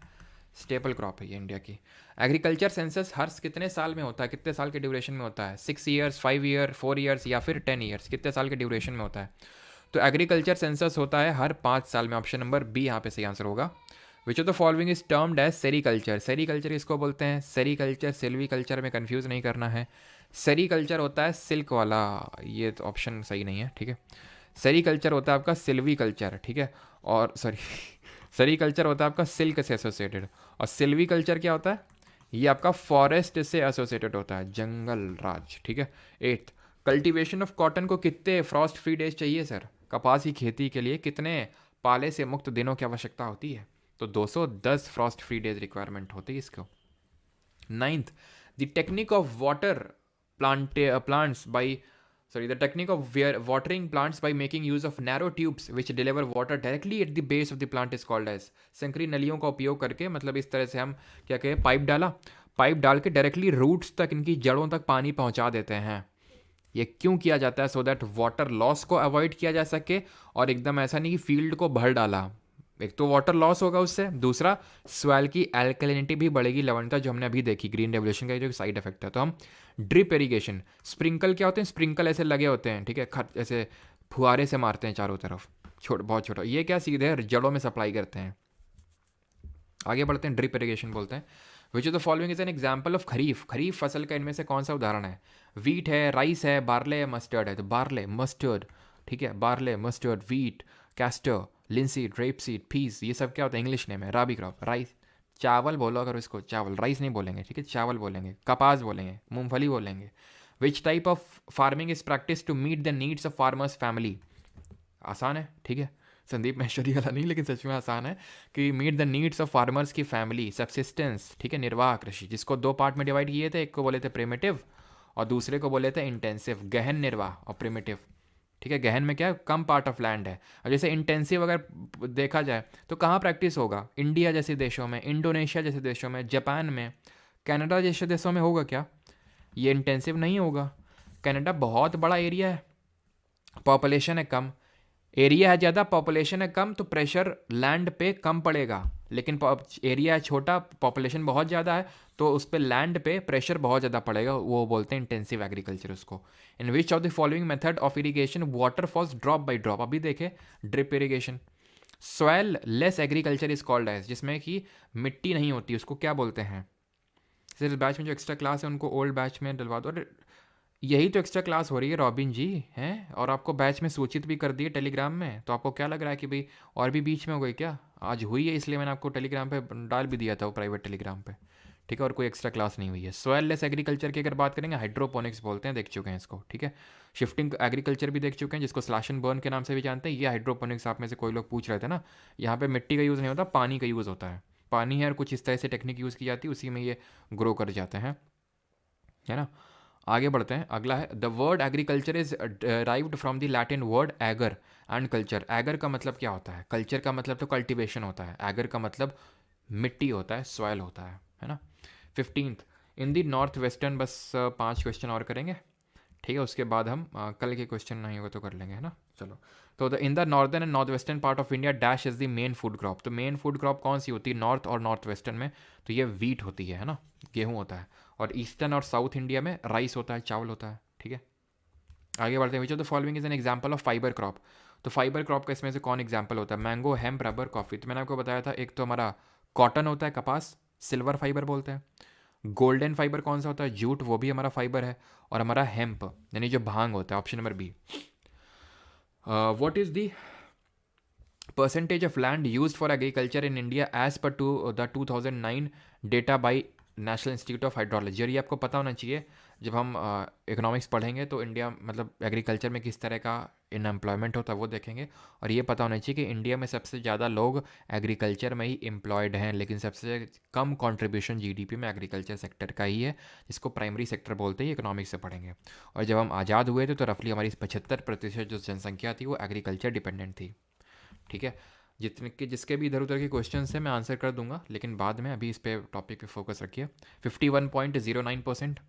स्टेपल क्रॉप है ये इंडिया की। एग्रीकल्चर सेंसस हर कितने साल में होता है? कितने साल के ड्यूरेशन में होता है? 6 ईयर्स, 5 ईयर, 4 ईयर्स या फिर 10 ईयर्स? कितने साल के ड्यूरेशन में होता है? तो एग्रीकल्चर सेंसस होता है हर 5 साल में। ऑप्शन नंबर बी यहाँ पे सही आंसर होगा। Which of the following is termed as sericulture? Sericulture इसको बोलते हैं, सेरीकल्चर सिल्वीकल्चर में कंफ्यूज नहीं करना है। सेरीकल्चर होता है सिल्क वाला, ये तो ऑप्शन सही नहीं है, ठीक है। सेरीकल्चर होता है आपका सिल्वीकल्चर, ठीक है। और सॉरी सेरीकल्चर होता है आपका सिल्क से एसोसिएटेड, और सिल्वीकल्चर क्या होता है? ये आपका फॉरेस्ट से एसोसिएटेड होता है, जंगल राज, ठीक है। एट्थ, कल्टीवेशन ऑफ कॉटन को कितने फ्रॉस्ट फ्री डेज चाहिए सर? कपास की खेती के लिए कितने पाले से मुक्त दिनों की आवश्यकता होती है? तो 210 फ्रॉस्ट फ्री डेज रिक्वायरमेंट होती है इसको। Ninth, the technique of water plants by the technique of watering plants by making use of narrow tubes which deliver water directly at the base of the plant is called as? संकरी नलियों का उपयोग करके, मतलब इस तरह से हम क्या कहें, पाइप डाल के डायरेक्टली रूट्स तक, इनकी जड़ों तक पानी पहुंचा देते हैं। ये क्यों किया जाता है? सो दैट वाटर लॉस को अवॉइड किया जा सके, और एकदम ऐसा नहीं कि फील्ड को भर डाला। एक तो वाटर लॉस होगा उससे, दूसरा सॉइल की एल्कलिनिटी भी बढ़ेगी, लवणता, जो हमने अभी देखी ग्रीन रेवोल्यूशन का जो साइड इफेक्ट है। तो हम ड्रिप इरिगेशन, स्प्रिंकल क्या होते हैं? स्प्रिंकल ऐसे लगे होते हैं, ठीक है, ऐसे फुहारे से मारते हैं चारों तरफ, बहुत छोटा, ये क्या सीधे जड़ों में सप्लाई करते हैं। आगे बढ़ते हैं, ड्रिप इरिगेशन बोलते हैं। Which of the following is an example of kharif? Kharif फसल का इनमें से कौन सा उदाहरण है? वीट है, राइस है, बार्ले है, मस्टर्ड है? तो बार्ले, मस्टर्ड, ठीक है, barley, mustard, wheat, castor, linseed, rapeseed, peas, ये सब क्या होता है? इंग्लिश नेम है। राबी क्रॉप, राइस, चावल बोलो अगर इसको, चावल, राइस नहीं बोलेंगे, ठीक है, चावल बोलेंगे। कपास बोलेंगे, मूंगफली बोलेंगे। Which type of farming is practice to meet the needs of farmers family? आसान है, ठीक है, संदीप महेश्वरी वाला नहीं, लेकिन सच में आसान है कि meet the needs of farmers की फैमिली, सब्सिस्टेंस, ठीक है, निर्वाह कृषि, जिसको दो पार्ट में डिवाइड किए थे, एक को बोले थे प्रिमिटिव और दूसरे को बोले थे इंटेंसिव, गहन निर्वाह और प्रिमिटिव, ठीक है। गहन में क्या है? कम पार्ट ऑफ लैंड है। और जैसे इंटेंसिव अगर देखा जाए तो कहाँ प्रैक्टिस होगा? इंडिया जैसे देशों में, इंडोनेशिया जैसे देशों में, जापान में, कनाडा जैसे देशों में होगा क्या? ये इंटेंसिव नहीं होगा। कनाडा बहुत बड़ा एरिया है, पॉपुलेशन है कम, एरिया है ज़्यादा, पॉपुलेशन है कम, तो प्रेशर लैंड पे कम पड़ेगा। लेकिन एरिया है छोटा, पॉपुलेशन बहुत ज़्यादा है, तो उस पर लैंड पे प्रेशर बहुत ज़्यादा पड़ेगा, वो बोलते हैं इंटेंसिव एग्रीकल्चर उसको। In which of the following method of irrigation water falls drop by drop? अभी देखे drip irrigation. Soilless agriculture is called as, जिसमें कि मिट्टी नहीं होती, उसको क्या बोलते हैं? सिर्फ बैच में जो एक्स्ट्रा क्लास है उनको ओल्ड बैच में डलवा दो। यही तो एक्स्ट्रा क्लास हो रही है रॉबिन जी, हैं, और आपको बैच में सूचित भी कर दिए टेलीग्राम में। तो आपको क्या लग रहा है कि भाई और भी बीच में हो गई क्या? आज हुई है, इसलिए मैंने आपको टेलीग्राम पे डाल भी दिया था, वो प्राइवेट टेलीग्राम पे, ठीक है, और कोई एक्स्ट्रा क्लास नहीं हुई है। सॉयल लेस एग्रीकल्चर की अगर बात करेंगे, हाइड्रोपोनिक्स बोलते हैं, देख चुके हैं इसको, ठीक है। शिफ्टिंग एग्रीकल्चर भी देख चुके हैं, जिसको स्लैश एंड बर्न के नाम से भी जानते हैं। ये हाइड्रोपोनिक्स आप में से कोई लोग पूछ रहे थे ना, यहाँ पे मिट्टी का यूज़ नहीं होता, पानी का यूज़ होता है। पानी है और कुछ इस तरह से टेक्निक यूज़ की जाती है, उसी में ये ग्रो कर जाते हैं, है ना। आगे बढ़ते हैं, अगला है the word agriculture is derived from the Latin word ager and culture. Ager का मतलब क्या होता है? कल्चर का मतलब तो कल्टीवेशन होता है, एगर का मतलब मिट्टी होता है, सॉयल होता है ना। 15th in the north western, बस 5 क्वेश्चन और करेंगे, ठीक है, उसके बाद हम कल के क्वेश्चन नहीं होगा तो कर लेंगे, है ना। चलो, तो in the northern and north western part of India dash is the main food crop. तो मेन फूड क्रॉप कौन सी होती है नॉर्थ और नॉर्थ वेस्टर्न में? तो ये वीट होती है ना, गेहूँ होता है। और ईस्टर्न और साउथ इंडिया में राइस होता है, चावल होता है, ठीक है। आगे बढ़ते हैं। Which of the following is an example of fibre crop. तो फाइबर क्रॉप का इसमें से कौन एग्जाम्पल होता है? Mango, hemp, rubber, coffee. तो मैंने आपको बताया था, एक तो हमारा कॉटन होता है, कपास, सिल्वर फाइबर बोलते हैं। गोल्डन फाइबर कौन सा होता है? जूट, वो भी हमारा फाइबर है। और हमारा हेम्प यानी जो भांग होता है, option number B. What is the percentage of land used for agriculture in India as per to the 2009 data by national institute of hydrology. और ये आपको पता होना चाहिए, जब हम इकोनॉमिक्स पढ़ेंगे तो इंडिया मतलब एग्रीकल्चर में किस तरह का अनएम्प्लॉयमेंट होता है वो देखेंगे। और ये पता होना चाहिए कि इंडिया में सबसे ज़्यादा लोग एग्रीकल्चर में ही एम्प्लॉयड हैं, लेकिन सबसे कम कंट्रीब्यूशन जीडीपी में एग्रीकल्चर सेक्टर का ही है, जिसको प्राइमरी सेक्टर बोलते हैं, इकोनॉमिक्स से पढ़ेंगे। और जब हम आज़ाद हुए थे तो रफली हमारी 75% जो जनसंख्या थी वो एग्रीकल्चर डिपेंडेंट थी, ठीक है। जितने के जिसके भी इधर उधर के क्वेश्चन है मैं आंसर कर दूंगा, लेकिन बाद में, अभी इस पे टॉपिक पे फोकस रखिए। 51.09%।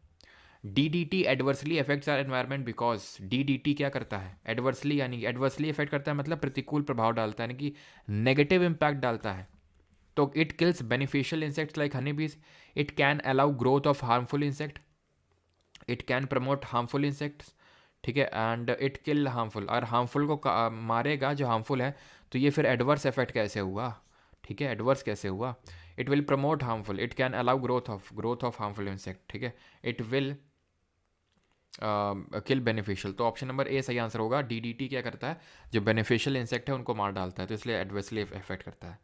DDT adversely affects our environment because DDT क्या करता है? एडवर्सली, यानी एडवर्सली इफेक्ट करता है मतलब प्रतिकूल प्रभाव डालता है, यानी कि नेगेटिव इम्पैक्ट डालता है। तो it kills beneficial insects like honey bees, it can allow growth of harmful insect, it can promote harmful insects, ठीक है, एंड इट किल हार्मफुल। और हार्मफुल को मारेगा जो हार्मफुल है, तो ये फिर एडवर्स इफेक्ट कैसे हुआ? ठीक है, एडवर्स कैसे हुआ? It will promote harmful, it can allow growth of harmful insect, ठीक है, इट विल किल बेनिफिशियल। तो ऑप्शन नंबर ए सही आंसर होगा। DDT क्या करता है? जो बेनिफिशियल इंसेक्ट है उनको मार डालता है, तो इसलिए एडवर्सली इफेक्ट करता है।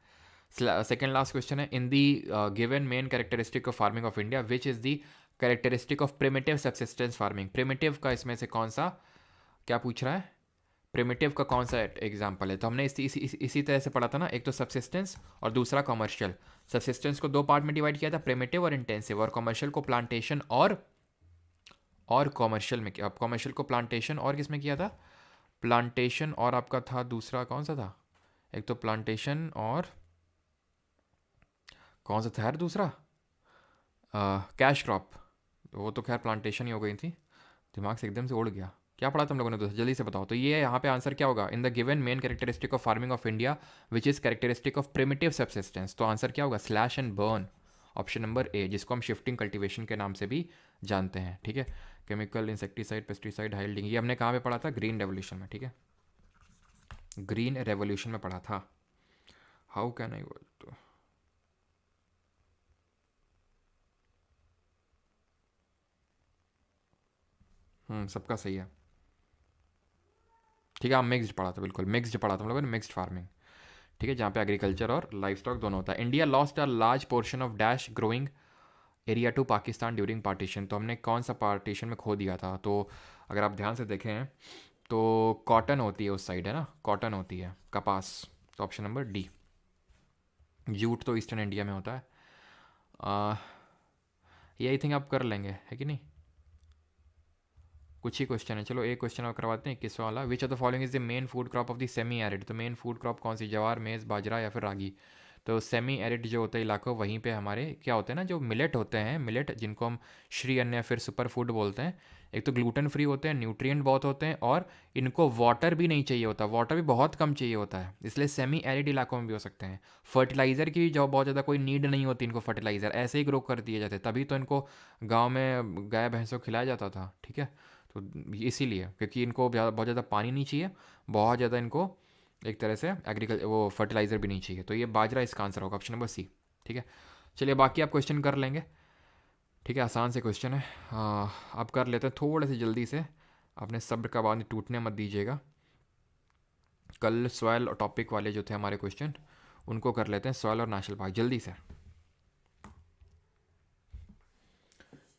सेकेंड लास्ट क्वेश्चन है, in the given main characteristic of farming of India which is the characteristic of primitive subsistence farming. Primitive का इसमें से कौन सा, क्या पूछ रहा है? प्रिमिटिव का कौन सा एग्जाम्पल है? तो हमने इसी तरह से पढ़ा था ना, एक तो सब्सिस्टेंस और दूसरा कमर्शियल। सब्सिस्टेंस को दो पार्ट में डिवाइड किया था, प्रिमिटिव और इंटेंसिव, और कमर्शियल को प्लांटेशन और कमर्शियल में किया। कमर्शियल को प्लांटेशन और किस में किया था? प्लांटेशन और आपका था दूसरा कौन सा था? एक तो प्लांटेशन और कौन सा था यार दूसरा? Cash crop. वो तो खैर प्लांटेशन ही हो गई थी, दिमाग से एकदम से उड़ गया। क्या पढ़ा तुम लोगों ने? दोस्तों जल्दी से बताओ। तो ये यहाँ पे आंसर क्या होगा? In the given main characteristic of farming of India which is characteristic of primitive subsistence. तो आंसर क्या होगा? Slash and burn, option number ए, जिसको हम शिफ्टिंग कल्टीवेशन के नाम से भी जानते हैं, ठीक है। केमिकल, इंसेक्टिसाइड, पेस्टिसाइड, हाइल्डिंग, ये हमने कहाँ पे पढ़ा था? ग्रीन रेवोल्यूशन में, ठीक है, ग्रीन रेवोल्यूशन में पढ़ा था। हाउ कैन आई बोल, सबका सही है, ठीक है। हम मिक्स्ड पढ़ा था, बिल्कुल मिक्स्ड पढ़ा था हम लोगों ने, मिक्स्ड फार्मिंग, ठीक है, जहाँ पे एग्रीकल्चर और लाइफ स्टॉक दोनों होता है। India lost a large portion of dash growing area to Pakistan during partition. तो हमने कौन सा पार्टीशन में खो दिया था? तो अगर आप ध्यान से देखें तो कॉटन होती है उस साइड, है ना, कॉटन होती है, कपास। तो ऑप्शन नंबर डी। जूट तो ईस्टर्न इंडिया में होता है। आ, ये आई थिंक आप कर लेंगे, है कि नहीं? कुछ ही क्वेश्चन है, चलो एक क्वेश्चन और करवाते हैं, 21वां वाला। विच of the following is the main food crop of the semi arid. तो मेन फूड क्रॉप कौन सी? जवार, मेज़, बाजरा या फिर रागी। तो सेमी एरिड जो होता है इलाकों, वहीं पे हमारे क्या होते हैं ना, जो मिलेट होते हैं, मिलेट जिनको हम श्री अन्न या फिर सुपर फूड बोलते हैं। एक तो ग्लूटेन फ्री होते हैं, न्यूट्रिएंट बहुत होते हैं, और इनको वाटर भी नहीं चाहिए होता, वाटर भी बहुत कम चाहिए होता है, इसलिए सेमी एरिड इलाकों में भी हो सकते हैं। फर्टिलाइज़र की जो बहुत ज़्यादा कोई नीड नहीं होती इनको, फर्टिलाइज़र ऐसे ही ग्रो कर दिए जाते, तभी तो इनको गाँव में गाय भैंसों को खिलाया जाता था, ठीक है। तो इसीलिए, क्योंकि इनको बहुत ज़्यादा पानी नहीं चाहिए, बहुत ज़्यादा इनको एक तरह से वो फर्टिलाइज़र भी नहीं चाहिए। तो ये बाजरा इसका आंसर होगा, ऑप्शन नंबर सी, ठीक है। चलिए बाकी आप क्वेश्चन कर लेंगे, ठीक है, आसान से क्वेश्चन है। आप कर लेते हैं थोड़े से जल्दी से, अपने सब्र का बांध टूटने मत दीजिएगा। कल सॉयल और टॉपिक वाले जो थे हमारे क्वेश्चन, उनको कर लेते हैं, सॉयल और नेशनल पार्क, जल्दी से।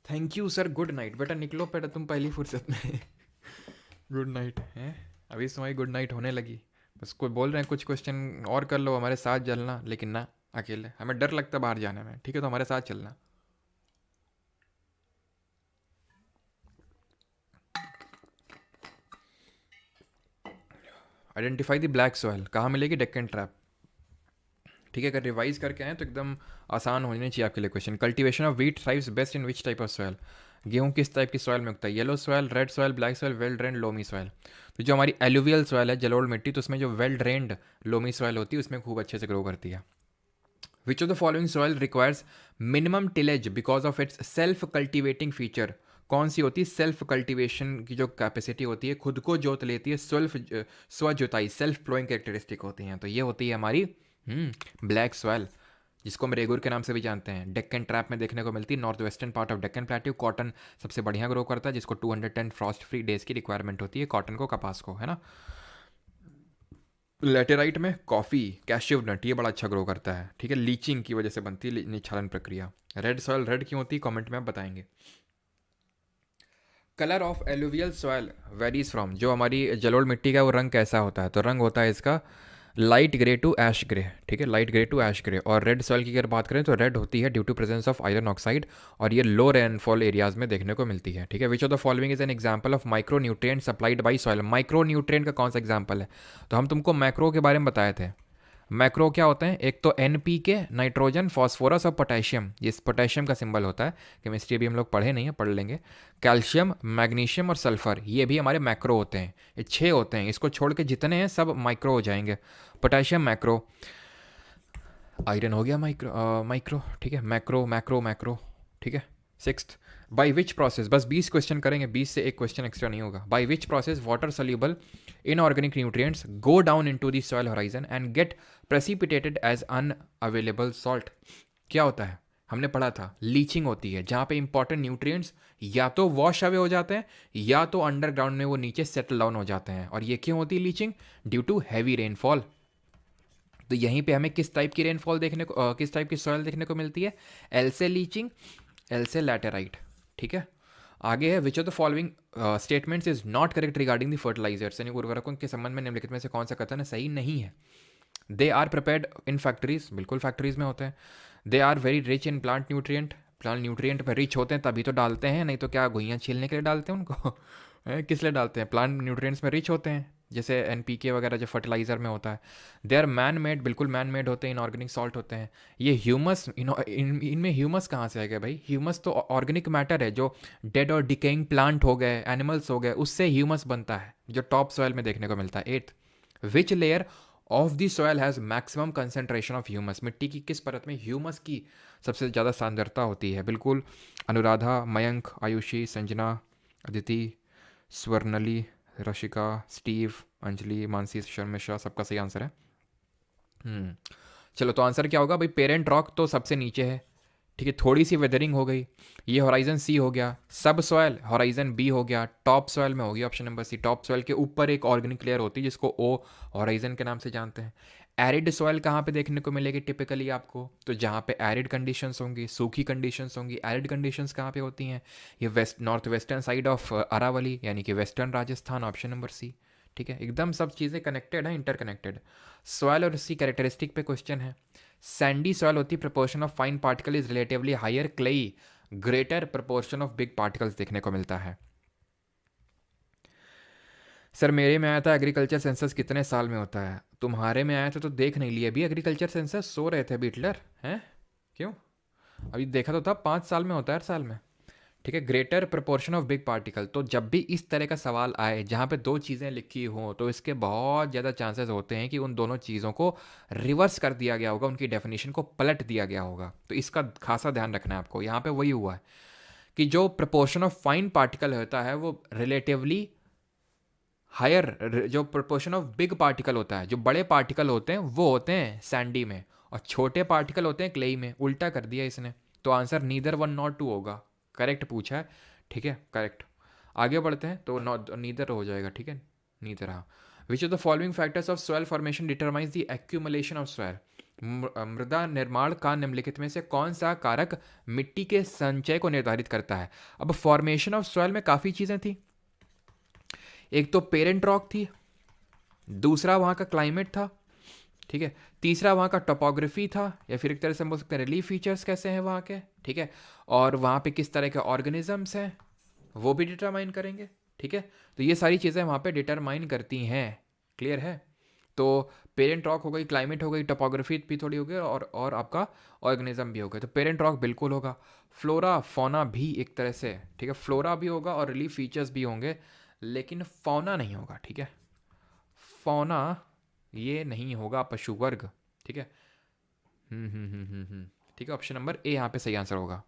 Thank you sir, good night. बेटा निकलो बेटा, तुम पहली फुर्सत में। गुड नाइट है, अभी तुम्हारी गुड नाइट होने लगी। बस कोई बोल रहे हैं कुछ क्वेश्चन और कर लो, हमारे साथ चलना, लेकिन ना अकेले, हमें डर लगता है बाहर जाने में, ठीक है, तो हमारे साथ चलना। आइडेंटिफाई द ब्लैक सॉयल, कहाँ मिलेगी? डेक्कन ट्रैप, ठीक है, अगर रिवाइज करके आए तो एकदम आसान होने चाहिए आपके लिए question. Cultivation of wheat thrives best in which type of soil? गेहूँ किस टाइप की सॉयल में उगता है? Yellow soil, red soil, black soil, well drained, loamy soil. तो जो हमारी एलुवियल सॉयल है, जलोढ़ मिट्टी, तो उसमें जो वेल ड्रेन्ड लोमी सॉयल होती है उसमें खूब अच्छे से ग्रो करती है। Which of the following soil requires minimum tillage because of its self cultivating feature? कौन सी होती है? सेल्फ कल्टीवेशन की जो कैपेसिटी होती है, खुद को जोत लेती है, स्व जोताई, सेल्फ फ्लोइंग कैरेक्टरिस्टिक होती हैं। तो ये होती है हमारी ब्लैक सॉयल, जिसको हम रेगुर के नाम से भी जानते हैं। डेक्कन ट्रैप में देखने को मिलती है, north western part of Deccan plateau. Cotton सबसे बढ़िया ग्रो करता है, जिसको 210 फ्रॉस्ट फ्री डेज की रिक्वायरमेंट होती है, कॉटन को, कपास को, है ना। लेटेराइट में कॉफ़ी, कैशिव नट, ये बड़ा अच्छा ग्रो करता है, ठीक है, लीचिंग की वजह से बनती है निच्छालन प्रक्रिया। रेड सॉयल रेड क्यों होती है, कमेंट में आप बताएंगे। Colour of alluvial soil varies from, जो हमारी जलोढ़ मिट्टी का वो रंग कैसा होता है? तो रंग होता है इसका light grey to ash grey, ठीक है, light grey to ash grey. और रेड सॉइल की अगर बात करें तो रेड होती है due to presence of iron oxide, और ये लो रेनफॉल एरियाज में देखने को मिलती है, ठीक है। Which of the following is an example of micro nutrient supplied by soil? Micro nutrient का कौन सा एग्जांपल है? तो हम तुमको मैक्रो के बारे में बताए थे। मैक्रो क्या होते हैं? एक तो NPK, नाइट्रोजन, फॉस्फोरस और पोटेशियम। ये पोटेशियम का सिंबल होता है, केमिस्ट्री भी हम लोग पढ़े नहीं है, पढ़ लेंगे। कैल्शियम, मैग्नीशियम और सल्फर, ये भी हमारे मैक्रो होते हैं। ये 6 होते हैं, इसको छोड़ के जितने हैं सब माइक्रो हो जाएंगे। पोटेशियम मैक्रो, आयरन हो गया माइक्रो, ठीक है, मैक्रो मैक्रो मैक्रो, ठीक है। सिक्स्थ, बाई विच प्रोसेस, बस 20 क्वेश्चन करेंगे, 20 से एक क्वेश्चन एक्स्ट्रा नहीं होगा। By which process water soluble inorganic nutrients go down into the soil horizon and get precipitated as unavailable salt? क्या होता है? हमने पढ़ा था, लीचिंग होती है, जहाँ पे इंपॉर्टेंट न्यूट्रिएंट्स या तो वॉश अवे हो जाते हैं या तो अंडरग्राउंड में वो नीचे सेटल डाउन हो जाते हैं। और ये क्यों होती है leaching? Due to heavy rainfall. तो यहीं पे हमें किस टाइप की रेनफॉल देखने को, किस टाइप की सॉइल देखने को मिलती है? एल से लीचिंग, एल से लैटेराइट, ठीक है। आगे है, which of the following statements is not correct regarding the fertilisers, यानी उर्वरकों के संबंध में निम्नलिखित में से कौन सा कथन सही नहीं है? They are prepared in factories, बिल्कुल फैक्ट्रीज में होते हैं। They are very rich in plant nutrient, plant nutrient पर रिच होते हैं तभी तो डालते हैं, नहीं तो क्या घुइयाँ छीलने के लिए डालते हैं उनको? किस लिए डालते हैं? प्लांट न्यूट्रिएंट्स में रिच होते हैं, जैसे NPK वगैरह जो फर्टिलाइजर में होता है। दे आर मैन मेड, बिल्कुल मैन मेड होते हैं, इनऑर्गेनिक सॉल्ट होते हैं। ये ह्यूमस, इनमें ह्यूमस कहाँ से आएगा भाई? ह्यूमस तो ऑर्गेनिक मैटर है, जो डेड और डिकेइंग प्लांट हो गए, एनिमल्स हो गए, उससे ह्यूमस बनता है, जो टॉप सॉयल में देखने को मिलता है। Eighth, which layer of the soil has maximum concentration of humus, मिट्टी की किस परत में ह्यूमस की सबसे ज़्यादा सांद्रता होती है? बिल्कुल अनुराधा, मयंक, आयुषी, संजना, अदिति, स्वर्णली, रशिका, स्टीव, अंजलि, मानसी, शर्मिष्ठा, सबका सही आंसर है। चलो, तो आंसर क्या होगा भाई? पेरेंट रॉक तो सबसे नीचे है, ठीक है, थोड़ी सी वेदरिंग हो गई, ये होराइजन C हो गया। सब सॉयल होराइजन B हो गया। टॉप सॉयल में होगी option number C। Top soil के ऊपर एक ऑर्गेनिक लेयर होती है जिसको O होराइजन के नाम से जानते हैं। एरिड सॉयल कहाँ पे देखने को मिलेगी टिपिकली आपको? तो जहाँ पे एरिड कंडीशंस होंगी, सूखी कंडीशंस होंगी। एरिड कंडीशंस कहाँ पे होती हैं? ये north western side of Aravalli, यानी कि western Rajasthan, option number C, ठीक है। एकदम सब चीज़ें कनेक्टेड हैं, इंटरकनेक्टेड। सॉयल और सी कैरेक्टरिस्टिक पे क्वेश्चन है। सैंडी सॉयल होती है, proportion of fine particle is relatively higher, clayey greater proportion of big particles देखने को मिलता है। सर मेरे में आया था एग्रीकल्चर सेंसस कितने साल में होता है? तुम्हारे में आया था तो देख नहीं लिया अभी एग्रीकल्चर सेंसस? सो रहे थे बीटलर हैं? क्यों? अभी देखा तो था, 5 साल में होता है, हर साल में, ठीक है। Greater proportion of big particle, तो जब भी इस तरह का सवाल आए जहाँ पे दो चीज़ें लिखी हों तो इसके बहुत ज़्यादा चांसेस होते हैं कि उन दोनों चीज़ों को रिवर्स कर दिया गया होगा, उनकी डेफिनेशन को पलट दिया गया होगा। तो इसका खासा ध्यान रखना है आपको। यहाँ पे वही हुआ है कि जो प्रपोर्शन ऑफ फाइन पार्टिकल होता है वो रिलेटिवली हायर, जो प्रपोर्शन ऑफ बिग पार्टिकल होता है, जो बड़े पार्टिकल होते हैं वो होते हैं सैंडी में, और छोटे पार्टिकल होते हैं क्लेई में। उल्टा कर दिया इसने, तो आंसर नीदर 1 नॉट 2 होगा। करेक्ट पूछा है, ठीक है, करेक्ट। आगे बढ़ते हैं तो नीदर हो जाएगा, ठीक है, नीदर। हाँ, विच of the following factors of soil formation determines the accumulation of soil? मृदा निर्माण का निम्नलिखित में से कौन सा कारक मिट्टी के संचय को निर्धारित करता है? अब फॉर्मेशन ऑफ सॉइल में काफ़ी चीज़ें थी। एक तो पेरेंट रॉक थी, दूसरा वहाँ का क्लाइमेट था, ठीक है, तीसरा वहाँ का टोपोग्राफी था, या फिर एक तरह से हम बोल सकते हैं रिलीफ फीचर्स कैसे हैं वहाँ के, ठीक है, और वहाँ पे किस तरह के ऑर्गेनिजम्स हैं वो भी डिटरमाइन करेंगे, ठीक है। तो ये सारी चीज़ें वहाँ पे डिटरमाइन करती हैं, क्लियर है। तो पेरेंट रॉक हो गई, क्लाइमेट हो गई, टोपोग्राफी भी थोड़ी हो गई, और आपका ऑर्गेनिज्म भी हो गया। तो पेरेंट रॉक बिल्कुल होगा। फ्लोरा फौना भी एक तरह से, ठीक है, फ्लोरा भी होगा और रिलीफ फीचर्स भी होंगे, लेकिन फौना नहीं होगा, ठीक है, फौना ये नहीं होगा पशु वर्ग, ठीक है। ठीक है, ऑप्शन नंबर ए यहाँ पे सही आंसर होगा।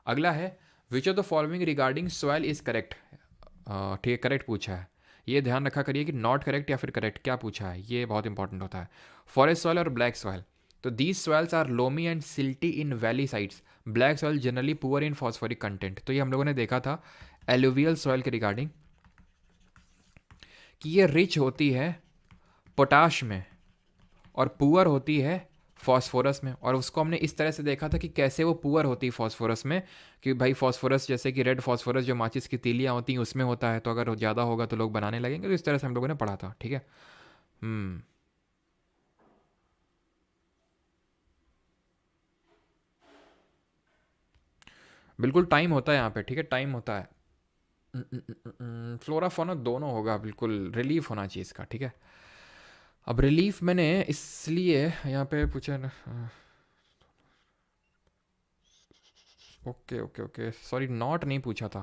अगला है which of the following regarding soil is correct, ठीक है, करेक्ट पूछा है। ये ध्यान रखा करिए कि नॉट करेक्ट या फिर करेक्ट क्या पूछा है, ये बहुत इंपॉर्टेंट होता है। फॉरेस्ट सॉइल और ब्लैक सॉइल, तो these soils are loamy and silty in valley sides, black soil generally poor in phosphoric content. तो ये हम लोगों ने देखा था एलुवियल सॉइल के रिगार्डिंग कि ये रिच होती है पोटाश में और पुअर होती है फॉस्फोरस में। और उसको हमने इस तरह से देखा था कि कैसे वो पुअर होती है फॉस्फोरस में, कि भाई फॉस्फोरस जैसे कि रेड फॉस्फोरस जो माचिस की तीलियाँ होती हैं उसमें होता है, तो अगर ज़्यादा होगा तो लोग बनाने लगेंगे। तो इस तरह से हम लोगों ने पढ़ा था, ठीक है। बिल्कुल टाइम होता है यहाँ पे, ठीक है, टाइम होता है। फ्लोरा फोना दोनों होगा, बिल्कुल रिलीफ होना चाहिए इसका, ठीक है। अब रिलीफ मैंने इसलिए यहाँ पे पूछा ना, okay okay okay, sorry not नहीं पूछा था।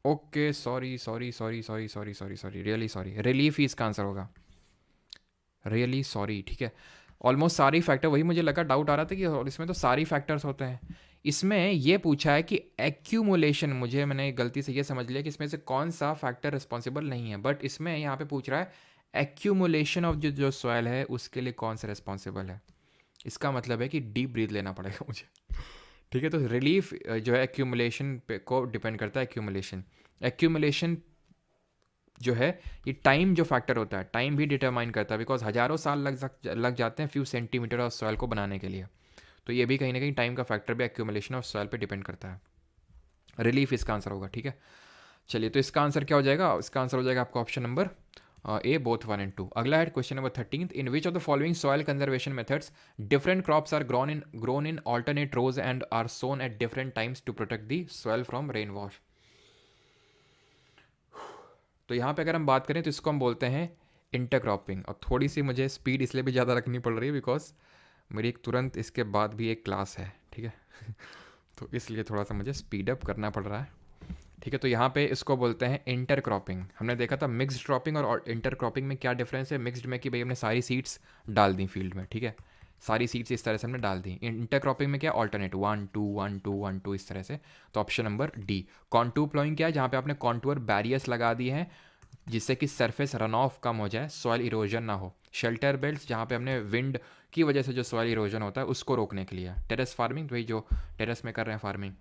Okay sorry sorry sorry sorry sorry sorry sorry, really sorry, relief ही इसका आंसर होगा, रियली सॉरी, ठीक है। ऑलमोस्ट सारी फैक्टर, वही मुझे लगा, डाउट आ रहा था कि और इसमें तो सारी फैक्टर्स होते हैं। इसमें ये पूछा है कि एक्यूमुलेशन, मैंने गलती से ये समझ लिया कि इसमें से कौन सा फैक्टर रिस्पॉन्सिबल नहीं है, बट इसमें यहाँ पे पूछ रहा है एक्यूमुलेशन ऑफ जो सॉइल है उसके लिए कौन सा रिस्पॉन्सिबल है। इसका मतलब है कि डीप ब्रीथ लेना पड़ेगा मुझे, ठीक है। तो रिलीफ जो है एक्यूमुलेशन पे को डिपेंड करता है। एक्यूमुलेशन एक्यूमुलेशन जो है, ये टाइम जो फैक्टर होता है, टाइम भी डिटरमाइन करता है, बिकॉज हज़ारों साल लग जाते हैं फ्यू सेंटीमीटर ऑफ सॉइल को बनाने के लिए। तो ये भी कहीं ना कहीं टाइम का फैक्टर भी एक्यूमुलेशन ऑफ सॉइल पे डिपेंड करता है। रिलीफ इसका आंसर होगा, ठीक है। चलिए, तो इसका आंसर क्या हो जाएगा, इसका आंसर हो जाएगा आपका option number A, both 1 and 2। अगला है question number 13, in which of the following soil conservation methods different crops are grown in alternate rows and are sown at different times to protect the soil from rain wash. तो यहाँ पे अगर हम बात करें तो इसको हम बोलते हैं इंटरक्रॉपिंग। और थोड़ी सी मुझे स्पीड इसलिए भी ज़्यादा रखनी पड़ रही है बिकॉज मेरी तुरंत इसके बाद भी एक क्लास है, ठीक है। तो इसलिए थोड़ा सा मुझे स्पीड अप करना पड़ रहा है, ठीक है। तो यहाँ पे इसको बोलते हैं इंटरक्रॉपिंग। हमने देखा था मिक्स्ड क्रॉपिंग और इंटरक्रॉपिंग में क्या डिफरेंस है। मिक्स्ड में कि भाई हमने सारी सीड्स डाल दी फील्ड में, ठीक है, सारी सीड्स इस तरह से हमने डाल दी। इंटरक्रॉपिंग में क्या, ऑल्टरनेट 1 2 1 2 1 2 इस तरह से। तो option number D. Contour ploughing क्या है, जहाँ पे आपने कॉन्टूर बैरियर्स लगा दिए हैं जिससे कि सरफेस रन ऑफ कम हो जाए, सॉइल इरोजन ना हो। शेल्टर बेल्ट्स, जहाँ पे हमने विंड की वजह से जो सॉइल इरोजन होता है उसको रोकने के लिए। टेरेस फार्मिंग, वही जो टेरेस में कर रहे हैं farming.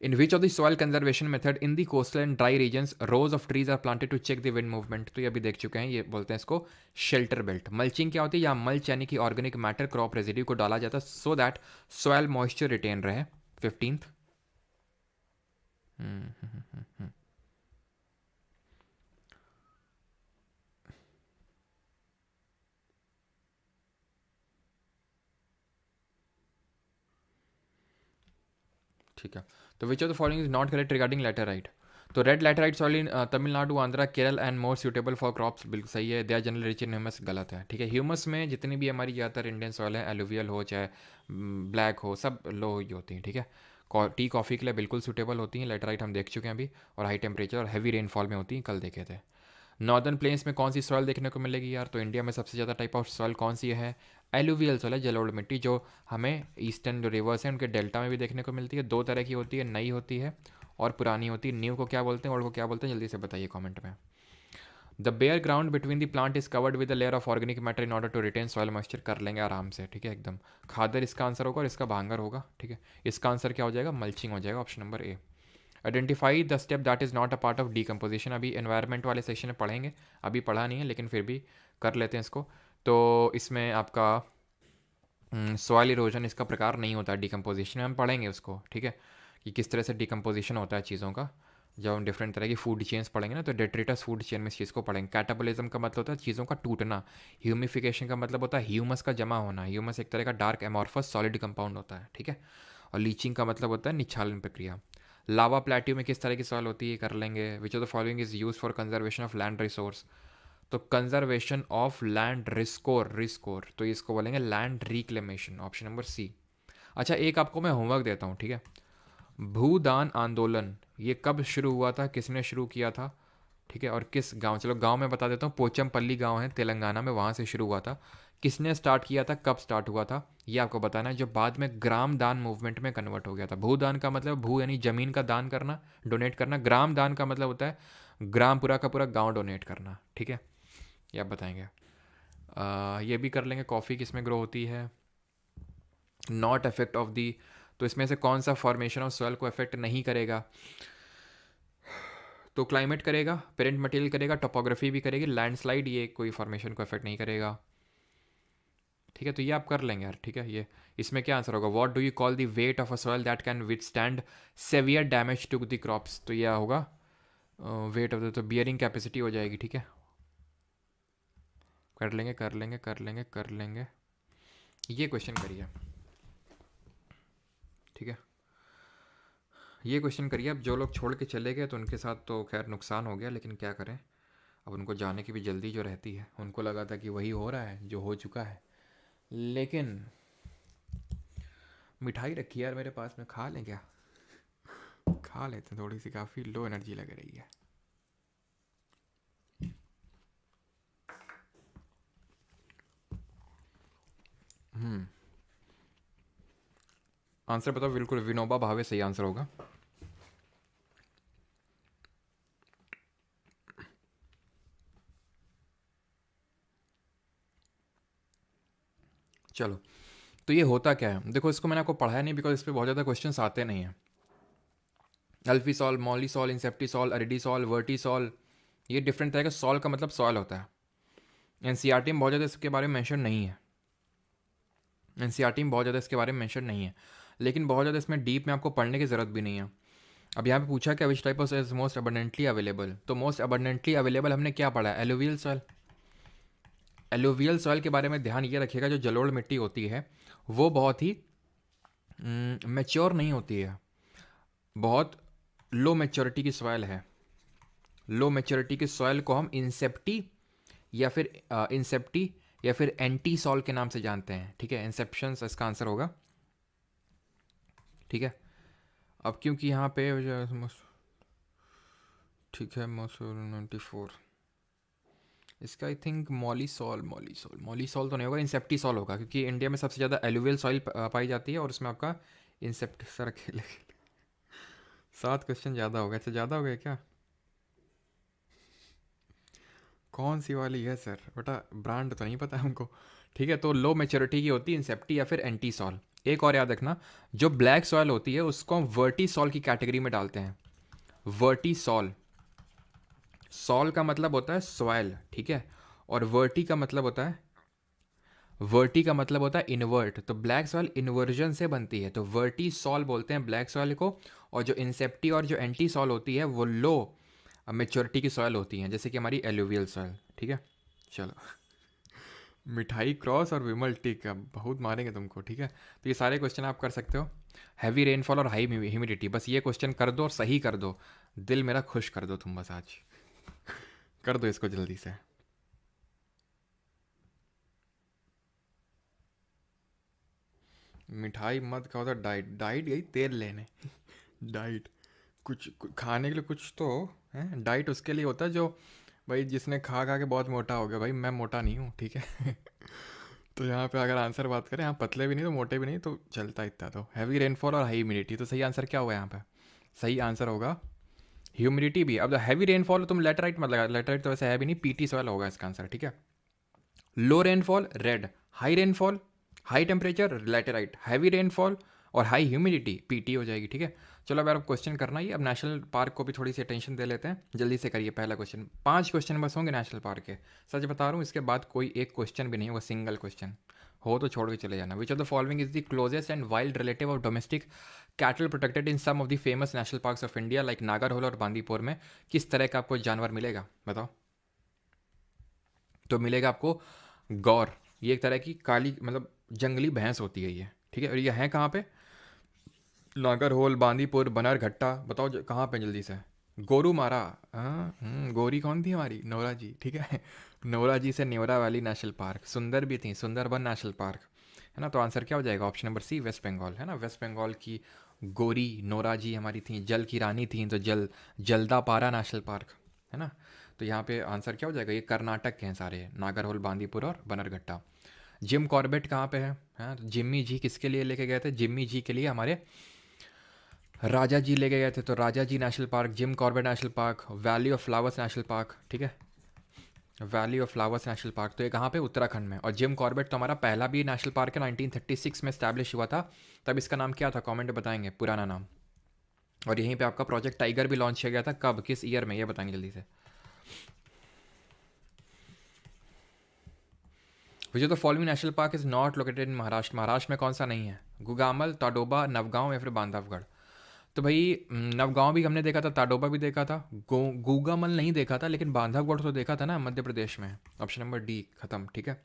In which of the soil conservation method in the coastal and dry regions rows of trees are planted to check the wind movement. तो ये अभी देख चुके हैं, ये बोलते हैं इसको शेल्टर बेल्ट। मल्चिंग क्या होती है, या मल्च यानी कि ऑर्गेनिक मैटर क्रॉप रेजिड्यू को डाला जाता है so that soil moisture retain रहे। 15th। ठीक है, तो which of the following is not correct regarding laterite. तो red laterite soil in Tamil Nadu, Andhra, Kerala and more suitable for crops, बिल्कुल सही है। They are general rich in humus, गलत है, ठीक है। ह्यूमस में जितनी भी हमारी ज़्यादातर इंडियन सॉइल है, एलुवियल हो चाहे ब्लैक हो, सब लो ही होती हैं, ठीक है। टी कॉफ़ी के लिए बिल्कुल सूटेबल होती हैं। लैटेराइट हम देख चुके हैं अभी, और हाई टेम्परेचर और हैवी रेनफॉल में होती हैं, कल देखे थे। नॉर्दर्न प्लेन्स में कौन सी सॉइल देखने को मिलेगी यार, तो इंडिया में सबसे ज़्यादा टाइप ऑफ सॉइल कौन सी है, एलुवियल सॉइल है, जलोढ़ मिट्टी, जो हमें ईस्टर्न जो रिवर्स हैं उनके डेल्टा में भी देखने को मिलती है। दो तरह की होती है, नई होती है और पुरानी होती है। न्यू को क्या बोलते हैं, ओल्ड को क्या बोलते हैं, जल्दी से बताइए कमेंट में। The bare ground between the plant is covered with a layer of organic matter in order to retain soil moisture, कर लेंगे आराम से, ठीक है एकदम। खादर इसका आंसर होगा और इसका भांगर होगा, ठीक है। इसका आंसर क्या हो जाएगा, मल्चिंग हो जाएगा, option number A. Identify the step that is not a part of decomposition, अभी एनवायरनमेंट वाले सेक्शन में पढ़ेंगे, अभी पढ़ा नहीं है लेकिन फिर भी कर लेते हैं इसको। तो इसमें आपका सॉइल इरोजन इसका प्रकार नहीं होता है, डीकम्पोजिशन में हम पढ़ेंगे उसको, ठीक है, कि किस तरह से डीकम्पोजिशन होता है चीज़ों का। जब हम डिफरेंट तरह की फूड चेन्स पढ़ेंगे ना, तो डेट्रिटस फूड चेन में इस चीज़ को पढ़ेंगे। कैटाबोलिज्म का मतलब होता है चीज़ों का टूटना। ह्यूमिफिकेशन का मतलब होता है ह्यूमस का जमा होना। ह्यूमस एक तरह का डार्क एमॉर्फस सॉलिड कंपाउंड होता है, ठीक है। और लीचिंग का मतलब होता है निच्छालन प्रक्रिया। लावा प्लेट्यू में किस तरह की सॉइल होती है कर लेंगे। Which of the following is use for conservation of land resource, तो conservation of land resource resource तो इसको बोलेंगे land reclamation, option number C. अच्छा एक आपको मैं होमवर्क देता हूँ, ठीक है। भूदान आंदोलन ये कब शुरू हुआ था, किसने शुरू किया था, ठीक है, और किस गांव, चलो गांव में बता देता हूँ, पोचमपल्ली गांव है तेलंगाना में, वहाँ से शुरू हुआ था। किसने स्टार्ट किया था, कब स्टार्ट हुआ था, ये आपको बताना है, जो बाद में ग्राम दान मूवमेंट में कन्वर्ट हो गया था। भूदान का मतलब भू यानी जमीन का दान करना, डोनेट करना। ग्राम दान का मतलब होता है ग्राम पूरा का पूरा गांव डोनेट करना, ठीक है, ये आप बताएंगे। ये भी कर लेंगे, कॉफ़ी किस में ग्रो होती है, नॉट इफेक्ट ऑफ दी, तो इसमें से कौन सा फॉर्मेशन ऑफ सॉइल को इफेक्ट नहीं करेगा, तो क्लाइमेट करेगा, पेरेंट मटेरियल करेगा, टोपोग्राफी भी करेगी, लैंडस्लाइड ये कोई फॉर्मेशन को इफेक्ट नहीं करेगा, ठीक है। तो ये आप कर लेंगे यार, ठीक है। ये इसमें क्या आंसर होगा, what do you call the weight of a soil that can withstand severe damage to the crops, तो ये होगा वेट ऑफ द, तो बियरिंग कैपेसिटी हो जाएगी, ठीक है। कर लेंगे कर लेंगे कर लेंगे कर लेंगे, ये क्वेश्चन करिए, ठीक है। ये क्वेश्चन करिए। अब जो लोग छोड़ के चले गए तो उनके साथ तो खैर नुकसान हो गया, लेकिन क्या करें, अब उनको जाने की भी जल्दी जो रहती है, उनको लगा था कि वही हो रहा है जो हो चुका है। लेकिन मिठाई रखी है यार मेरे पास में, खा लें क्या, खा लेते हैं, थोड़ी सी काफ़ी लो एनर्जी लग रही है। आंसर बताओ, बिल्कुल विनोबा भावे सही आंसर होगा। चलो, तो ये होता क्या है, देखो इसको मैंने आपको पढ़ाया नहीं बिकॉज इस पर बहुत ज़्यादा क्वेश्चंस आते नहीं हैं। अल्फीसॉल, मॉलीसॉल, इंसेप्टीसॉल, अरिडीसॉल, वर्टीसॉल, ये डिफरेंट तरह का सॉल का मतलब सॉयल होता है। एनसीईआरटी में बहुत ज़्यादा इसके बारे में मेंशन नहीं है, एनसीईआरटी में बहुत ज़्यादा इसके बारे में मेंशन नहीं है, लेकिन बहुत ज़्यादा इसमें डीप में आपको पढ़ने की ज़रूरत भी नहीं है। अब यहाँ पे पूछा क्या, विच type of is most abundantly available, तो मोस्ट अबंडेंटली अवेलेबल हमने क्या पढ़ा है, एलुवियल सॉइल। एलुवियल सॉइल के बारे में ध्यान ये रखिएगा, जो जलोढ़ मिट्टी होती है वो बहुत ही मैच्योर नहीं होती है, बहुत लो मैच्योरिटी की सॉइल है। लो मैच्योरिटी की सॉइल को हम इंसेप्टी या फिर इंसेप्टी या फिर एंटी सॉल के नाम से जानते हैं, ठीक है। इंसेप्शन इसका आंसर होगा, ठीक है। अब क्योंकि यहाँ पे ठीक है, 94 इसका आई थिंक मॉलीसॉल, मॉलीसॉल तो नहीं होगा, इंसेप्टीसॉल होगा, क्योंकि इंडिया में सबसे ज़्यादा एलुवियल सॉइल पाई जाती है और उसमें आपका इंसेप्ट सर खेले। 7 क्वेश्चन ज़्यादा हो गए, अच्छा ज़्यादा हो गए क्या, कौन सी वाली है सर, बेटा ब्रांड तो नहीं पता हमको, ठीक है। तो लो मेच्योरिटी की होती है इंसेप्टी या फिर एंटी सॉल। एक और याद रखना, जो ब्लैक सॉइल होती है उसको हम वर्टी सॉल की कैटेगरी में डालते हैं। वर्टी सॉल, सॉल का मतलब होता है सॉइल, ठीक है, और वर्टी का मतलब होता है, वर्टी का मतलब होता है इन्वर्ट, तो ब्लैक सॉइल इन्वर्जन से बनती है, तो वर्टी सॉल बोलते हैं ब्लैक सॉइल को। और जो इंसेप्टी और जो एंटी सॉल होती है वो लो मेच्योरिटी की सॉइल होती हैं, जैसे कि हमारी एलुवियल सॉइल, ठीक है। चलो, मिठाई क्रॉस और विमल टिक, अब बहुत मारेंगे तुमको, ठीक है। तो ये सारे क्वेश्चन आप कर सकते हो। हैवी रेनफॉल और हाई ह्यूमिडिटी, बस ये क्वेश्चन कर दो और सही कर दो, दिल मेरा खुश कर दो तुम, बस आज कर दो इसको जल्दी से। मिठाई मत खाओ तो डाइट, डाइट गई तेल लेने डाइट खाने के लिए कुछ तो है, डाइट उसके लिए होता है जो भाई जिसने खा खा के बहुत मोटा हो गया, भाई मैं मोटा नहीं हूँ, ठीक है तो यहाँ पे अगर आंसर बात करें, यहाँ पतले भी नहीं तो मोटे भी नहीं, तो चलता इतना। तो हैवी रेनफॉल और हाई ह्यूमिडिटी, तो सही आंसर क्या होगा यहाँ पे, सही आंसर होगा ह्यूमिडिटी भी। अब हैवी रेनफॉल तुम लेटराइट मत लगा, लेटराइट तो वैसे है भी नहीं, पीटी सॉइल होगा इसका आंसर, ठीक है। लो rainfall red, high rainfall high temperature laterite, heavy rainfall और हाई ह्यूमिडिटी पीटी हो जाएगी, ठीक है। चलो अब यार क्वेश्चन करना ही, अब नेशनल पार्क को भी थोड़ी सी अटेंशन दे लेते हैं, जल्दी से करिए पहला क्वेश्चन। 5 क्वेश्चन बस होंगे नेशनल पार्क के, सच बता रहा हूँ, इसके बाद कोई एक क्वेश्चन भी नहीं होगा, सिंगल क्वेश्चन हो तो छोड़ के चले जाना। Which of the following is the closest and wild relative of domestic cattle protected in some of the famous national parks of India like Nagarhole और बांदीपुर में किस तरह का आपको जानवर मिलेगा, बताओ। तो मिलेगा आपको गौर, ये एक तरह की काली मतलब जंगली भैंस होती है ये, ठीक है। और ये है कहाँ पे, नागरहोल, बांदीपुर, बनरघट्टा, बताओ कहाँ पे जल्दी से। गोरुमारा। हाँ, गोरी कौन थी हमारी, नोरा जी, ठीक है। नोरा जी से नेवरा वैली नेशनल पार्क, सुंदर भी थी, सुंदरबन नेशनल पार्क, है ना। तो आंसर क्या हो जाएगा, option number C, West Bengal, है ना। वेस्ट बंगाल की गोरी नोरा जी हमारी थी, जल की रानी थी, तो जलदापारा नेशनल पार्क, है ना। तो यहाँ पे आंसर क्या हो जाएगा, ये कर्नाटक के हैं सारे, नागरहोल, बांदीपुर और बनरघट्टा। जिम कॉर्बेट कहाँ पे है, हाँ, तो जिम्मी जी किसके लिए लेके गए थे, जिम्मी जी के लिए हमारे राजा जी लेके गए थे, तो Rajaji national park, Jim Corbett national park, valley of flowers national park, ठीक है। Valley of flowers national park तो ये कहाँ पे, उत्तराखंड में। और जिम कॉर्बेट तो हमारा पहला भी नेशनल पार्क है, 1936 में स्टैब्लिश हुआ था। तब इसका नाम क्या था, कमेंट में बताएंगे पुराना नाम। और यहीं पे आपका प्रोजेक्ट टाइगर भी लॉन्च किया गया था, कब, किस ईयर में, ये बताएंगे जल्दी से। विच of the following national park is not located in Maharashtra, Maharashtra में कौन सा नहीं है, गुगामल, ताडोबा, नवगांव या फिर बांधवगढ़। तो भाई नवगांव भी हमने देखा था, ताडोबा भी देखा था, गूगामल नहीं देखा था, लेकिन बांधवगढ़ तो देखा था ना, मध्य प्रदेश में। ऑप्शन नंबर डी खत्म, ठीक है।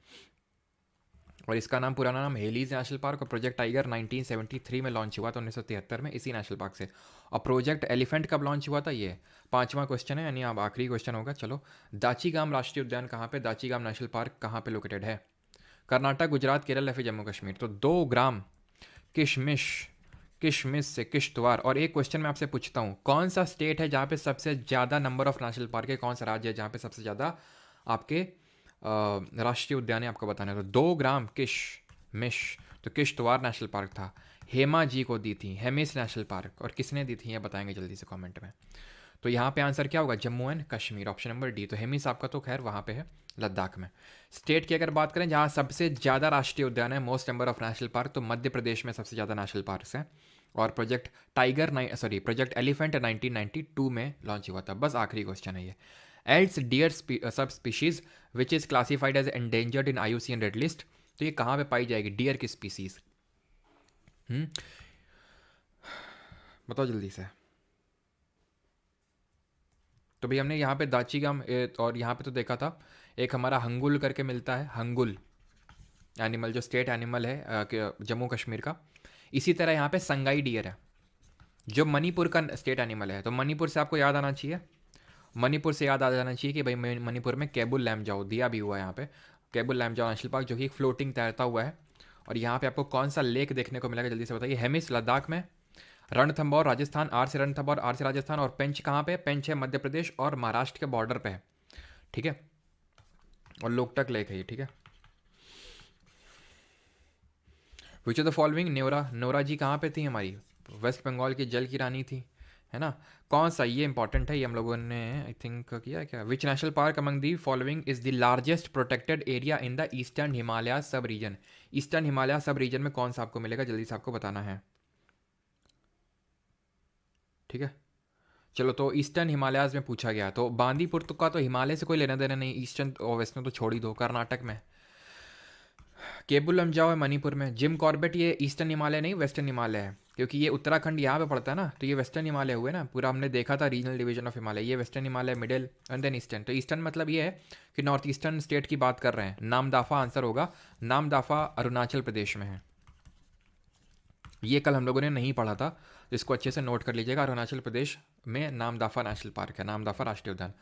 और इसका नाम, पुराना नाम हेलीज नेशनल पार्क, और प्रोजेक्ट टाइगर 1973 में लॉन्च हुआ था, 1973 में, इसी नेशनल पार्क से। और प्रोजेक्ट एलिफेंट कब लॉन्च हुआ था, ये पांचवा क्वेश्चन है, यानी अब आखिरी क्वेश्चन होगा। चलो, दाचीगाम राष्ट्रीय उद्यान कहाँ पे, दाचीगाम नेशनल पार्क कहाँ पे लोकेटेड है, कर्नाटक, गुजरात, केरल या फिर जम्मू कश्मीर। तो 2 ग्राम किशमिश, किशमिश से किश्तवाड़। और एक क्वेश्चन मैं आपसे पूछता हूँ, कौन सा स्टेट है जहाँ पे सबसे ज़्यादा नंबर ऑफ नेशनल पार्क है, कौन सा राज्य है जहाँ पे सबसे ज़्यादा आपके राष्ट्रीय उद्यान है, आपको बताना है। तो 2 ग्राम किशमिश, तो किश्तवाड़ नेशनल पार्क था, हेमा जी को दी थी हेमिस नेशनल पार्क, और किसने दी थी ये बताएंगे जल्दी से कमेंट में। तो यहाँ पे आंसर क्या होगा, Jammu and Kashmir, option number D. तो हेमिस आपका तो खैर वहाँ पे है, लद्दाख में। स्टेट की अगर बात करें जहाँ सबसे ज़्यादा राष्ट्रीय उद्यान है, most number of national park, तो मध्य प्रदेश में सबसे ज़्यादा नेशनल पार्क हैं। और प्रोजेक्ट प्रोजेक्ट एलिफेंट 1992 में लॉन्च हुआ था। बस आखिरी क्वेश्चन है ये, Eld's deer subspecies which is classified as endangered in IUCN red list. तो ये कहाँ पे पाई जाएगी, डियर की स्पीसीज, बताओ जल्दी से। तो भाई हमने यहाँ पे दाचीगाम और यहाँ पे तो देखा था, एक हमारा हंगुल करके मिलता है, हंगुल एनिमल जो स्टेट एनिमल है जम्मू कश्मीर का। इसी तरह यहाँ पे संगाई डियर है जो मणिपुर का स्टेट एनिमल है। तो मणिपुर से आपको याद आना चाहिए, मणिपुर से याद आ जाना चाहिए कि भाई मणिपुर में केबुल लैमजाओ दिया भी हुआ है यहाँ पे, केबुल लैमजाओ नेशनल पार्क, जो कि एक फ्लोटिंग तैरता हुआ है। और यहाँ पे आपको कौन सा लेक देखने को मिलेगा, जल्दी से बताइए। हेमिस लद्दाख में, रणथंबोर राजस्थान, आर से रणथंबोर, आर से राजस्थान, और पेंच कहाँ पे, पेंच है मध्य प्रदेश और महाराष्ट्र के बॉर्डर पे है, ठीक है। और लोकटक लेक है ये, ठीक है। विच ऑफ द फॉलोइंग, नेवरा, नोरा जी कहाँ पे थी हमारी, वेस्ट बंगाल की जल की रानी थी, है ना। कौन सा, ये इंपॉर्टेंट है, ये हम लोगों ने आई थिंक किया है क्या। Which national park among the following is the largest protected area in the eastern Himalaya सब रीजन। ईस्टर्न हिमालय सब रीजन में कौन सा आपको मिलेगा, जल्दी से आपको बताना है, ठीक है। चलो, तो ईस्टर्न हिमालयाज में पूछा गया, तो बांदीपुर तो का तो हिमालय से कोई लेना देना नहीं, ईस्टर्न और वेस्टर्न तो छोड़ ही दो, कर्नाटक में। केबुल लमजाओ है मणिपुर में, जिम कॉर्बेट ये ईस्टर्न हिमालय नहीं वेस्टर्न हिमालय है, क्योंकि ये उत्तराखंड यहाँ पे पड़ता है ना, तो ये वेस्टर्न हिमालय हुए ना, पूरा हमने देखा था रीजनल डिवीजन ऑफ हिमालय, ये western Himalaya, middle and then eastern. तो ईस्टर्न मतलब ये है कि नॉर्थ ईस्टर्न स्टेट की बात कर रहे हैं। नामदाफा आंसर होगा, नामदाफा अरुणाचल प्रदेश में है। ये कल हम लोगों ने नहीं पढ़ा था, तो इसको अच्छे से नोट कर लीजिएगा। अरुणाचल प्रदेश में नामदाफा नेशनल पार्क है, नामदाफा राष्ट्रीय उद्यान।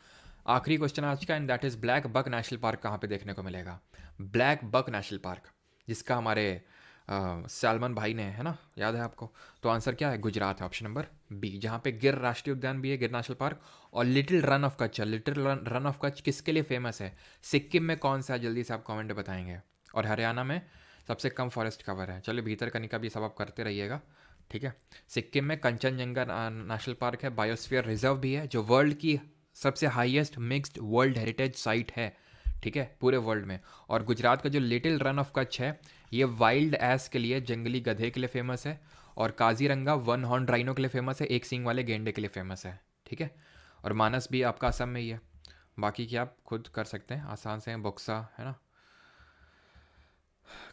आखिरी क्वेश्चन आज का, and that is blackbuck national park कहाँ पे देखने को मिलेगा, ब्लैक बक नेशनल पार्क, जिसका हमारे सलमान भाई ने, है ना, याद है आपको। तो आंसर क्या है, गुजरात है, ऑप्शन नंबर बी, जहाँ पे गिर राष्ट्रीय उद्यान भी है, गिर नेशनल पार्क। और little run of Kutch, little run of Kutch किसके लिए फेमस है, सिक्किम में कौन सा है, जल्दी से आप कमेंट में बताएंगे। और हरियाणा में सबसे कम फॉरेस्ट कवर है। चलिए, भीतर कनिका भी सब आप करते रहिएगा, ठीक है। सिक्किम में कंचनजंगा नेशनल पार्क है, बायोस्फीयर रिजर्व भी है, जो वर्ल्ड की सबसे highest mixed world heritage site है, ठीक है, पूरे वर्ल्ड में। और गुजरात का जो लिटिल रन ऑफ कच्छ है, ये वाइल्ड एस के लिए, जंगली गधे के लिए फेमस है। और काजीरंगा वन हॉर्न राइनो के लिए फेमस है, एक सींग वाले गेंडे के लिए फेमस है, ठीक है। और मानस भी आपका असम में ही है। बाकी की आप खुद कर सकते हैं, आसान से हैं, बक्सा, है ना,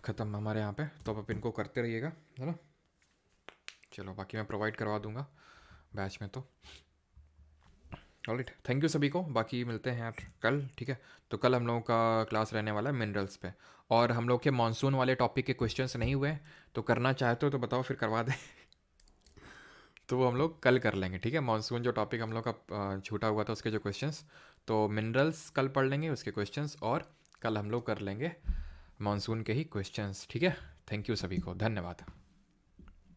ख़त्म हमारे यहाँ पे। तो आप इनको करते रहिएगा, है ना। चलो, बाकी मैं प्रोवाइड करवा दूंगा बैच में। तो ऑलराइट, थैंक यू सभी को। बाकी मिलते हैं यार कल, ठीक है। तो कल हम लोगों का क्लास रहने वाला है मिनरल्स पे, और हम लोग के मानसून वाले टॉपिक के क्वेश्चंस नहीं हुए, तो करना चाहते हो तो बताओ, फिर करवा दें। तो वो हम लोग कल कर लेंगे, ठीक है। मानसून जो टॉपिक हम लोग का छूटा हुआ था उसके जो क्वेश्चंस, तो मिनरल्स कल पढ़ लेंगे उसके क्वेश्चंस, और कल हम लोग कर लेंगे मानसून के ही क्वेश्चंस, ठीक है। थैंक यू सभी को, धन्यवाद।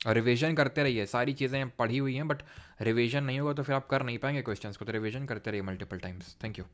और रिवीजन करते रहिए, सारी चीज़ें पढ़ी हुई हैं बट रिवीजन नहीं होगा तो फिर आप कर नहीं पाएंगे क्वेश्चंस को, तो रिवीजन करते रहिए मल्टीपल टाइम्स। Thank you.